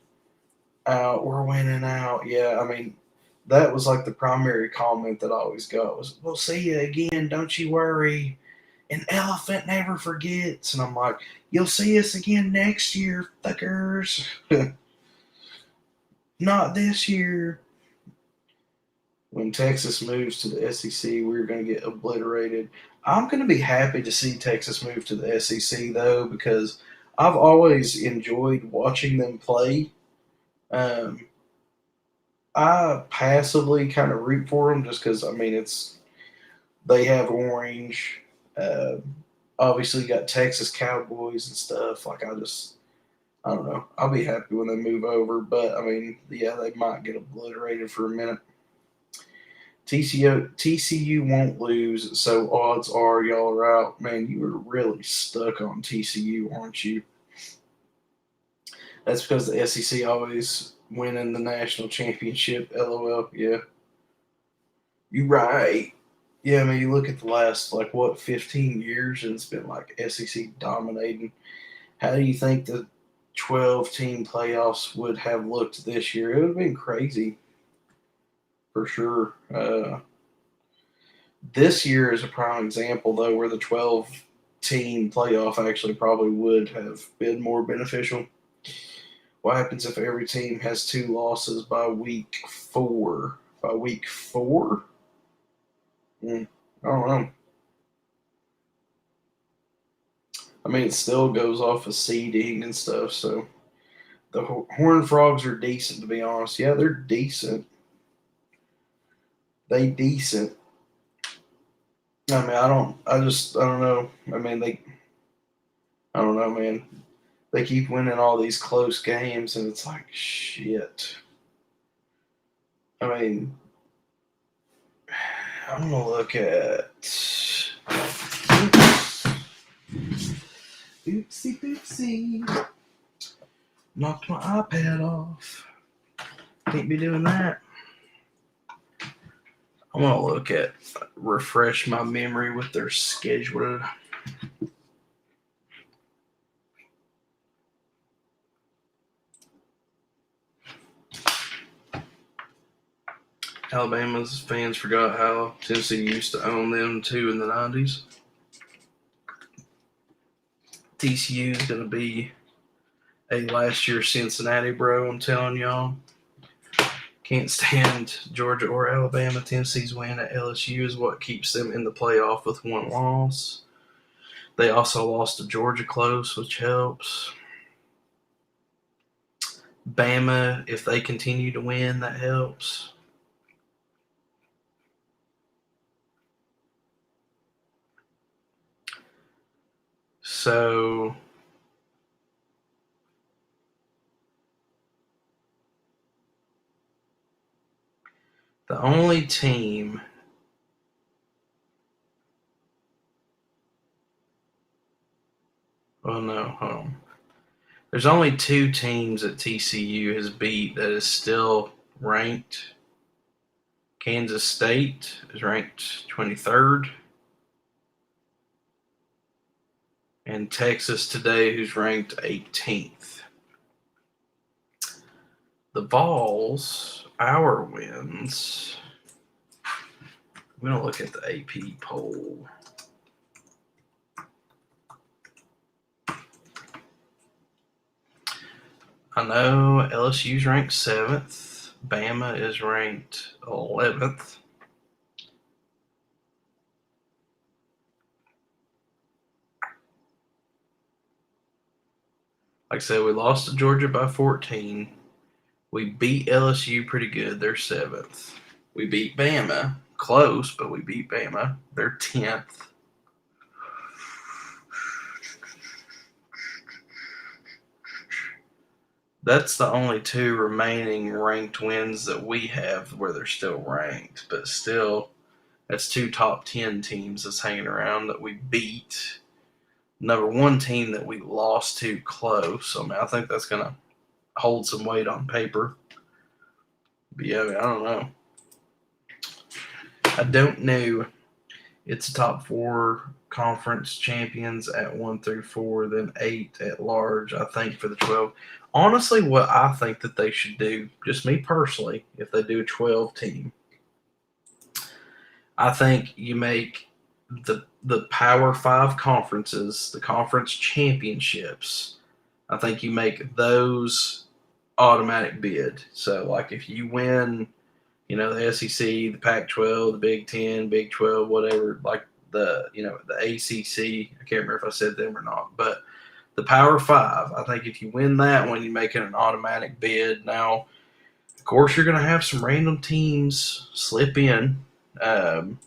out. We're winning out. Yeah, I mean, that was like the primary comment that I always got was, "We'll see you again. Don't you worry. An elephant never forgets." And I'm like, "You'll see us again next year, fuckers. Not this year." When Texas moves to the SEC, we're going to get obliterated. I'm going to be happy to see Texas move to the SEC though, because I've always enjoyed watching them play. Um, I passively kind of root for them just because I mean it's they have orange. Uh, Obviously, you got Texas Cowboys and stuff. Like I don't know. I'll be happy when they move over, but I mean, yeah, they might get obliterated for a minute. TCU won't lose, so odds are y'all are out. Man, you were really stuck on TCU, aren't you? That's because the SEC always winning the national championship. LOL. Yeah, you right. Yeah, I mean, you look at the last like what 15 years, and it's been like SEC dominating. How do you think the 12-team playoffs would have looked this year? It would have been crazy for sure. This year is a prime example, though, where the 12-team playoff actually probably would have been more beneficial. What happens if every team has two losses by week four? By week four? I don't know. I mean, it still goes off of seeding and stuff, so the Horned Frogs are decent, to be honest. Yeah, they're decent. They decent. I mean, I don't know. I mean, I don't know, man. They keep winning all these close games, and it's like, shit. I mean, I'm going to look at. Oopsie poopsie. Knocked my iPad off. Can't be doing that. I want to look at refresh my memory with their schedule. Alabama's fans forgot how Tennessee used to own them too in the 90s. TCU is going to be a last year Cincinnati, bro. I'm telling y'all. Can't stand Georgia or Alabama. Tennessee's win at LSU is what keeps them in the playoff with one loss. They also lost to Georgia close, which helps. Bama, if they continue to win, that helps. So the only team there's only two teams that TCU has beat that is still ranked. Kansas State is ranked 23rd. And Texas today, who's ranked 18th. The Vols, our wins. I'm going to look at the AP poll. I know LSU's ranked 7th. Bama is ranked 11th. Like I said, we lost to Georgia by 14. We beat LSU pretty good. They're 7th. We beat Bama. Close, but we beat Bama. They're 10th. That's the only two remaining ranked wins that we have where they're still ranked. But still, that's two top 10 teams that's hanging around that we beat. Number one team that we lost to close. I mean, I think that's going to hold some weight on paper. But yeah, I don't know. I don't know. It's top 4 conference champions at 1 through 4, then 8 at large, I think, for the 12. Honestly, what I think that they should do, just me personally, if they do a 12 team, I think you make the Power 5 conferences, the conference championships, I think you make those automatic bid. So, like, if you win, the SEC, the Pac-12, the Big 10, Big 12, whatever, like the ACC, I can't remember if I said them or not, but the Power 5, I think if you win that one, you make it an automatic bid. Now, of course, you're going to have some random teams slip in. You're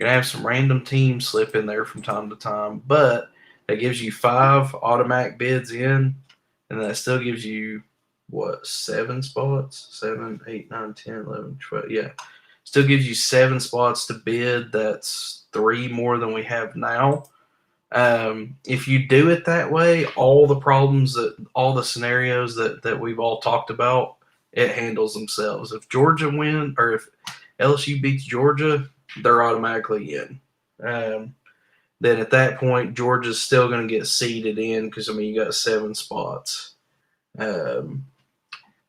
going to have some random teams slip in there from time to time, but that gives you 5 automatic bids in, and that still gives you, 7 spots? 7, 8, 9, 10, 11, 12. Yeah. Still gives you 7 spots to bid. That's 3 more than we have now. If you do it that way, all the scenarios that we've all talked about, it handles themselves. If Georgia wins, or if LSU beats Georgia, they're automatically in. Then at that point, Georgia's still going to get seeded in because, you got 7 spots.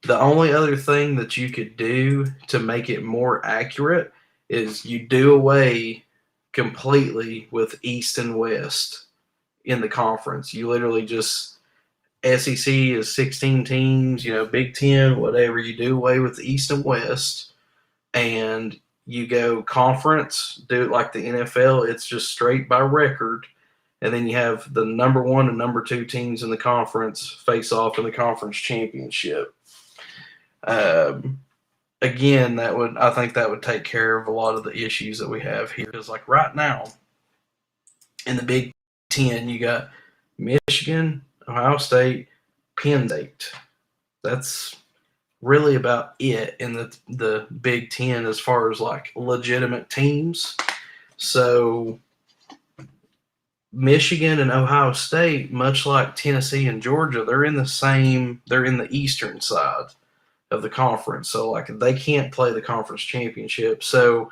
The only other thing that you could do to make it more accurate is you do away completely with East and West in the conference. You literally just, SEC is 16 teams, Big 10, whatever. You do away with the East and West, and you go conference, do it like the NFL. It's just straight by record. And then you have the number 1 and number 2 teams in the conference face off in the conference championship. Again, I think that would take care of a lot of the issues that we have here. Because like right now, in the Big 10, you got Michigan, Ohio State, Penn State. That's really about it in the Big 10 as far as like legitimate teams. So Michigan and Ohio State, much like Tennessee and Georgia, they're in the eastern side of the conference. So like they can't play the conference championship. So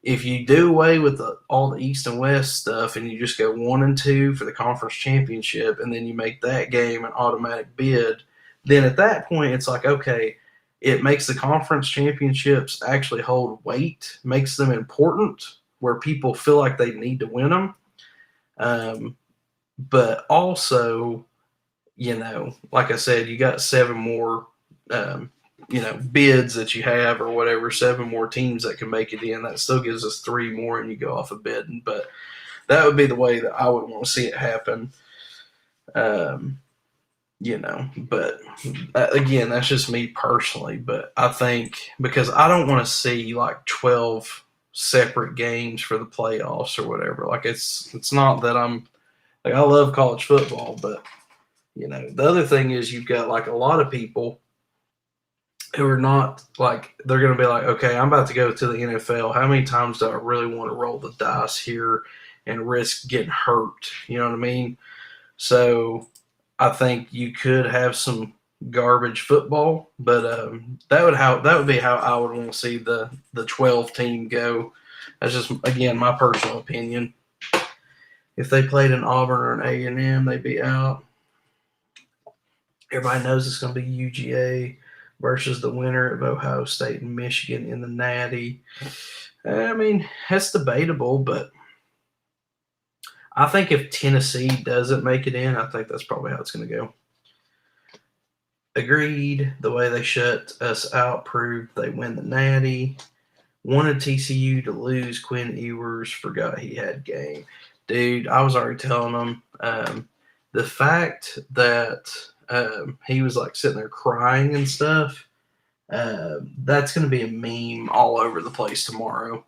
if you do away with all the East and West stuff and you just go 1 and 2 for the conference championship, and then you make that game an automatic bid, then at that point it's like, okay, it makes the conference championships actually hold weight, makes them important where people feel like they need to win them. But also, like I said, you got seven more, um, bids that you have or whatever, seven more teams that can make it in. That still gives us three more, and you go off a bidding. But that would be the way that I would want to see it happen. Um, but again, that's just me personally. But I think because I don't want to see like 12 separate games for the playoffs or whatever. Like it's not that I'm like I love college football, but the other thing is you've got like a lot of people who are not like they're going to be like, okay, I'm about to go to the NFL. How many times do I really want to roll the dice here and risk getting hurt? You know what I mean? So I think you could have some garbage football, but that would be how I would want to see the 12 team go. That's just again my personal opinion. If they played in Auburn or an A&M, they'd be out. Everybody knows it's going to be UGA versus the winner of Ohio State and Michigan in the Natty. I mean, that's debatable, but I think if Tennessee doesn't make it in, I think that's probably how it's going to go. Agreed. The way they shut us out proved they win the Natty. Wanted TCU to lose. Quinn Ewers forgot he had game. Dude, I was already telling them the fact that he was like sitting there crying and stuff. That's going to be a meme all over the place tomorrow.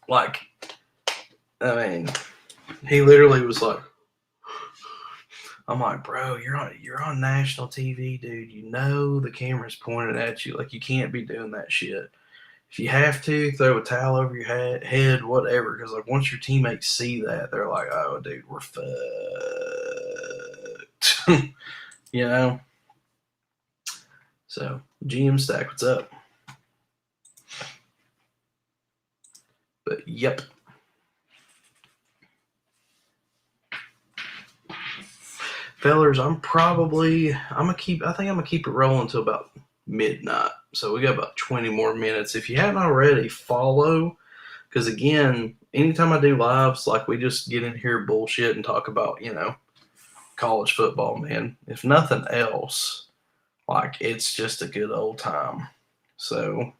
Like, I mean, he literally was like, I'm like, bro, you're on national TV, dude. You know the camera's pointed at you. Like, you can't be doing that shit. If you have to, throw a towel over your head, whatever. Because like once your teammates see that, they're like, oh, dude, we're fucked. you know. So GM Stack, what's up? But yep. Fellers, I think I'm gonna keep it rolling until about midnight. So we got about 20 more minutes. If you haven't already, follow. Because again, anytime I do lives, like we just get in here bullshit and talk about, college football, man. If nothing else, like it's just a good old time. So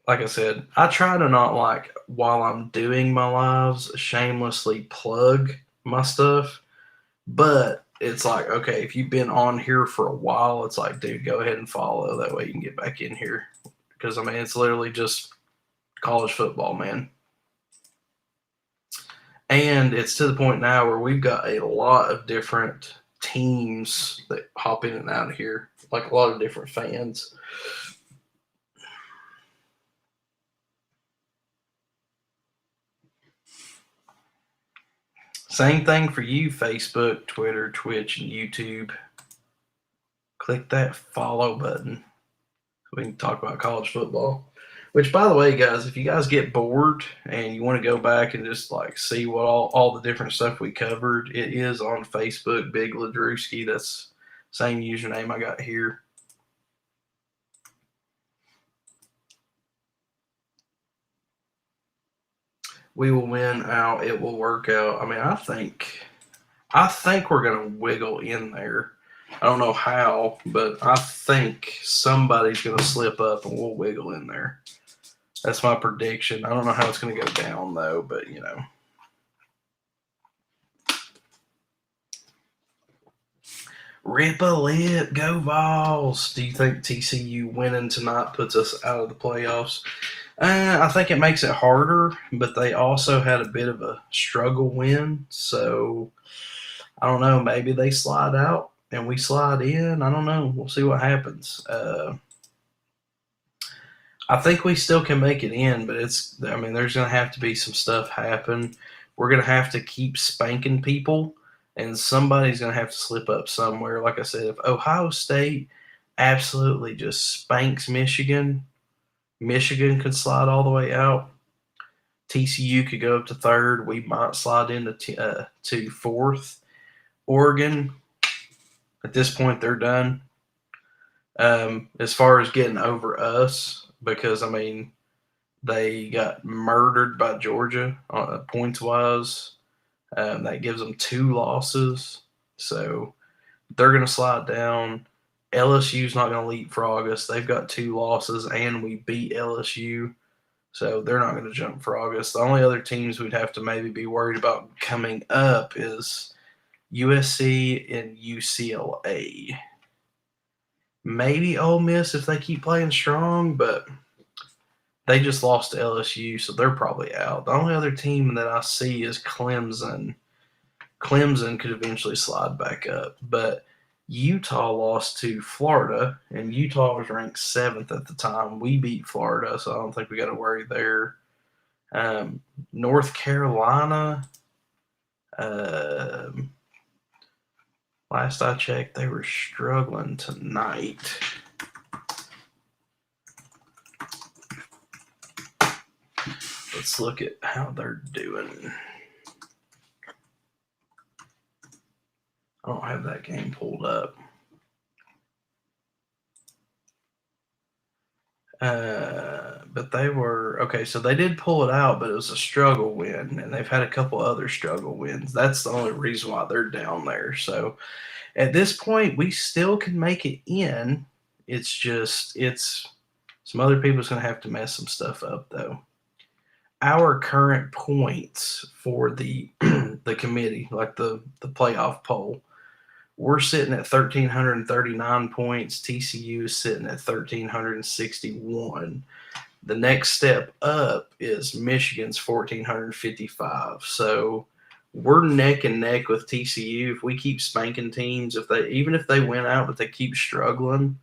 like I said, I try to not like while I'm doing my lives shamelessly plug my stuff. But it's like, okay, if you've been on here for a while, it's like, dude, go ahead and follow. That way you can get back in here. Because, I mean, it's literally just college football, man. And it's to the point now where we've got a lot of different teams that hop in and out of here, like a lot of different fans. Same thing for you, Facebook, Twitter, Twitch, and YouTube. Click that follow button so we can talk about college football. Which, by the way, guys, if you guys get bored and you want to go back and just like see what all the different stuff we covered, it is on Facebook, Big Ladrewski. That's same username I got here. We will win out. It will work out. I mean, I think we're gonna wiggle in there. I don't know how, but I think somebody's gonna slip up and we'll wiggle in there. That's my prediction. I don't know how it's going to go down, though, but Rip a lip, go Vols. Do you think TCU winning tonight puts us out of the playoffs? I think it makes it harder, but they also had a bit of a struggle win. So I don't know. Maybe they slide out and we slide in. I don't know. We'll see what happens. I think we still can make it in, but there's going to have to be some stuff happen. We're going to have to keep spanking people, and somebody's going to have to slip up somewhere. Like I said, if Ohio State absolutely just spanks Michigan, Michigan could slide all the way out. TCU could go up to third. We might slide into to fourth. Oregon, at this point, they're done. As far as getting over us, because they got murdered by Georgia points wise. That gives them 2 losses. So they're going to slide down. LSU's not going to leapfrog us. They've got 2 losses, and we beat LSU. So they're not going to jump frog us. The only other teams we'd have to maybe be worried about coming up is USC and UCLA. Maybe Ole Miss if they keep playing strong, but they just lost to LSU, so they're probably out. The only other team that I see is Clemson. Clemson could eventually slide back up, but Utah lost to Florida, and Utah was ranked 7th at the time. We beat Florida, so I don't think we got to worry there. North Carolina, last I checked, they were struggling tonight. Let's look at how they're doing. I don't have that game pulled up. But they were okay. So they did pull it out, but it was a struggle win, and they've had a couple other struggle wins. That's the only reason why they're down there. So at this point, we still can make it in. It's just some other people's going to have to mess some stuff up, though. Our current points for the the committee, like the playoff poll, we're sitting at 1,339 points. TCU is sitting at 1,361. The next step up is Michigan's 1,455. So we're neck and neck with TCU. If we keep spanking teams, even if they win out, but they keep struggling,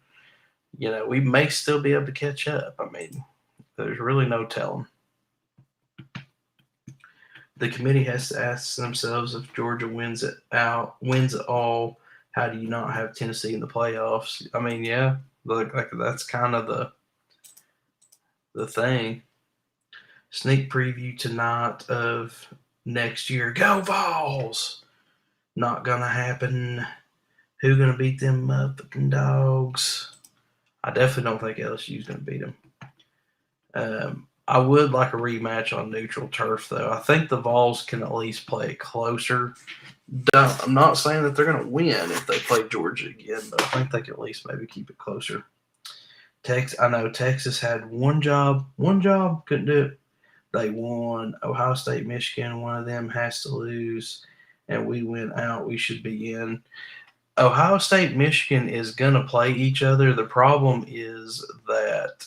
we may still be able to catch up. I mean, there's really no telling. The committee has to ask themselves if Georgia wins it all. How do you not have Tennessee in the playoffs? I mean, yeah, like that's kind of the thing. Sneak preview tonight of next year. Go Vols! Not gonna happen. Who gonna beat them motherfucking dogs? I definitely don't think LSU's gonna beat them. I would like a rematch on neutral turf, though. I think the Vols can at least play it closer. I'm not saying that they're going to win if they play Georgia again, but I think they can at least maybe keep it closer. I know Texas had one job, couldn't do it. They won. Ohio State, Michigan, one of them has to lose, and we went out. We should be in. Ohio State, Michigan is going to play each other. The problem is that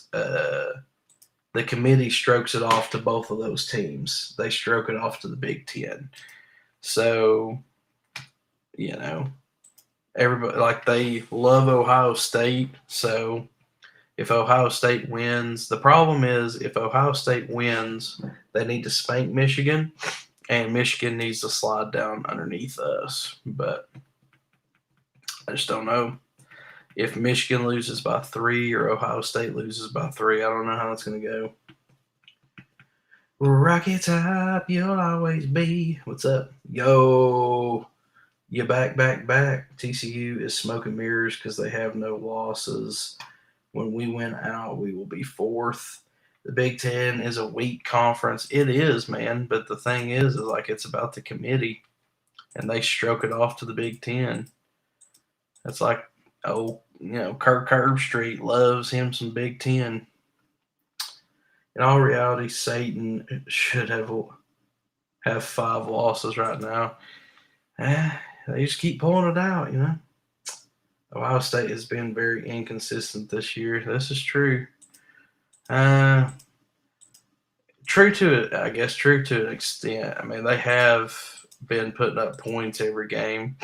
the committee strokes it off to both of those teams. They stroke it off to the Big Ten. So, everybody, like, they love Ohio State. So if Ohio State wins, the problem is if Ohio State wins, they need to spank Michigan, and Michigan needs to slide down underneath us. But I just don't know. If Michigan loses by 3 or Ohio State loses by 3, I don't know how it's going to go. Rocky Top, you'll always be. What's up? Yo, you back. TCU is smoke and mirrors because they have no losses. When we win out, we will be 4th. The Big Ten is a weak conference. It is, man. But the thing is like it's about the committee, and they stroke it off to the Big Ten. It's like, Kirk Herbstreit loves him some Big Ten. In all reality, Satan should have 5 losses right now. They just keep pulling it out, Ohio State has been very inconsistent this year. This is true. True to it, I guess. True to an extent. I mean, they have been putting up points every game.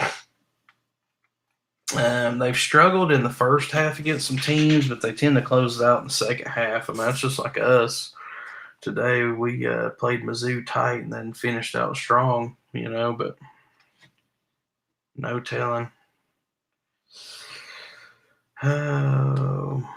They've struggled in the first half against some teams, but they tend to close it out in the second half. I mean, that's just like us. Today we played Mizzou tight and then finished out strong, but no telling. Oh,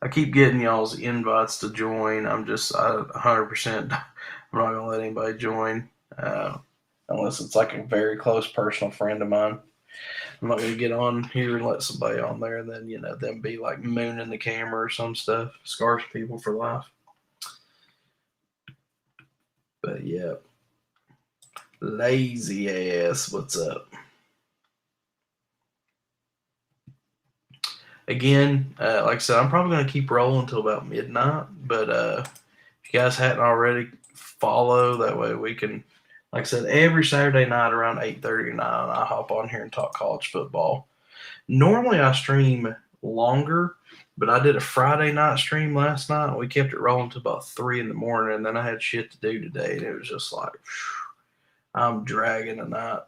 I keep getting y'all's invites to join. I'm just 100%. I'm not gonna let anybody join unless it's like a very close personal friend of mine. I'm not going to get on here and let somebody on there and then, them be like mooning the camera or some stuff. Scars people for life. But, yeah. Lazy ass, what's up? Again, like I said, I'm probably going to keep rolling until about midnight. But if you guys hadn't already, follow. That way we can, like I said, every Saturday night around 8:30 or 9, I hop on here and talk college football. Normally I stream longer, but I did a Friday night stream last night. And we kept it rolling to about 3 in the morning, and then I had shit to do today, and it was just like, I'm dragging the night.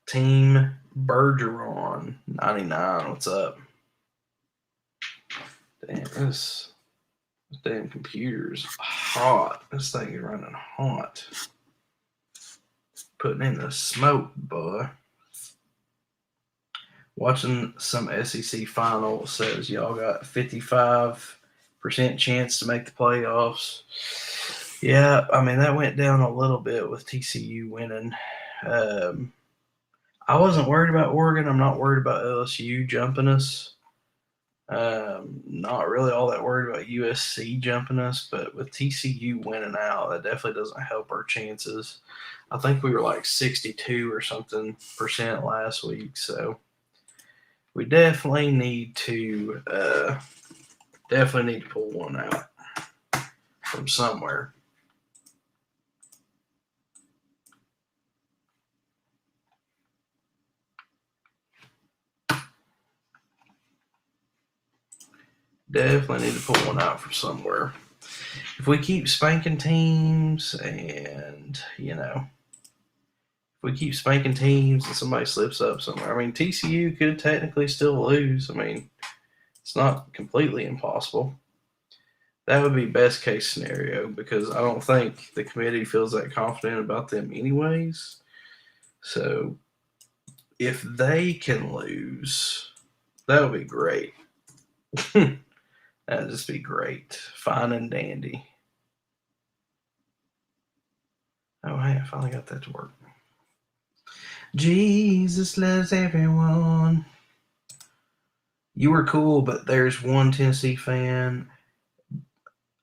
Team Bergeron 99. What's up? Damn, this damn computer's hot. This thing is running hot. Putting in the smoke, boy. Watching some SEC final says y'all got 55% chance to make the playoffs. Yeah, I mean, that went down a little bit with TCU winning. I wasn't worried about Oregon. I'm not worried about LSU jumping us. Not really all that worried about USC jumping us, but with TCU winning out, that definitely doesn't help our chances. I think we were like 62 or something percent last week, so we definitely need to pull one out from somewhere. Definitely need to pull one out from somewhere. If we keep spanking teams and, if we keep spanking teams and somebody slips up somewhere, I mean, TCU could technically still lose. I mean, it's not completely impossible. That would be best case scenario because I don't think the committee feels that confident about them anyways. So if they can lose, that would be great. That'd just be great. Fine and dandy. Oh, hey, I finally got that to work. Jesus loves everyone. You were cool, but there's one Tennessee fan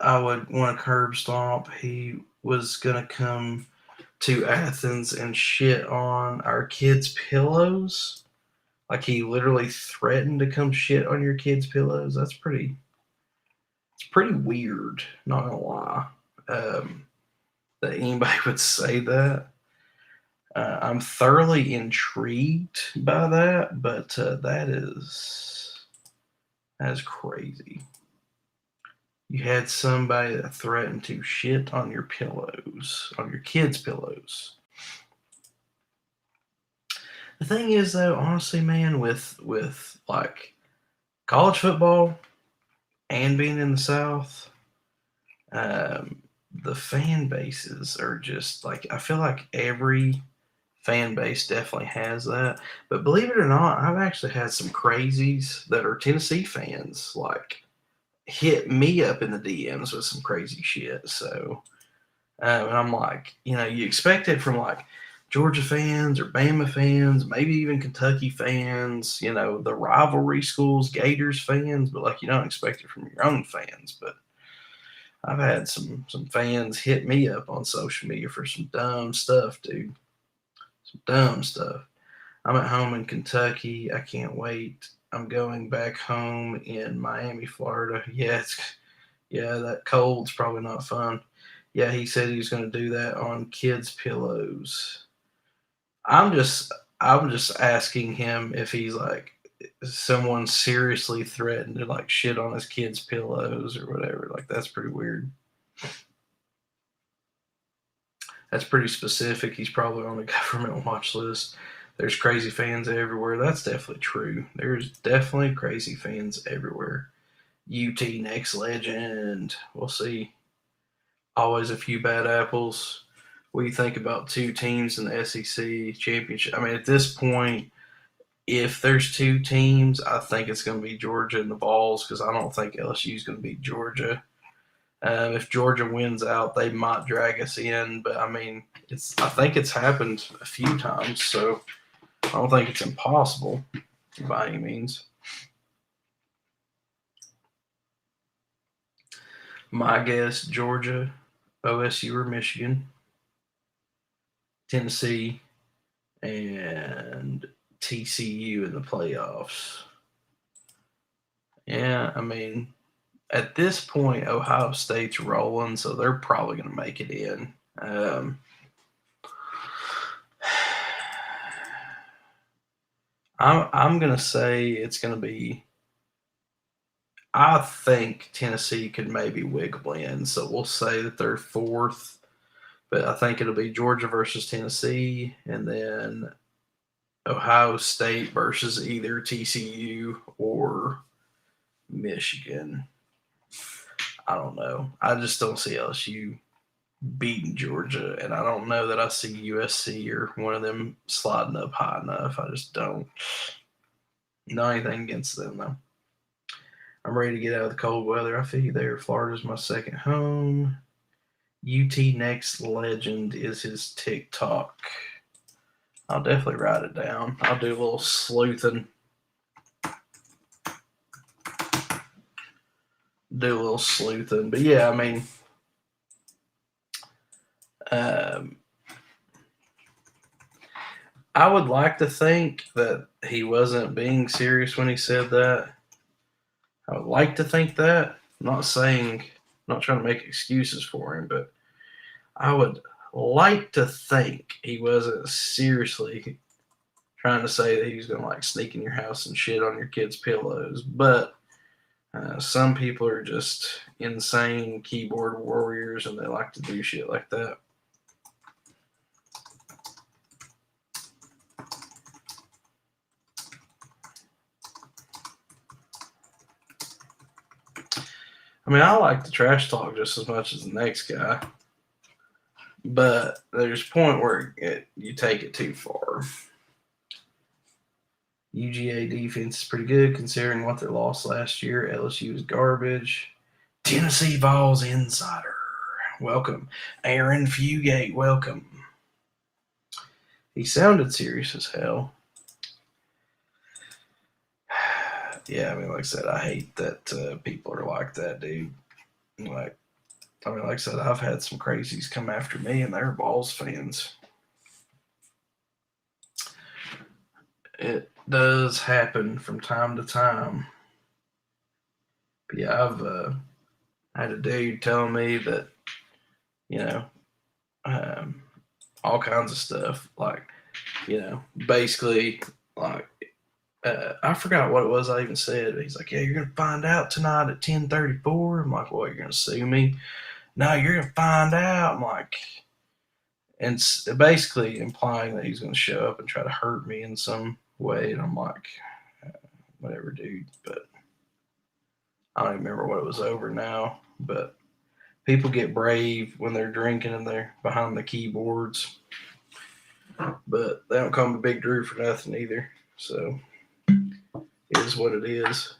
I would want to curb stomp. He was going to come to Athens and shit on our kids' pillows. Like he literally threatened to come shit on your kids' pillows. It's pretty weird, not gonna lie. That anybody would say that. I'm thoroughly intrigued by that, but that is crazy. You had somebody that threatened to shit on your pillows, on your kids' pillows. The thing is, though, honestly, man, with like college football and being in the South, the fan bases are just like, I feel like every fan base definitely has that. But believe it or not, I've actually had some crazies that are Tennessee fans like hit me up in the DMs with some crazy shit. So, and I'm like, you expect it from like Georgia fans or Bama fans, maybe even Kentucky fans, the rivalry schools, Gators fans, but like you don't expect it from your own fans. But I've had some fans hit me up on social media for some dumb stuff, dude. Some dumb stuff. I'm at home in Kentucky. I can't wait. I'm going back home in Miami, Florida. Yeah, that cold's probably not fun. Yeah, he said he was going to do that on kids' pillows. I'm just asking him if he's like someone seriously threatened to like shit on his kids' pillows or whatever. Like that's pretty weird. That's pretty specific. He's probably on the government watch list. There's crazy fans everywhere. That's definitely true. There's definitely crazy fans everywhere. UT next legend. We'll see. Always a few bad apples. What do you think about two teams in the SEC championship? I mean, at this point, if there's two teams, I think it's going to be Georgia and the Vols because I don't think LSU is going to beat Georgia. If Georgia wins out, they might drag us in, but I mean, I think it's happened a few times, so I don't think it's impossible by any means. My guess, Georgia. OSU or Michigan, Tennessee, and TCU in the playoffs. Yeah, I mean, at this point, Ohio State's rolling, so they're probably going to make it in. I'm going to say it's going to be. I think Tennessee could maybe wiggle in, so we'll say that they're fourth. But I think it'll be Georgia versus Tennessee, and then Ohio State versus either TCU or Michigan. I don't know. I just don't see LSU beating Georgia, and I don't know that I see USC or one of them sliding up high enough. I just don't. Not anything against them, though. I'm ready to get out of the cold weather. I feel you there. Florida's my second home. UT Next Legend is his TikTok. I'll definitely write it down. I'll do a little sleuthing. But yeah, I mean, I would like to think that he wasn't being serious when he said that. I would like to think that. I'm not saying, I'm not trying to make excuses for him, but I would like to think he wasn't seriously trying to say that he was going to like sneak in your house and shit on your kids' pillows. But some people are just insane keyboard warriors and they like to do shit like that. I mean, I like the trash talk just as much as the next guy, but there's a point where you take it too far. UGA defense is pretty good considering what they lost last year. LSU is garbage. Tennessee Vols insider. Welcome. Aaron Fugate, welcome. He sounded serious as hell. Yeah, I mean, like I said, I hate that people are like that, dude. Like I said, I've had some crazies come after me, and they're Vols fans. It does happen from time to time. But yeah, I've had a dude telling me that, you know, all kinds of stuff, like, basically, like, I forgot what it was I even said. But he's like, "Yeah, you're gonna find out tonight at 10:34." I'm like, "What? You're gonna sue me?" "No, you're gonna find out." I'm like, and basically implying that he's gonna show up and try to hurt me in some way. And I'm like, whatever, dude. But I don't even remember what it was over now. But people get brave when they're drinking and they're behind the keyboards. But they don't come to Big Drew for nothing either. So it is what it is.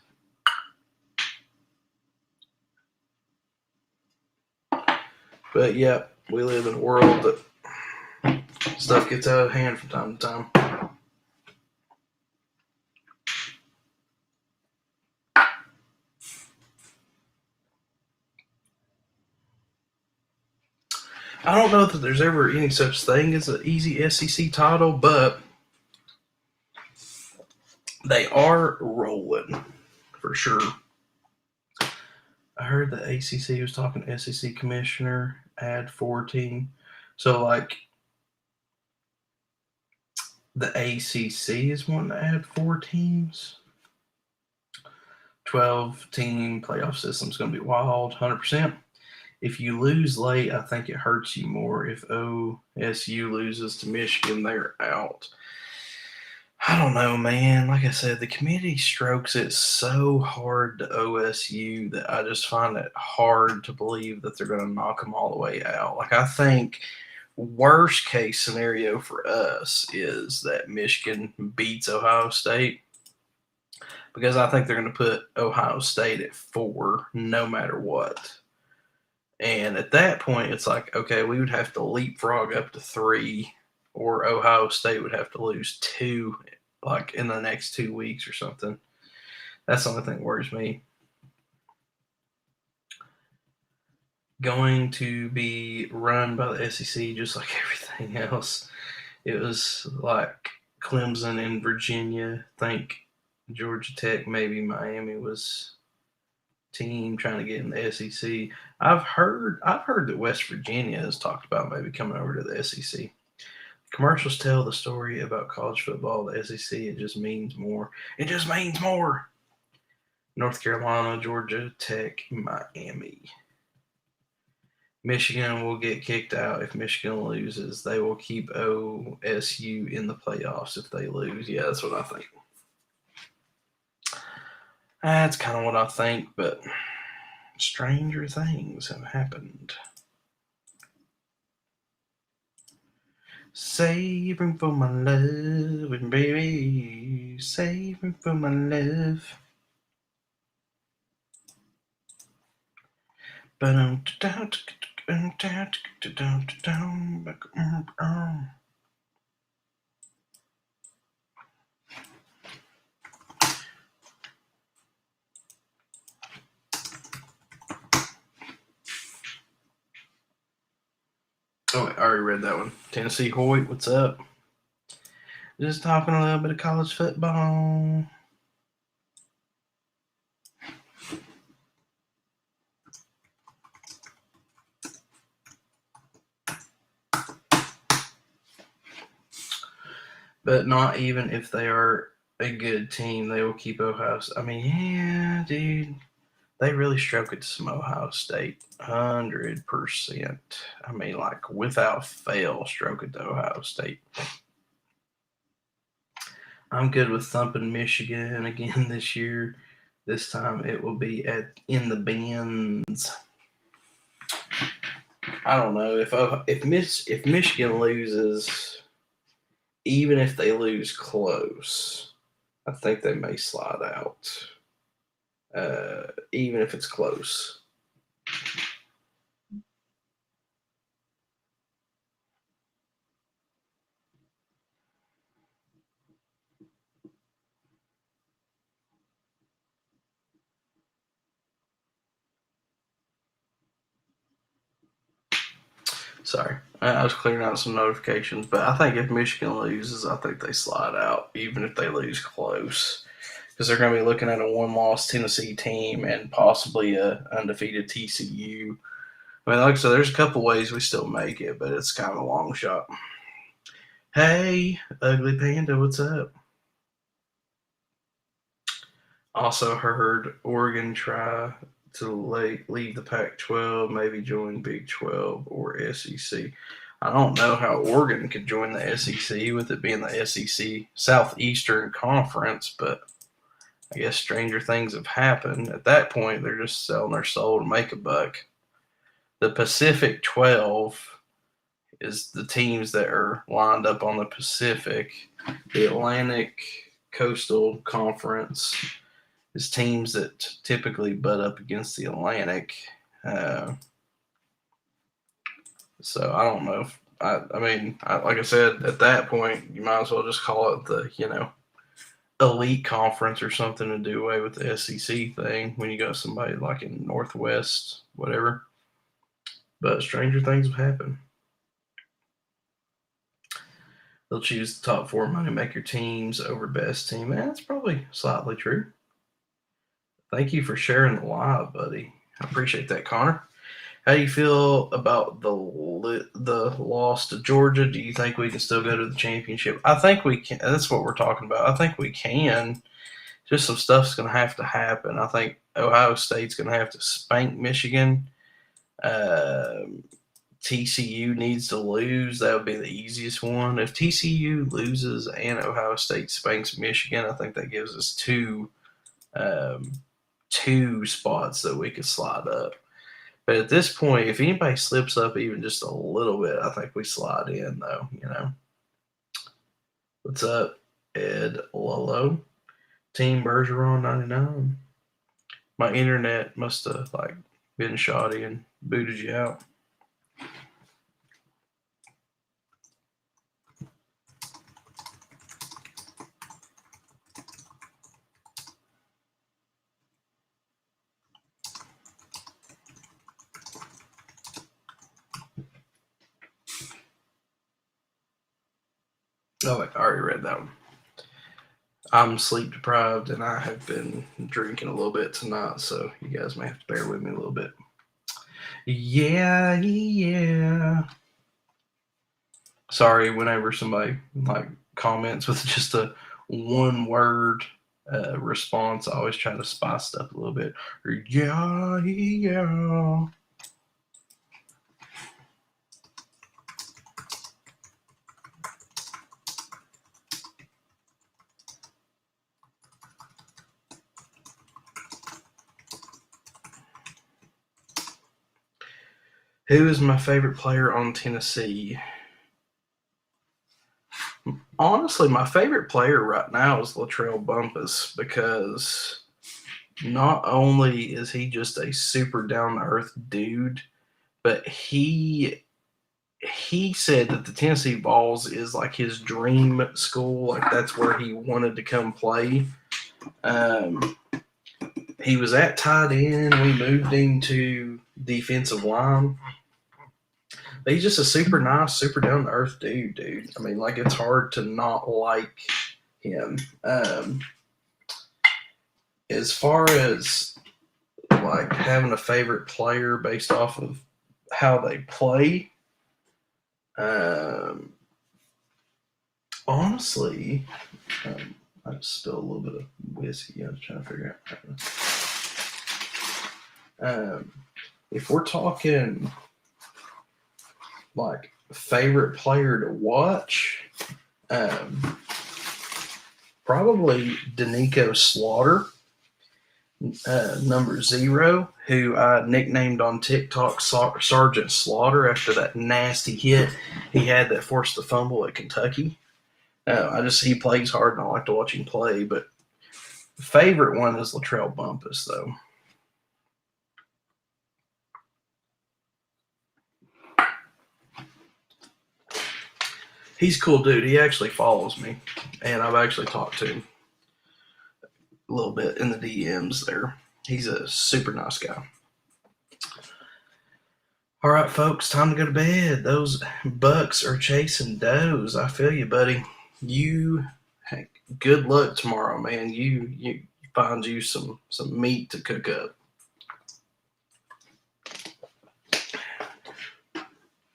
But yeah, we live in a world that stuff gets out of hand from time to time. I don't know that there's ever any such thing as an easy SEC title, but they are rolling for sure. I heard the ACC was talking to SEC commissioner, add 14. So, like, the ACC is wanting to add 4 teams. 12-team playoff system is going to be wild, 100%. If you lose late, I think it hurts you more. If OSU loses to Michigan, they're out. I don't know, man. Like I said, the committee strokes it so hard to OSU that I just find it hard to believe that they're going to knock them all the way out. Like, I think worst case scenario for us is that Michigan beats Ohio State, because I think they're going to put Ohio State at 4 no matter what. And at that point, it's like, okay, we would have to leapfrog up to 3, or Ohio State would have to lose 2, like in the next 2 weeks or something. That's the only thing that worries me. going to be run by the SEC just like everything else. It was like Clemson and Virginia. I think Georgia Tech, maybe Miami was team trying to get in the SEC. I've heard that West Virginia has talked about maybe coming over to the SEC. Commercials tell the story about college football, the SEC. It just means more. It just means more. North Carolina, Georgia Tech, Miami. Michigan will get kicked out if Michigan loses. They will keep OSU in the playoffs if they lose. Yeah, that's what I think. That's kind of what I think, but stranger things have happened. Saving for my love, and baby, saving for my love. Oh, I already read that one. Tennessee Hoyt, what's up? Just talking a little bit of college football. But not even if they are a good team, they will keep Ohio State. I mean, yeah, dude. They really stroke it to some Ohio State. 100%. I mean, like, without fail, stroke it to Ohio State. I'm good with thumping Michigan again this year. This time it will be in the bins. I don't know if Michigan loses, even if they lose close, I think they may slide out. Even if it's close. Sorry, I was clearing out some notifications, but I think if Michigan loses, I think they slide out, even if they lose close, because they're going to be looking at a one-loss Tennessee team and possibly a undefeated TCU. I mean, like I said, there's a couple ways we still make it, but it's kind of a long shot. Hey, Ugly Panda, what's up? Also heard Oregon try to leave the Pac-12, maybe join Big 12 or SEC. I don't know how Oregon could join the SEC with it being the SEC Southeastern Conference, but I guess stranger things have happened. At that point, they're just selling their soul to make a buck. The Pacific 12 is the teams that are lined up on the Pacific. The Atlantic Coastal Conference is teams that typically butt up against the Atlantic. Uh, so I don't know. I mean, like I said, at that point, you might as well just call it the, elite conference or something to do away with the SEC thing when you got somebody like in Northwest, whatever. But stranger things have happened. They'll choose the top four money maker teams over best team. That's probably slightly true. Thank you for sharing the live, buddy. I appreciate that, Connor. How do you feel about the loss to Georgia? Do you think we can still go to the championship? I think we can. That's what we're talking about. I think we can. Just some stuff's going to have to happen. I think Ohio State's going to have to spank Michigan. TCU needs to lose. That would be the easiest one. If TCU loses and Ohio State spanks Michigan, I think that gives us um, two spots that we could slide up. But at this point, if anybody slips up even just a little bit, I think we slide in, though. What's up, Ed Lolo? Team Bergeron 99. My internet must have been shoddy and booted you out. Oh, I already read that one. I'm sleep deprived and I have been drinking a little bit tonight, so you guys may have to bear with me a little bit. Yeah. Sorry, whenever somebody like comments with just a one word response, I always try to spice stuff a little bit. Yeah. Who is my favorite player on Tennessee? Honestly, my favorite player right now is Latrell Bumpus because not only is he just a super down to earth dude, but he said that the Tennessee Vols is like his dream school. Like that's where he wanted to come play. Um, he was at tight end. We moved him to defensive line. But he's just a super nice, super down to earth dude. I mean, like it's hard to not like him. As far as like having a favorite player based off of how they play, honestly, I just spilled a little bit of whiskey. I was trying to figure out. If we're talking like favorite player to watch, probably Danico Slaughter, number 0, who I nicknamed on TikTok Sergeant Slaughter after that nasty hit he had that forced the fumble at Kentucky. He plays hard and I like to watch him play, but favorite one is Latrell Bumpus though. He's a cool dude. He actually follows me, and I've actually talked to him a little bit in the DMs there. He's a super nice guy. All right, folks, time to go to bed. Those bucks are chasing does. I feel you, buddy. Good luck tomorrow, man. You find you some meat to cook up.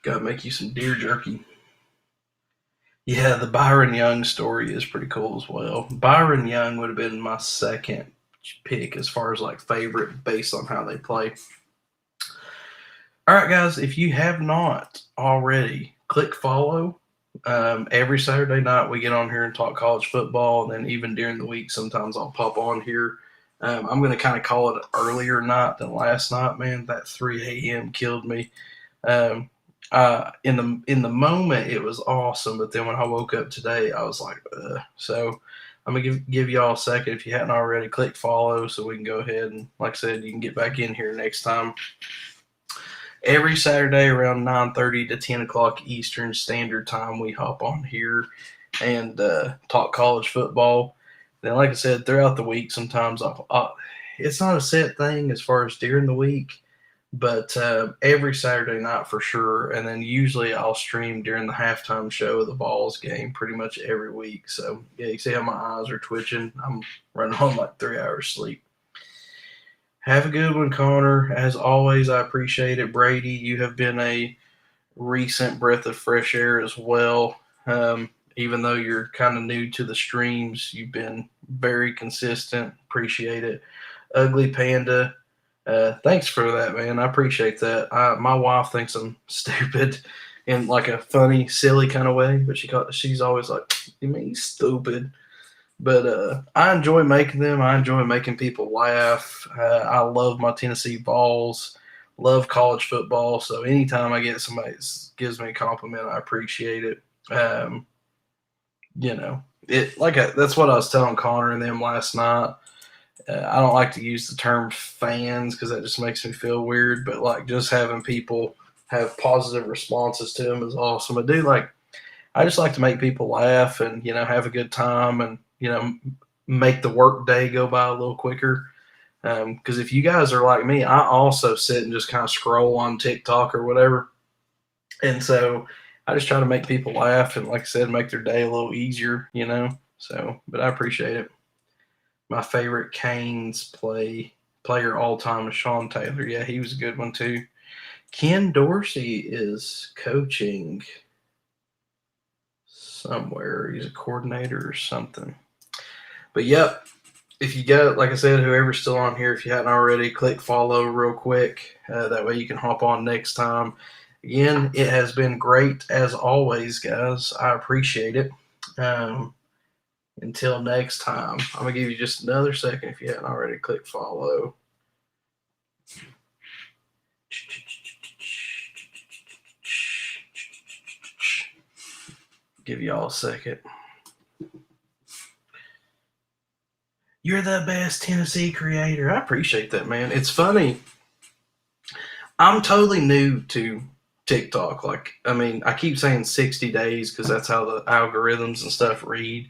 Gotta make you some deer jerky. Yeah, the Byron Young story is pretty cool as well. Byron Young would have been my second pick as far as like favorite based on how they play. All right, guys, if you have not already, click follow. Every Saturday night we get on here and talk college football, and then even during the week, sometimes I'll pop on here. I'm going to kind of call it an earlier night than last night, man. That 3 a.m. killed me. In the moment, it was awesome, but then when I woke up today, I was like, ugh. So I'm gonna give y'all a second if you hadn't already. Click follow so we can go ahead and, like I said, you can get back in here next time. Every Saturday around 9:30 to 10 o'clock Eastern Standard Time, we hop on here and talk college football. Then, like I said, throughout the week, sometimes it's not a set thing as far as during the week, but every Saturday night for sure. And then usually I'll stream during the halftime show of the Vols game pretty much every week. So, yeah, you see how my eyes are twitching? I'm running on like 3 hours sleep. Have a good one, Connor. As always, I appreciate it. Brady, you have been a recent breath of fresh air as well. Even though you're kind of new to the streams, you've been very consistent. Appreciate it. Ugly Panda, thanks for that, man. I appreciate that. My wife thinks I'm stupid in like a funny, silly kind of way, but she's always like, "You mean stupid?" But I enjoy making them. I enjoy making people laugh. I love my Tennessee Vols. Love college football. So anytime I get somebody that gives me a compliment, I appreciate it. That's what I was telling Connor and them last night. I don't like to use the term fans because that just makes me feel weird. But like just having people have positive responses to them is awesome. I just like to make people laugh and have a good time and make the work day go by a little quicker. Because if you guys are like me, I also sit and just kind of scroll on TikTok or whatever. And so I just try to make people laugh and, like I said, make their day a little easier, So, but I appreciate it. My favorite Canes player all time is Sean Taylor. Yeah, he was a good one too. Ken Dorsey is coaching somewhere. He's a coordinator or something. But yep, if you got, like I said, whoever's still on here, if you hadn't already, click follow real quick. That way you can hop on next time. Again, it has been great as always, guys. I appreciate it. Until next time, I'm going to give you just another second if you hadn't already. Click follow. Give y'all a second. You're the best Tennessee creator. I appreciate that, man. It's funny. I'm totally new to TikTok. I keep saying 60 days because that's how the algorithms and stuff read.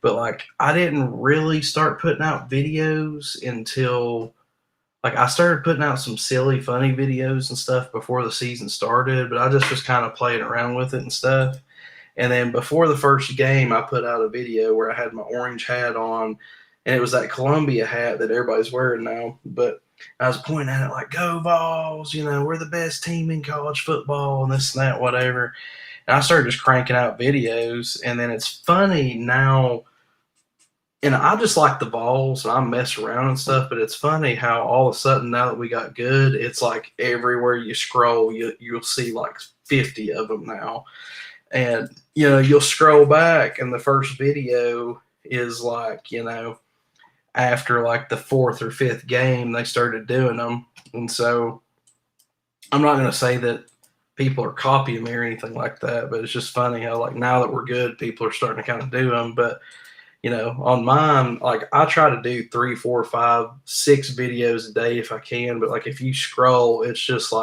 But I didn't really start putting out videos until I started putting out some silly, funny videos and stuff before the season started. But I just was kind of playing around with it and stuff. And then before the first game, I put out a video where I had my orange hat on, and it was that Columbia hat that everybody's wearing now. But I was pointing at it like, "Go Vols! We're the best team in college football," and this and that, whatever. And I started just cranking out videos, and then it's funny now. And I just like the Vols, and I mess around and stuff. But it's funny how all of a sudden now that we got good, it's like everywhere you scroll, you'll see like 50 of them now. And you'll scroll back, and the first video is after the fourth or fifth game they started doing them. And so I'm not going to say that people are copying me or anything like that, but it's just funny how now that we're good, people are starting to kind of do them. But on mine, I try to do 3, 4, 5, 6 videos a day if I can. But if you scroll, it's just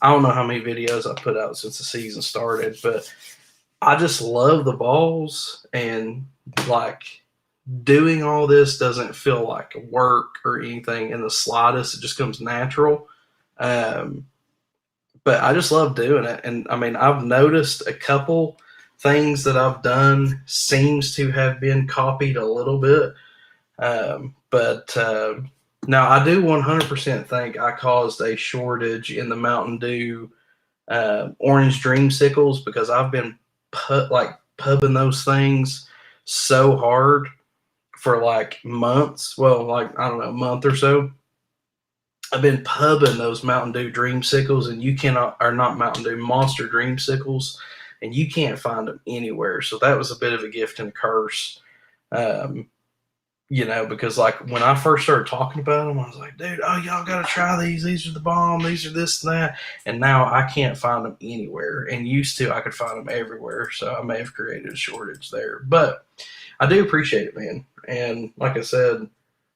I don't know how many videos I put out since the season started, but I just love the Vols, and doing all this doesn't feel like work or anything in the slightest. It just comes natural. But I just love doing it. And I've noticed a couple things that I've done seems to have been copied a little bit. But now I do 100% think I caused a shortage in the Mountain Dew orange dreamsicles, because I've been pubbing those things so hard for months. Well, I don't know, a month or so. I've been pubbing those Mountain Dew dreamsicles, and you cannot, or not Mountain Dew, Monster dreamsicles, and you can't find them anywhere. So that was a bit of a gift and a curse. Because when I first started talking about them, I was like, dude, oh, y'all got to try these. These are the bomb. These are this and that. And now I can't find them anywhere. And used to, I could find them everywhere. So I may have created a shortage there. But I do appreciate it, man. And like I said,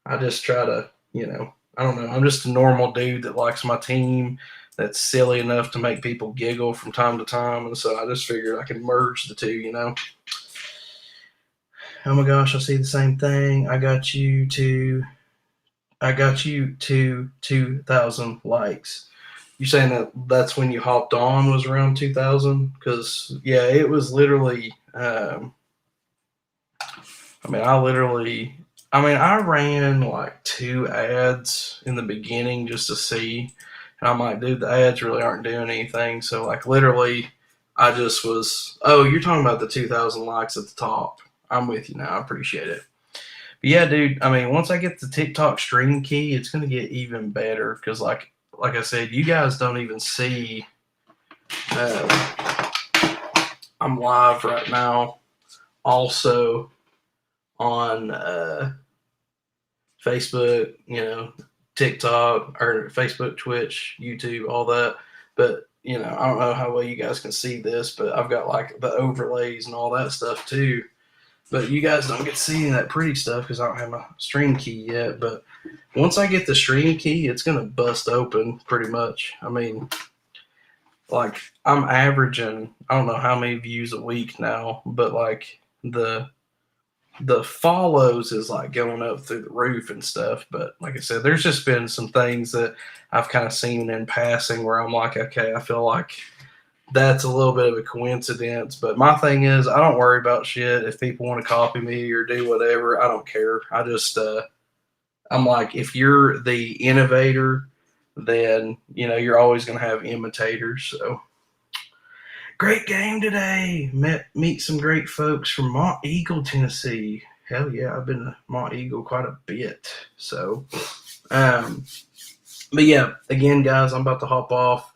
I just try to, I don't know. I'm just a normal dude that likes my team, that's silly enough to make people giggle from time to time. And so I just figured I could merge the two. Oh my gosh, I see the same thing. I got you to 2,000 likes. You saying that's when you hopped on was around 2,000? Because yeah, it was literally. I ran 2 ads in the beginning just to see, and I'm like, dude, the ads really aren't doing anything. So literally, I just was. Oh, you're talking about the 2,000 likes at the top. I'm with you now. I appreciate it. But yeah, dude, once I get the TikTok stream key, it's going to get even better because, like I said, you guys don't even see. I'm live right now. Also on Facebook, TikTok, or Facebook, Twitch, YouTube, all that. But, I don't know how well you guys can see this, but I've got the overlays and all that stuff too. But you guys don't get to see any of that pretty stuff because I don't have my stream key yet. But once I get the stream key, it's going to bust open pretty much. I'm averaging, I don't know how many views a week now, but the follows is going up through the roof and stuff. But like I said, there's just been some things that I've kind of seen in passing where I'm like, okay, I feel like that's a little bit of a coincidence. But my thing is, I don't worry about shit. If people want to copy me or do whatever, I don't care. I just, I'm like, if you're the innovator, then, you're always going to have imitators. So great game today. Meet some great folks from Mont Eagle, Tennessee. Hell yeah, I've been to Mont Eagle quite a bit. So, um, but yeah, again, guys, I'm about to hop off.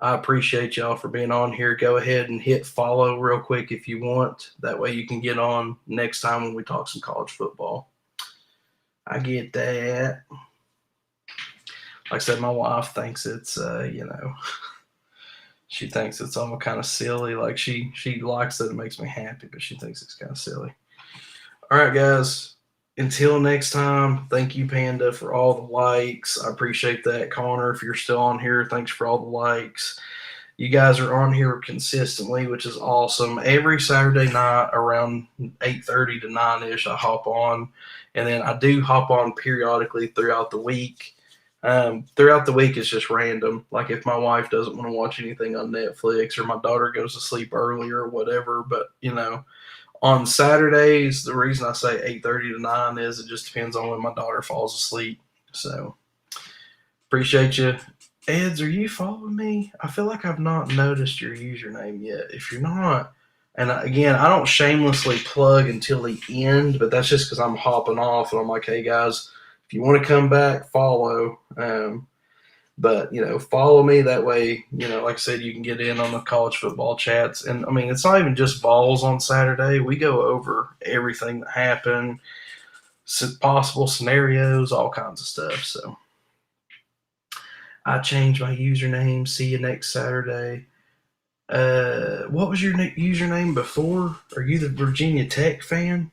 I appreciate y'all for being on here. Go ahead and hit follow real quick if you want. That way you can get on next time when we talk some college football. I get that. Like I said, my wife thinks it's, she thinks it's all kind of silly. Like she likes it. It makes me happy, but she thinks it's kind of silly. All right, guys. Until next time, thank you, Panda, for all the likes. I appreciate that. Connor, if you're still on here, thanks for all the likes. You guys are on here consistently, which is awesome. Every Saturday night around 8:30 to 9-ish, I hop on. And then I do hop on periodically throughout the week. Throughout the week, it's just random. Like if my wife doesn't want to watch anything on Netflix or my daughter goes to sleep early or whatever. But, on Saturdays, the reason I say 8:30 to 9 is it just depends on when my daughter falls asleep. So appreciate you. Eds, are you following me? I feel like I've not noticed your username yet. If you're not, and again, I don't shamelessly plug until the end, but that's just because I'm hopping off and I'm like, hey guys, if you want to come back, follow. But follow me that way. Like I said, you can get in on the college football chats, and I mean, it's not even just Vols on Saturday. We go over everything that happened, possible scenarios, all kinds of stuff. So I changed my username. See you next Saturday. What was your username before? Are you the Virginia Tech fan?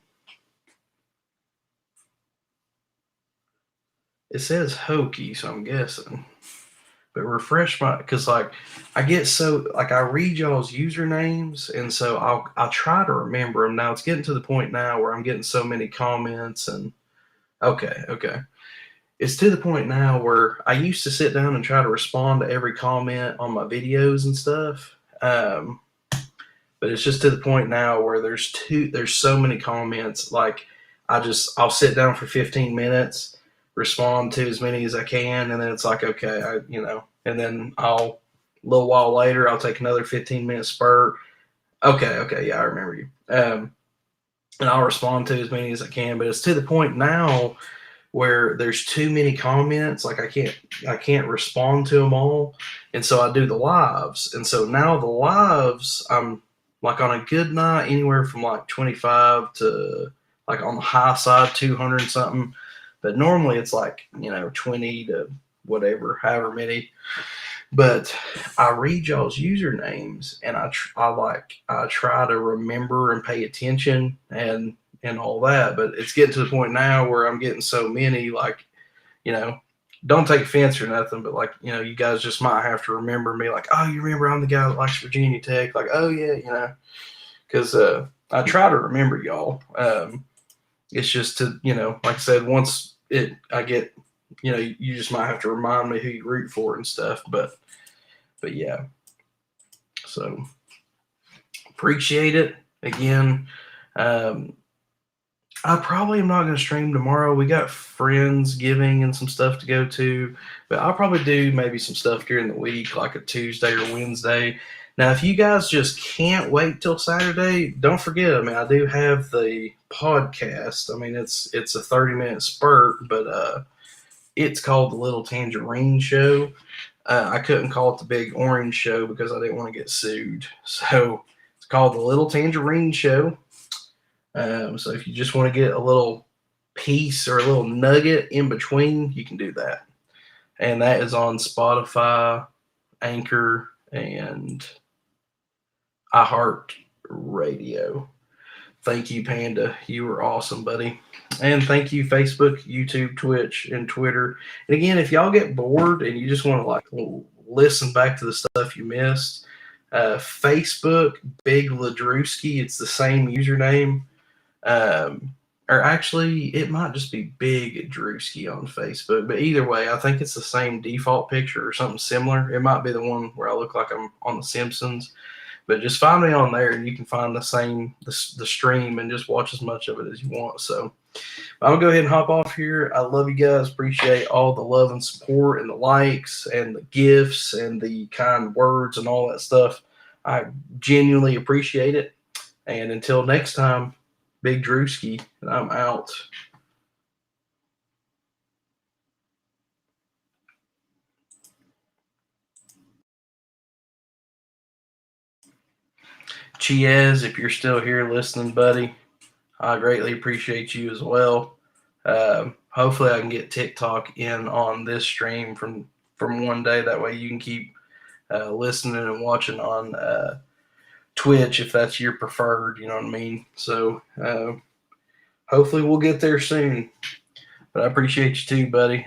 It says Hokie, so I'm guessing. But refresh my, because like I get so like I read y'all's usernames, and so I'll try to remember them. Now it's getting to the point now where I'm getting so many comments, and okay. It's to the point now where I used to sit down and try to respond to every comment on my videos and stuff. But it's just to the point now where there's so many comments. Like I'll sit down for 15 minutes, respond to as many as I can, and then it's like, okay, and then a little while later, I'll take another 15-minute spurt. Okay, yeah, I remember you. And I'll respond to as many as I can, but it's to the point now where there's too many comments. Like I can't respond to them all, and so I do the lives. And so now the lives, I'm like on a good night, anywhere from like 25 to like on the high side 200 something. But normally it's like 20 to whatever, however many. But I read y'all's usernames, and I try to remember and pay attention and all that. But it's getting to the point now where I'm getting so many, like, don't take offense or nothing, but like, you guys just might have to remember me. Like, oh, you remember I'm the guy that likes Virginia Tech. Like, oh yeah, because I try to remember y'all. It's just to, like I said, once I get, you just might have to remind me who you root for and stuff. But yeah, so appreciate it again. I probably am not going to stream tomorrow. We got Friendsgiving and some stuff to go to, but I'll probably do maybe some stuff during the week, like a Tuesday or Wednesday. Now, if you guys just can't wait till Saturday, don't forget. I mean, I do have the podcast. I mean, it's a 30-minute spurt, but it's called the Little Tangerine Show. I couldn't call it the Big Orange Show because I didn't want to get sued. So it's called the Little Tangerine Show. So if you just want to get a little piece or a little nugget in between, you can do that. And that is on Spotify, Anchor, and iHeartRadio. Thank you, Panda. You were awesome, buddy. And thank you, Facebook, YouTube, Twitch, and Twitter. And again, if y'all get bored and you just want to like listen back to the stuff you missed, Facebook, Big Ladrewski, it's the same username. or actually, it might just be Big Drewski on Facebook. But either way, I think it's the same default picture or something similar. It might be the one where I look like I'm on The Simpsons. But just find me on there, and you can find the stream and just watch as much of it as you want. So I'm gonna go ahead and hop off here. I love you guys. Appreciate all the love and support and the likes and the gifts and the kind words and all that stuff. I genuinely appreciate it. And until next time, Big Drewski, and I'm out. Chiez, if you're still here listening, buddy, I greatly appreciate you as well. Hopefully, I can get TikTok in on this stream from one day. That way, you can keep listening and watching on Twitch if that's your preferred. You know what I mean? So hopefully, we'll get there soon. But I appreciate you too, buddy.